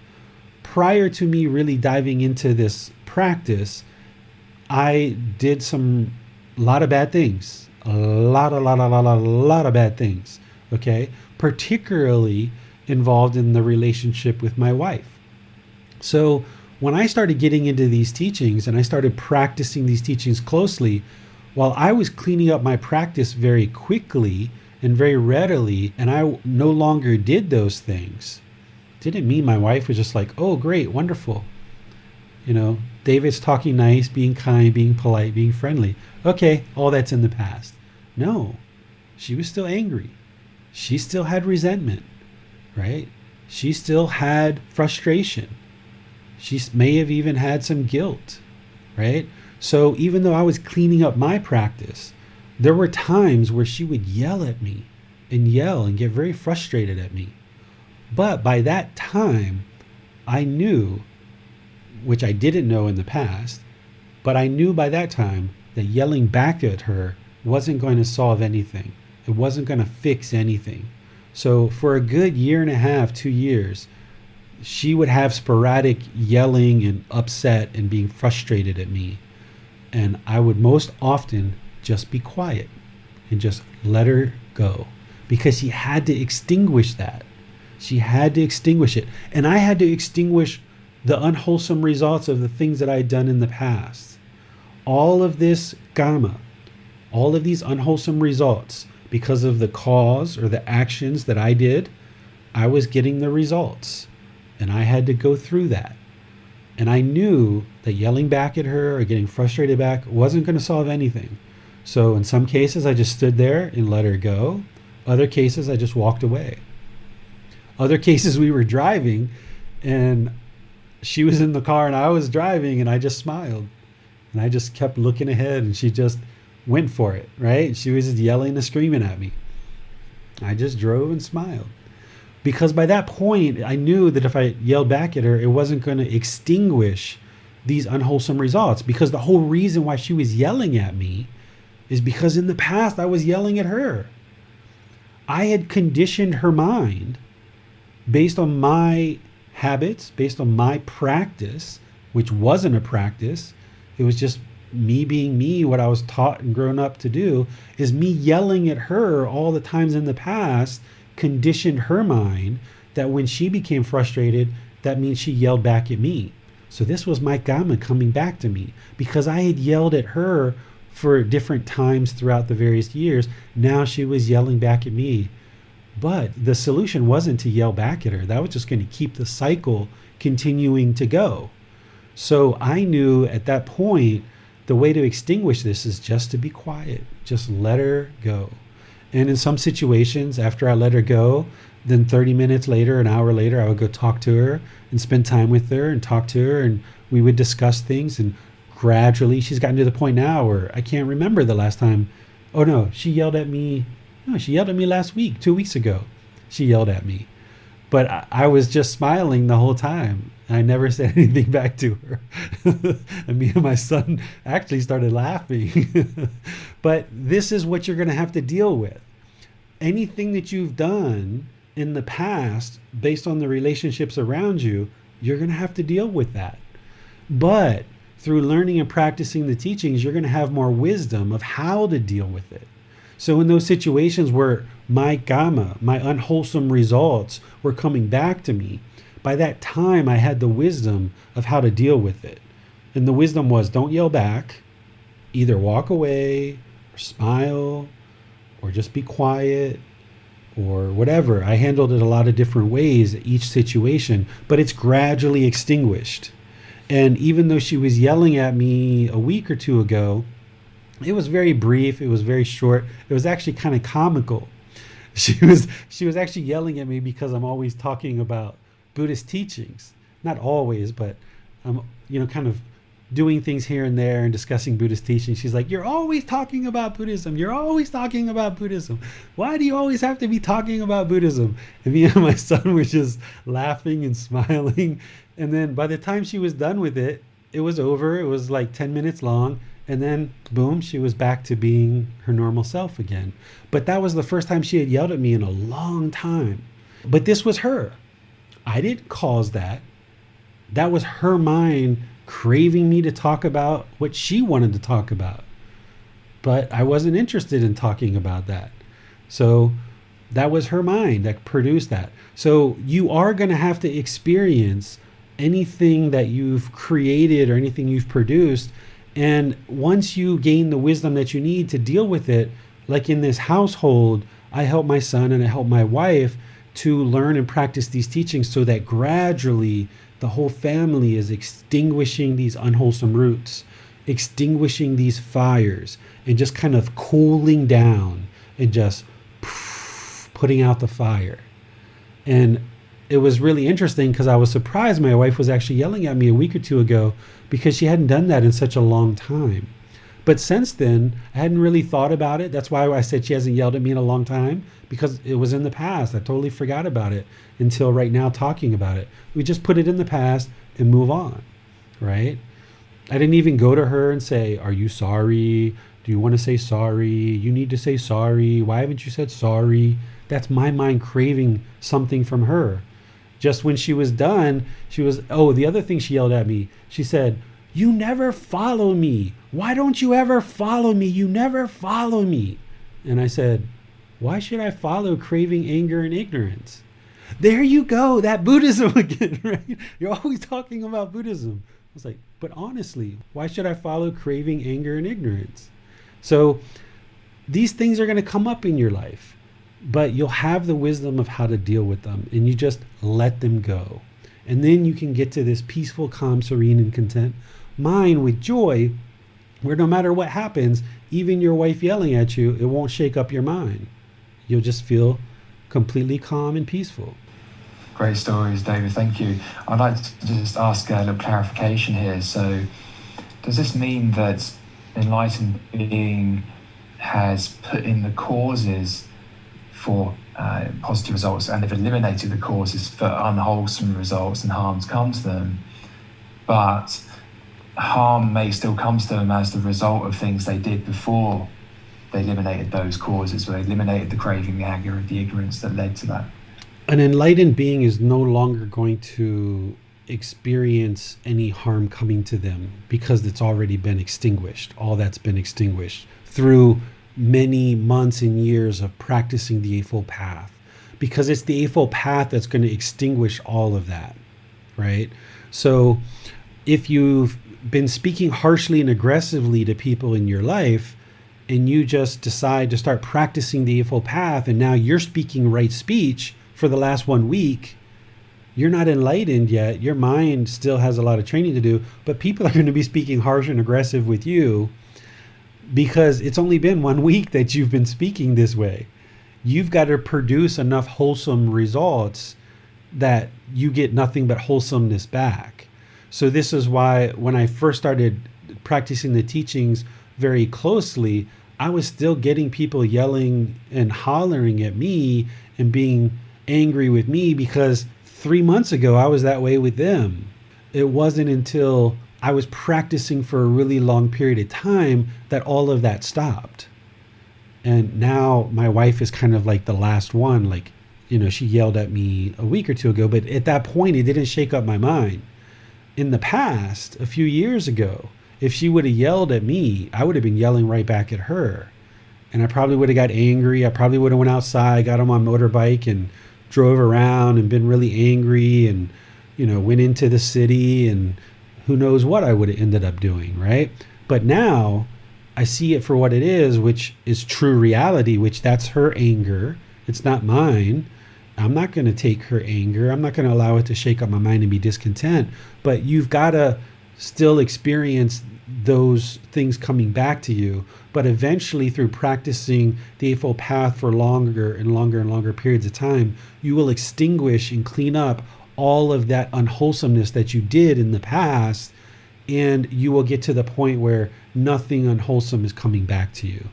Prior to me really diving into this practice, I did a lot of bad things. A lot of bad things. Okay? Particularly involved in the relationship with my wife. So when I started getting into these teachings and I started practicing these teachings closely, while I was cleaning up my practice very quickly and very readily, and I no longer did those things, didn't mean my wife was just like, oh, great, wonderful. David's talking nice, being kind, being polite, being friendly. Okay, all that's in the past. No, she was still angry. She still had resentment, right? She still had frustration. She may have even had some guilt, right? So even though I was cleaning up my practice, there were times where she would yell at me and yell and get very frustrated at me. But by that time, I knew, which I didn't know in the past, but I knew by that time that yelling back at her wasn't going to solve anything. It wasn't going to fix anything. So for a good 1.5 years, 2 years, she would have sporadic yelling and upset and being frustrated at me. And I would most often just be quiet and just let her go, because she had to extinguish that. She had to extinguish it. And I had to extinguish the unwholesome results of the things that I had done in the past. All of this karma, all of these unwholesome results, because of the cause or the actions that I did, I was getting the results. And I had to go through that. And I knew that yelling back at her or getting frustrated back wasn't going to solve anything. So in some cases, I just stood there and let her go. Other cases, I just walked away. Other cases, we were driving and she was in the car and I was driving, and I just smiled and I just kept looking ahead, and she just went for it, right? She was just yelling and screaming at me. I just drove and smiled, because by that point I knew that if I yelled back at her, it wasn't going to extinguish these unwholesome results, because the whole reason why she was yelling at me is because in the past I was yelling at her. I had conditioned her mind based on my habits, based on my practice, which wasn't a practice. It was just me being me, what I was taught and grown up to do. Is me yelling at her all the times in the past conditioned her mind that when she became frustrated, that means she yelled back at me. So this was my karma coming back to me, because I had yelled at her for different times throughout the various years. Now she was yelling back at me. But the solution wasn't to yell back at her. That was just going to keep the cycle continuing to go. So I knew at that point, the way to extinguish this is just to be quiet. Just let her go. And in some situations, after I let her go, then 30 minutes later, an hour later, I would go talk to her and spend time with her and talk to her. And we would discuss things. And gradually, she's gotten to the point now where I can't remember the last time. Oh, no, she yelled at me. No, she yelled at me last week, 2 weeks ago. She yelled at me. But I was just smiling the whole time. I never said anything back to her. And me and my son actually started laughing. But this is what you're going to have to deal with. Anything that you've done in the past, based on the relationships around you, you're going to have to deal with that. But through learning and practicing the teachings, you're going to have more wisdom of how to deal with it. So in those situations where my karma, my unwholesome results were coming back to me, by that time I had the wisdom of how to deal with it. And the wisdom was, don't yell back, either walk away or smile or just be quiet or whatever. I handled it a lot of different ways at each situation, but it's gradually extinguished. And even though she was yelling at me a week or two ago, it was very brief. It was very short. It was actually kind of comical. She was actually yelling at me because I'm always talking about Buddhist teachings. Not always, but I'm, kind of doing things here and there and discussing Buddhist teachings. She's like, "You're always talking about Buddhism. You're always talking about Buddhism. Why do you always have to be talking about Buddhism?" And me and my son were just laughing and smiling. And then by the time she was done with it, it was over. It was like 10 minutes long. And then, boom, she was back to being her normal self again. But that was the first time she had yelled at me in a long time. But this was her. I didn't cause that. That was her mind craving me to talk about what she wanted to talk about. But I wasn't interested in talking about that. So that was her mind that produced that. So you are going to have to experience anything that you've created or anything you've produced. And once you gain the wisdom that you need to deal with it, like in this household, I help my son and I help my wife to learn and practice these teachings so that gradually the whole family is extinguishing these unwholesome roots, extinguishing these fires, and just kind of cooling down and just putting out the fire. And it was really interesting because I was surprised my wife was actually yelling at me a week or two ago because she hadn't done that in such a long time. But since then, I hadn't really thought about it. That's why I said she hasn't yelled at me in a long time, because it was in the past. I totally forgot about it until right now talking about it. We just put it in the past and move on, right? I didn't even go to her and say, "Are you sorry? Do you want to say sorry? You need to say sorry. Why haven't you said sorry?" That's my mind craving something from her. Just when she was done, the other thing she yelled at me, she said, "You never follow me. Why don't you ever follow me? You never follow me." And I said, "Why should I follow craving, anger, and ignorance?" There you go, that Buddhism again, right? You're always talking about Buddhism. I was like, but honestly, why should I follow craving, anger, and ignorance? So these things are going to come up in your life. But you'll have the wisdom of how to deal with them, and you just let them go. And then you can get to this peaceful, calm, serene, and content mind with joy, where no matter what happens, even your wife yelling at you, it won't shake up your mind. you'll just feel completely calm and peaceful. Great stories, David. Thank you. I'd like to just ask a little clarification here. So, does this mean that enlightened being has put in the causes for positive results, and they've eliminated the causes for unwholesome results and harms come to them, but harm may still come to them as the result of things they did before they eliminated those causes, where they eliminated the craving, the anger, and the ignorance that led to that? An enlightened being is no longer going to experience any harm coming to them because it's already been extinguished. All that's been extinguished through many months and years of practicing the Eightfold Path, because it's the Eightfold Path that's going to extinguish all of that, right? So if you've been speaking harshly and aggressively to people in your life, and you just decide to start practicing the Eightfold Path, and now you're speaking right speech for the last 1 week, you're not enlightened yet. Your mind still has a lot of training to do, but people are going to be speaking harsh and aggressive with you because it's only been 1 week that you've been speaking this way. You've got to produce enough wholesome results that you get nothing but wholesomeness back. So this is why when I first started practicing the teachings very closely, I was still getting people yelling and hollering at me and being angry with me because 3 months ago I was that way with them. It wasn't until I was practicing for a really long period of time that all of that stopped. And now my wife is kind of like the last one. Like, she yelled at me a week or two ago, but at that point it didn't shake up my mind. In the past, a few years ago, if she would have yelled at me, I would have been yelling right back at her. And I probably would have got angry. I probably would have went outside, got on my motorbike and drove around and been really angry and, went into the city, and who knows what I would have ended up doing, right? But now I see it for what it is, which is true reality, which that's her anger. It's not mine. I'm not going to take her anger. I'm not going to allow it to shake up my mind and be discontent. But you've got to still experience those things coming back to you. But eventually, through practicing the Eightfold Path for longer and longer and longer periods of time, you will extinguish and clean up all of that unwholesomeness that you did in the past, and you will get to the point where nothing unwholesome is coming back to you.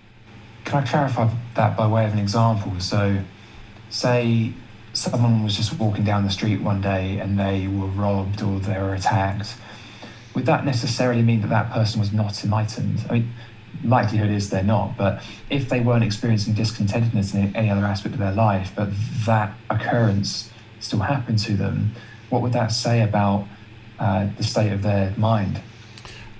Can I clarify that by way of an example? So, say someone was just walking down the street one day and they were robbed or they were attacked. Would that necessarily mean that that person was not enlightened? I mean, likelihood is they're not, but if they weren't experiencing discontentedness in any other aspect of their life, but that occurrence still happened to them, what would that say about the state of their mind?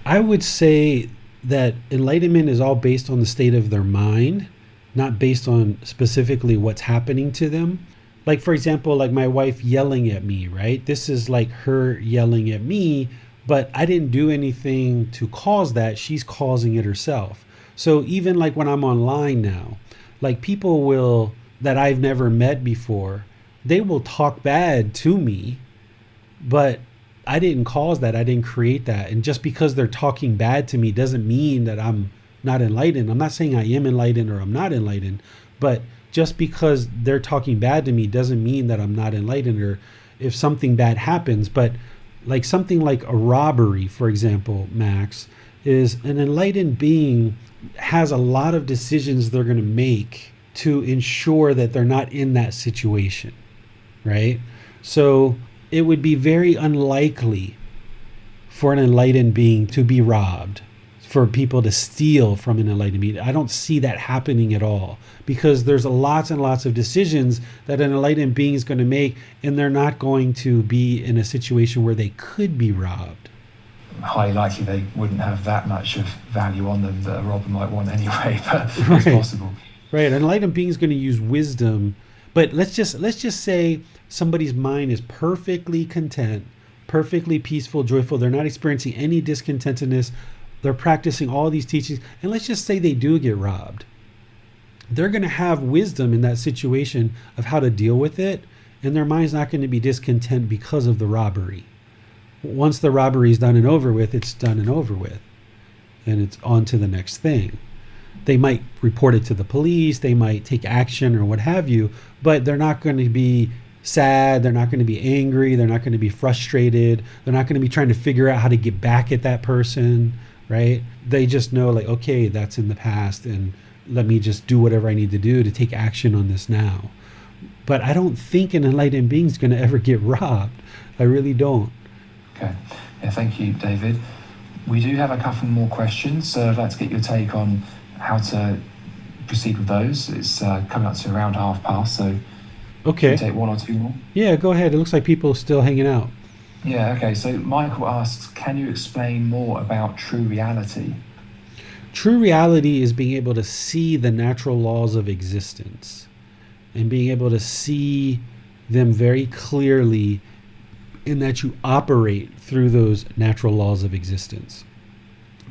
I would say that enlightenment is all based on the state of their mind, not based on specifically what's happening to them. Like, for example, like my wife yelling at me, right? This is like her yelling at me, but I didn't do anything to cause that. She's causing it herself. So even like when I'm online now, like people that I've never met before, they will talk bad to me, but I didn't cause that. I didn't create that. And just because they're talking bad to me doesn't mean that I'm not enlightened. I'm not saying I am enlightened or I'm not enlightened, but just because they're talking bad to me doesn't mean that I'm not enlightened, or if something bad happens. But like something like a robbery, for example, Max, is an enlightened being has a lot of decisions they're going to make to ensure that they're not in that situation, right? So it would be very unlikely for an enlightened being to be robbed, for people to steal from an enlightened being. I don't see that happening at all, because there's lots and lots of decisions that an enlightened being is going to make, and they're not going to be in a situation where they could be robbed. Highly likely they wouldn't have that much of value on them that a robber might want anyway, but Right. it's possible. Right, an enlightened being is going to use wisdom, but let's just say somebody's mind is perfectly content, perfectly peaceful, joyful. They're not experiencing any discontentedness. They're practicing all these teachings, and let's just say they do get robbed. They're going to have wisdom in that situation of how to deal with it, and their mind's not going to be discontent because of the robbery. Once the robbery is done and over with, it's done and over with, and it's on to the next thing. They might report it to the police, they might take action or what have you, but they're not going to be sad, they're not going to be angry, they're not going to be frustrated, they're not going to be trying to figure out how to get back at that person, right? They just know, like, okay, that's in the past, and let me just do whatever I need to do to take action on this now. But I don't think an enlightened being is going to ever get robbed. I really don't. Okay. Yeah, thank you, David. We do have a couple more questions, so I'd like to get your take on how to proceed with those. It's coming up to around past, so okay. Take one or two more. Yeah, go ahead. It looks like people are still hanging out. Yeah, okay. So Michael asks, can you explain more about true reality? True reality is being able to see the natural laws of existence and being able to see them very clearly, in that you operate through those natural laws of existence.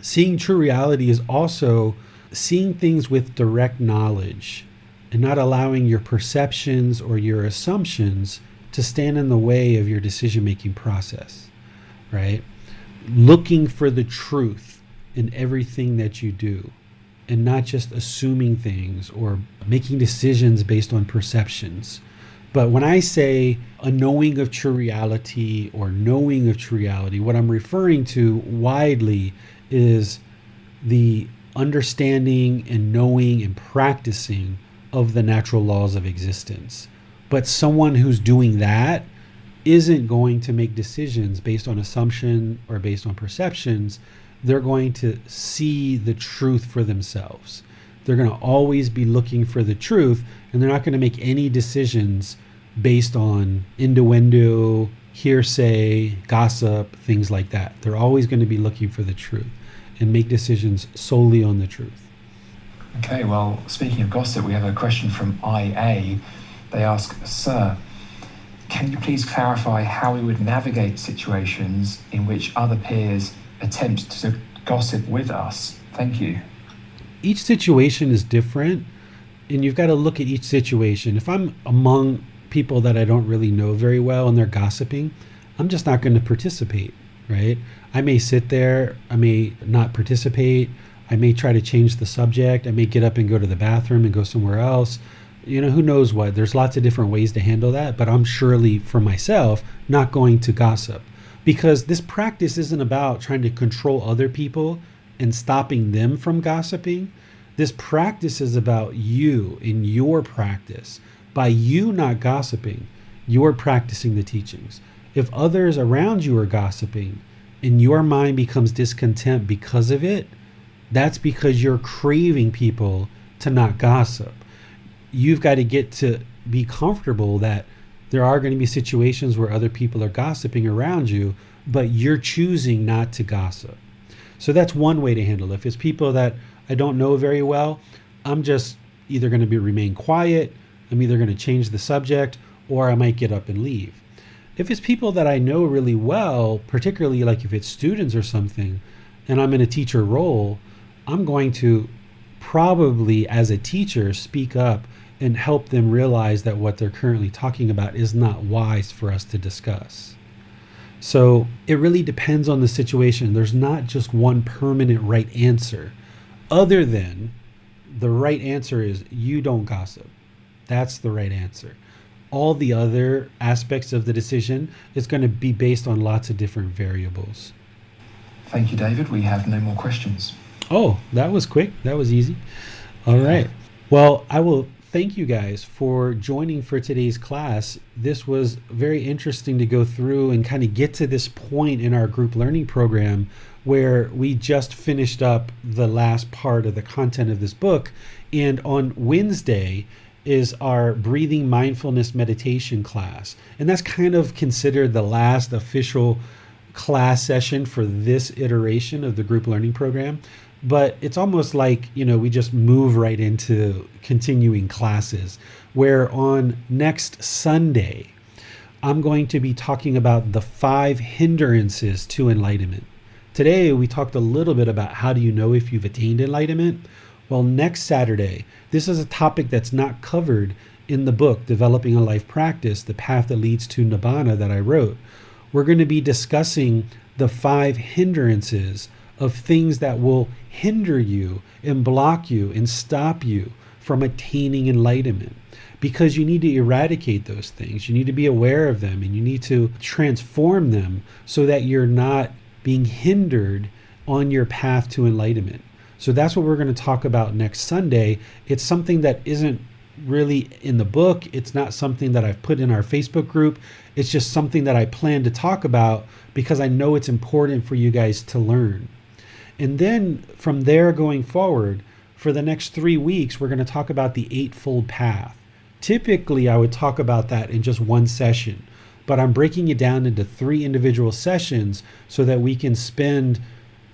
Seeing true reality is also seeing things with direct knowledge and not allowing your perceptions or your assumptions to stand in the way of your decision-making process, right? Looking for the truth in everything that you do and not just assuming things or making decisions based on perceptions. But when I say a knowing of true reality or knowing of true reality, what I'm referring to widely is the understanding and knowing and practicing of the natural laws of existence. But someone who's doing that isn't going to make decisions based on assumption or based on perceptions. They're going to see the truth for themselves. They're going to always be looking for the truth, and they're not going to make any decisions based on innuendo, hearsay, gossip, things like that. They're always going to be looking for the truth and make decisions solely on the truth. Okay, well, speaking of gossip, we have a question from IA. They ask, Sir, can you please clarify how we would navigate situations in which other peers attempt to gossip with us? Thank you. Each situation is different, and you've got to look at each situation. If I'm among people that I don't really know very well and they're gossiping, I'm just not going to participate, right? I may sit there, I may not participate, I may try to change the subject, I may get up and go to the bathroom and go somewhere else. You know, who knows what? There's lots of different ways to handle that, but I'm surely, for myself, not going to gossip, because this practice isn't about trying to control other people and stopping them from gossiping. This practice is about you in your practice. By you not gossiping, you're practicing the teachings. If others around you are gossiping and your mind becomes discontent because of it, that's because you're craving people to not gossip. You've got to get to be comfortable that there are going to be situations where other people are gossiping around you, but you're choosing not to gossip. So that's one way to handle it. If it's people that I don't know very well, I'm just either going to remain quiet, I'm either going to change the subject, or I might get up and leave. If it's people that I know really well, particularly like if it's students or something, and I'm in a teacher role, I'm going to probably, as a teacher, speak up and help them realize that what they're currently talking about is not wise for us to discuss. So it really depends on the situation. There's not just one permanent right answer, other than the right answer is you don't gossip. That's the right answer. All the other aspects of the decision is going to be based on lots of different variables. Thank you, David. We have no more questions. Oh, that was quick. That was easy. All right. Well, I will thank you guys for joining for today's class. This was very interesting to go through and kind of get to this point in our group learning program where we just finished up the last part of the content of this book. And on Wednesday is our breathing mindfulness meditation class. And that's kind of considered the last official class session for this iteration of the group learning program. But it's almost like, we just move right into continuing classes, where on next Sunday, I'm going to be talking about the 5 hindrances to enlightenment. Today, we talked a little bit about how do you know if you've attained enlightenment? Well, next Saturday, this is a topic that's not covered in the book, Developing a Life Practice, The Path That Leads to Nibbāna, that I wrote. We're going to be discussing the 5 hindrances of things that will hinder you and block you and stop you from attaining enlightenment. Because you need to eradicate those things. You need to be aware of them, and you need to transform them so that you're not being hindered on your path to enlightenment. So that's what we're going to talk about next Sunday. It's something that isn't really in the book. It's not something that I've put in our Facebook group. It's just something that I plan to talk about because I know it's important for you guys to learn. And then from there going forward, for the next 3 weeks, we're going to talk about the Eightfold Path. Typically, I would talk about that in just one session, but I'm breaking it down into 3 individual sessions so that we can spend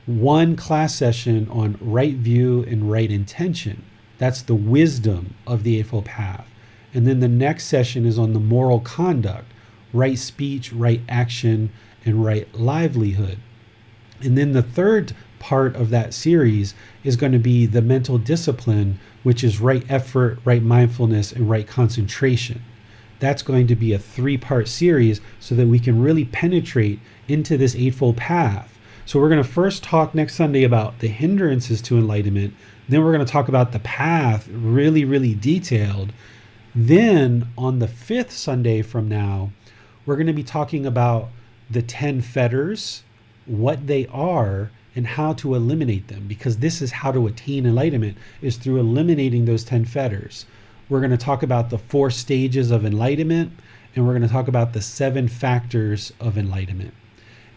one class session on right view and right intention. That's the wisdom of the Eightfold Path. And then the next session is on the moral conduct, right speech, right action, and right livelihood. And then the third part of that series is going to be the mental discipline, which is right effort, right mindfulness, and right concentration. That's going to be a 3-part series so that we can really penetrate into this Eightfold Path. So we're going to first talk next Sunday about the hindrances to enlightenment. Then we're going to talk about the path really, really detailed. Then on the 5th Sunday from now, we're going to be talking about the 10 fetters, what they are, and how to eliminate them, because this is how to attain enlightenment, is through eliminating those 10 fetters. We're going to talk about the 4 stages of enlightenment, and we're going to talk about the 7 factors of enlightenment.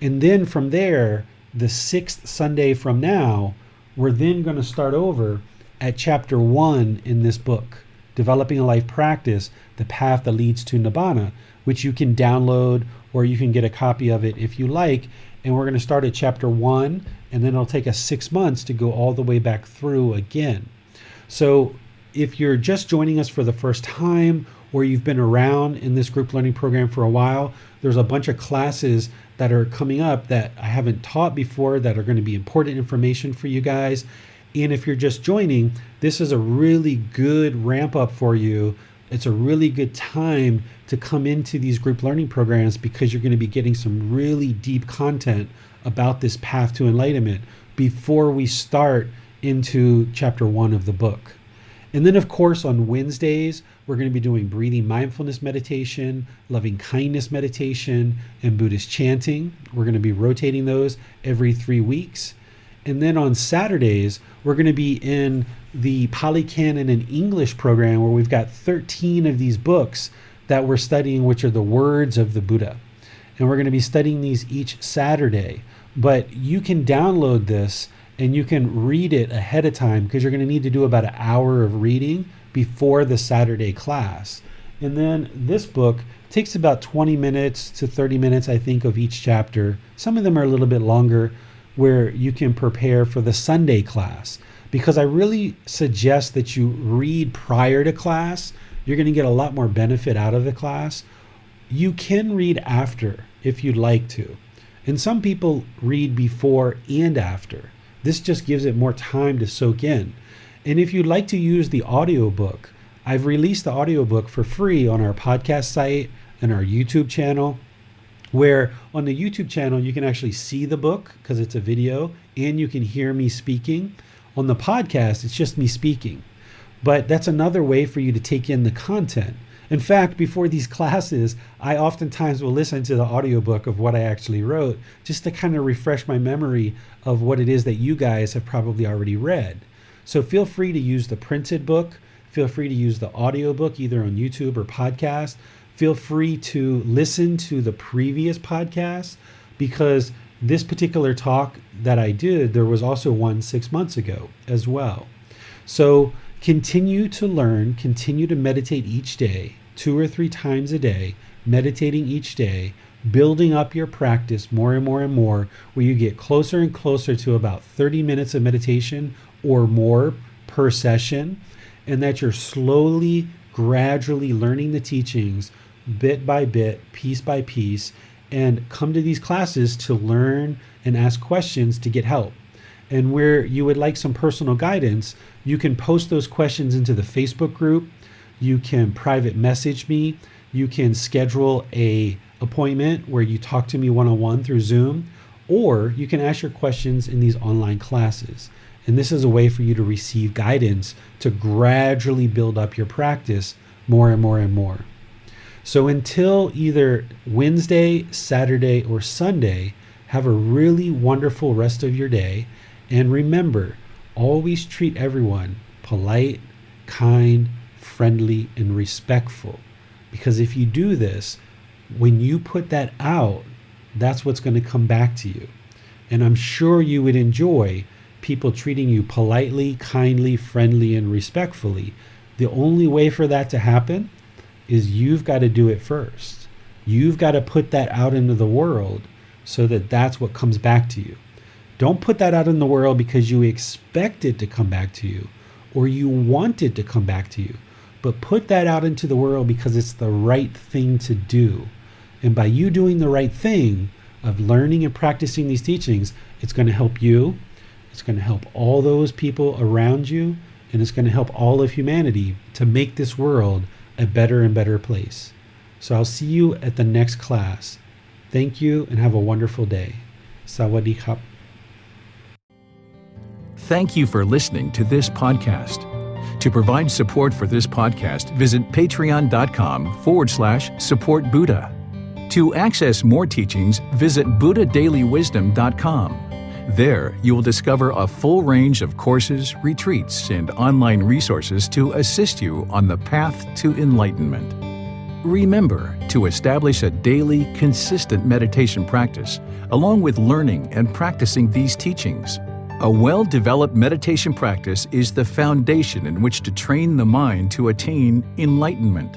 And then from there, the 6th Sunday from now, we're then going to start over at chapter 1 in this book, Developing a Life Practice, the Path that Leads to Nibbāna, which you can download or you can get a copy of it if you like. And we're going to start at chapter 1, and then it'll take us 6 months to go all the way back through again. So if you're just joining us for the first time, or you've been around in this group learning program for a while, there's a bunch of classes that are coming up that I haven't taught before that are going to be important information for you guys. And if you're just joining, this is a really good ramp up for you. It's a really good time to come into these group learning programs because you're going to be getting some really deep content about this path to enlightenment before we start into chapter 1 of the book. And then, of course, on Wednesdays, we're going to be doing breathing mindfulness meditation, loving kindness meditation, and Buddhist chanting. We're going to be rotating those every 3 weeks. And then on Saturdays, we're going to be in the Pali, Canon, and English program where we've got 13 of these books that we're studying, which are the words of the Buddha. And we're going to be studying these each Saturday. But you can download this and you can read it ahead of time because you're going to need to do about an hour of reading before the Saturday class. And then this book takes about 20 minutes to 30 minutes, I think, of each chapter. Some of them are a little bit longer, where you can prepare for the Sunday class. Because I really suggest that you read prior to class. You're going to get a lot more benefit out of the class. You can read after if you'd like to. And some people read before and after. This just gives it more time to soak in. And if you'd like to use the audiobook, I've released the audiobook for free on our podcast site and our YouTube channel, where on the YouTube channel, you can actually see the book because it's a video and you can hear me speaking. On the podcast, it's just me speaking. But that's another way for you to take in the content. In fact, before these classes, I oftentimes will listen to the audiobook of what I actually wrote just to kind of refresh my memory of what it is that you guys have probably already read. So feel free to use the printed book. Feel free to use the audiobook either on YouTube or podcast. Feel free to listen to the previous podcast because this particular talk that I did, there was also one 6 months ago as well. So continue to learn, continue to meditate each day, 2 or 3 times a day, meditating each day, building up your practice more and more and more, where you get closer and closer to about 30 minutes of meditation or more per session, and that you're slowly, gradually learning the teachings bit by bit, piece by piece, and come to these classes to learn and ask questions to get help. And where you would like some personal guidance, you can post those questions into the Facebook group. You can private message me. You can schedule a appointment where you talk to me one-on-one through Zoom, or you can ask your questions in these online classes. And this is a way for you to receive guidance to gradually build up your practice more and more and more. So until either Wednesday, Saturday, or Sunday, have a really wonderful rest of your day. And remember, always treat everyone polite, kind, friendly, and respectful. Because if you do this, when you put that out, that's what's going to come back to you. And I'm sure you would enjoy people treating you politely, kindly, friendly, and respectfully. The only way for that to happen is you've got to do it first. You've got to put that out into the world so that that's what comes back to you. Don't put that out in the world because you expect it to come back to you or you want it to come back to you. But put that out into the world because it's the right thing to do. And by you doing the right thing of learning and practicing these teachings, it's going to help you. It's going to help all those people around you. And it's going to help all of humanity to make this world a better and better place. So I'll see you at the next class. Thank you and have a wonderful day. Sawadee krap. Thank you for listening to this podcast. To provide support for this podcast, visit patreon.com/support Buddha. To access more teachings, visit buddhadailywisdom.com. There, you will discover a full range of courses, retreats, and online resources to assist you on the path to enlightenment. Remember to establish a daily, consistent meditation practice, along with learning and practicing these teachings. A well-developed meditation practice is the foundation in which to train the mind to attain enlightenment.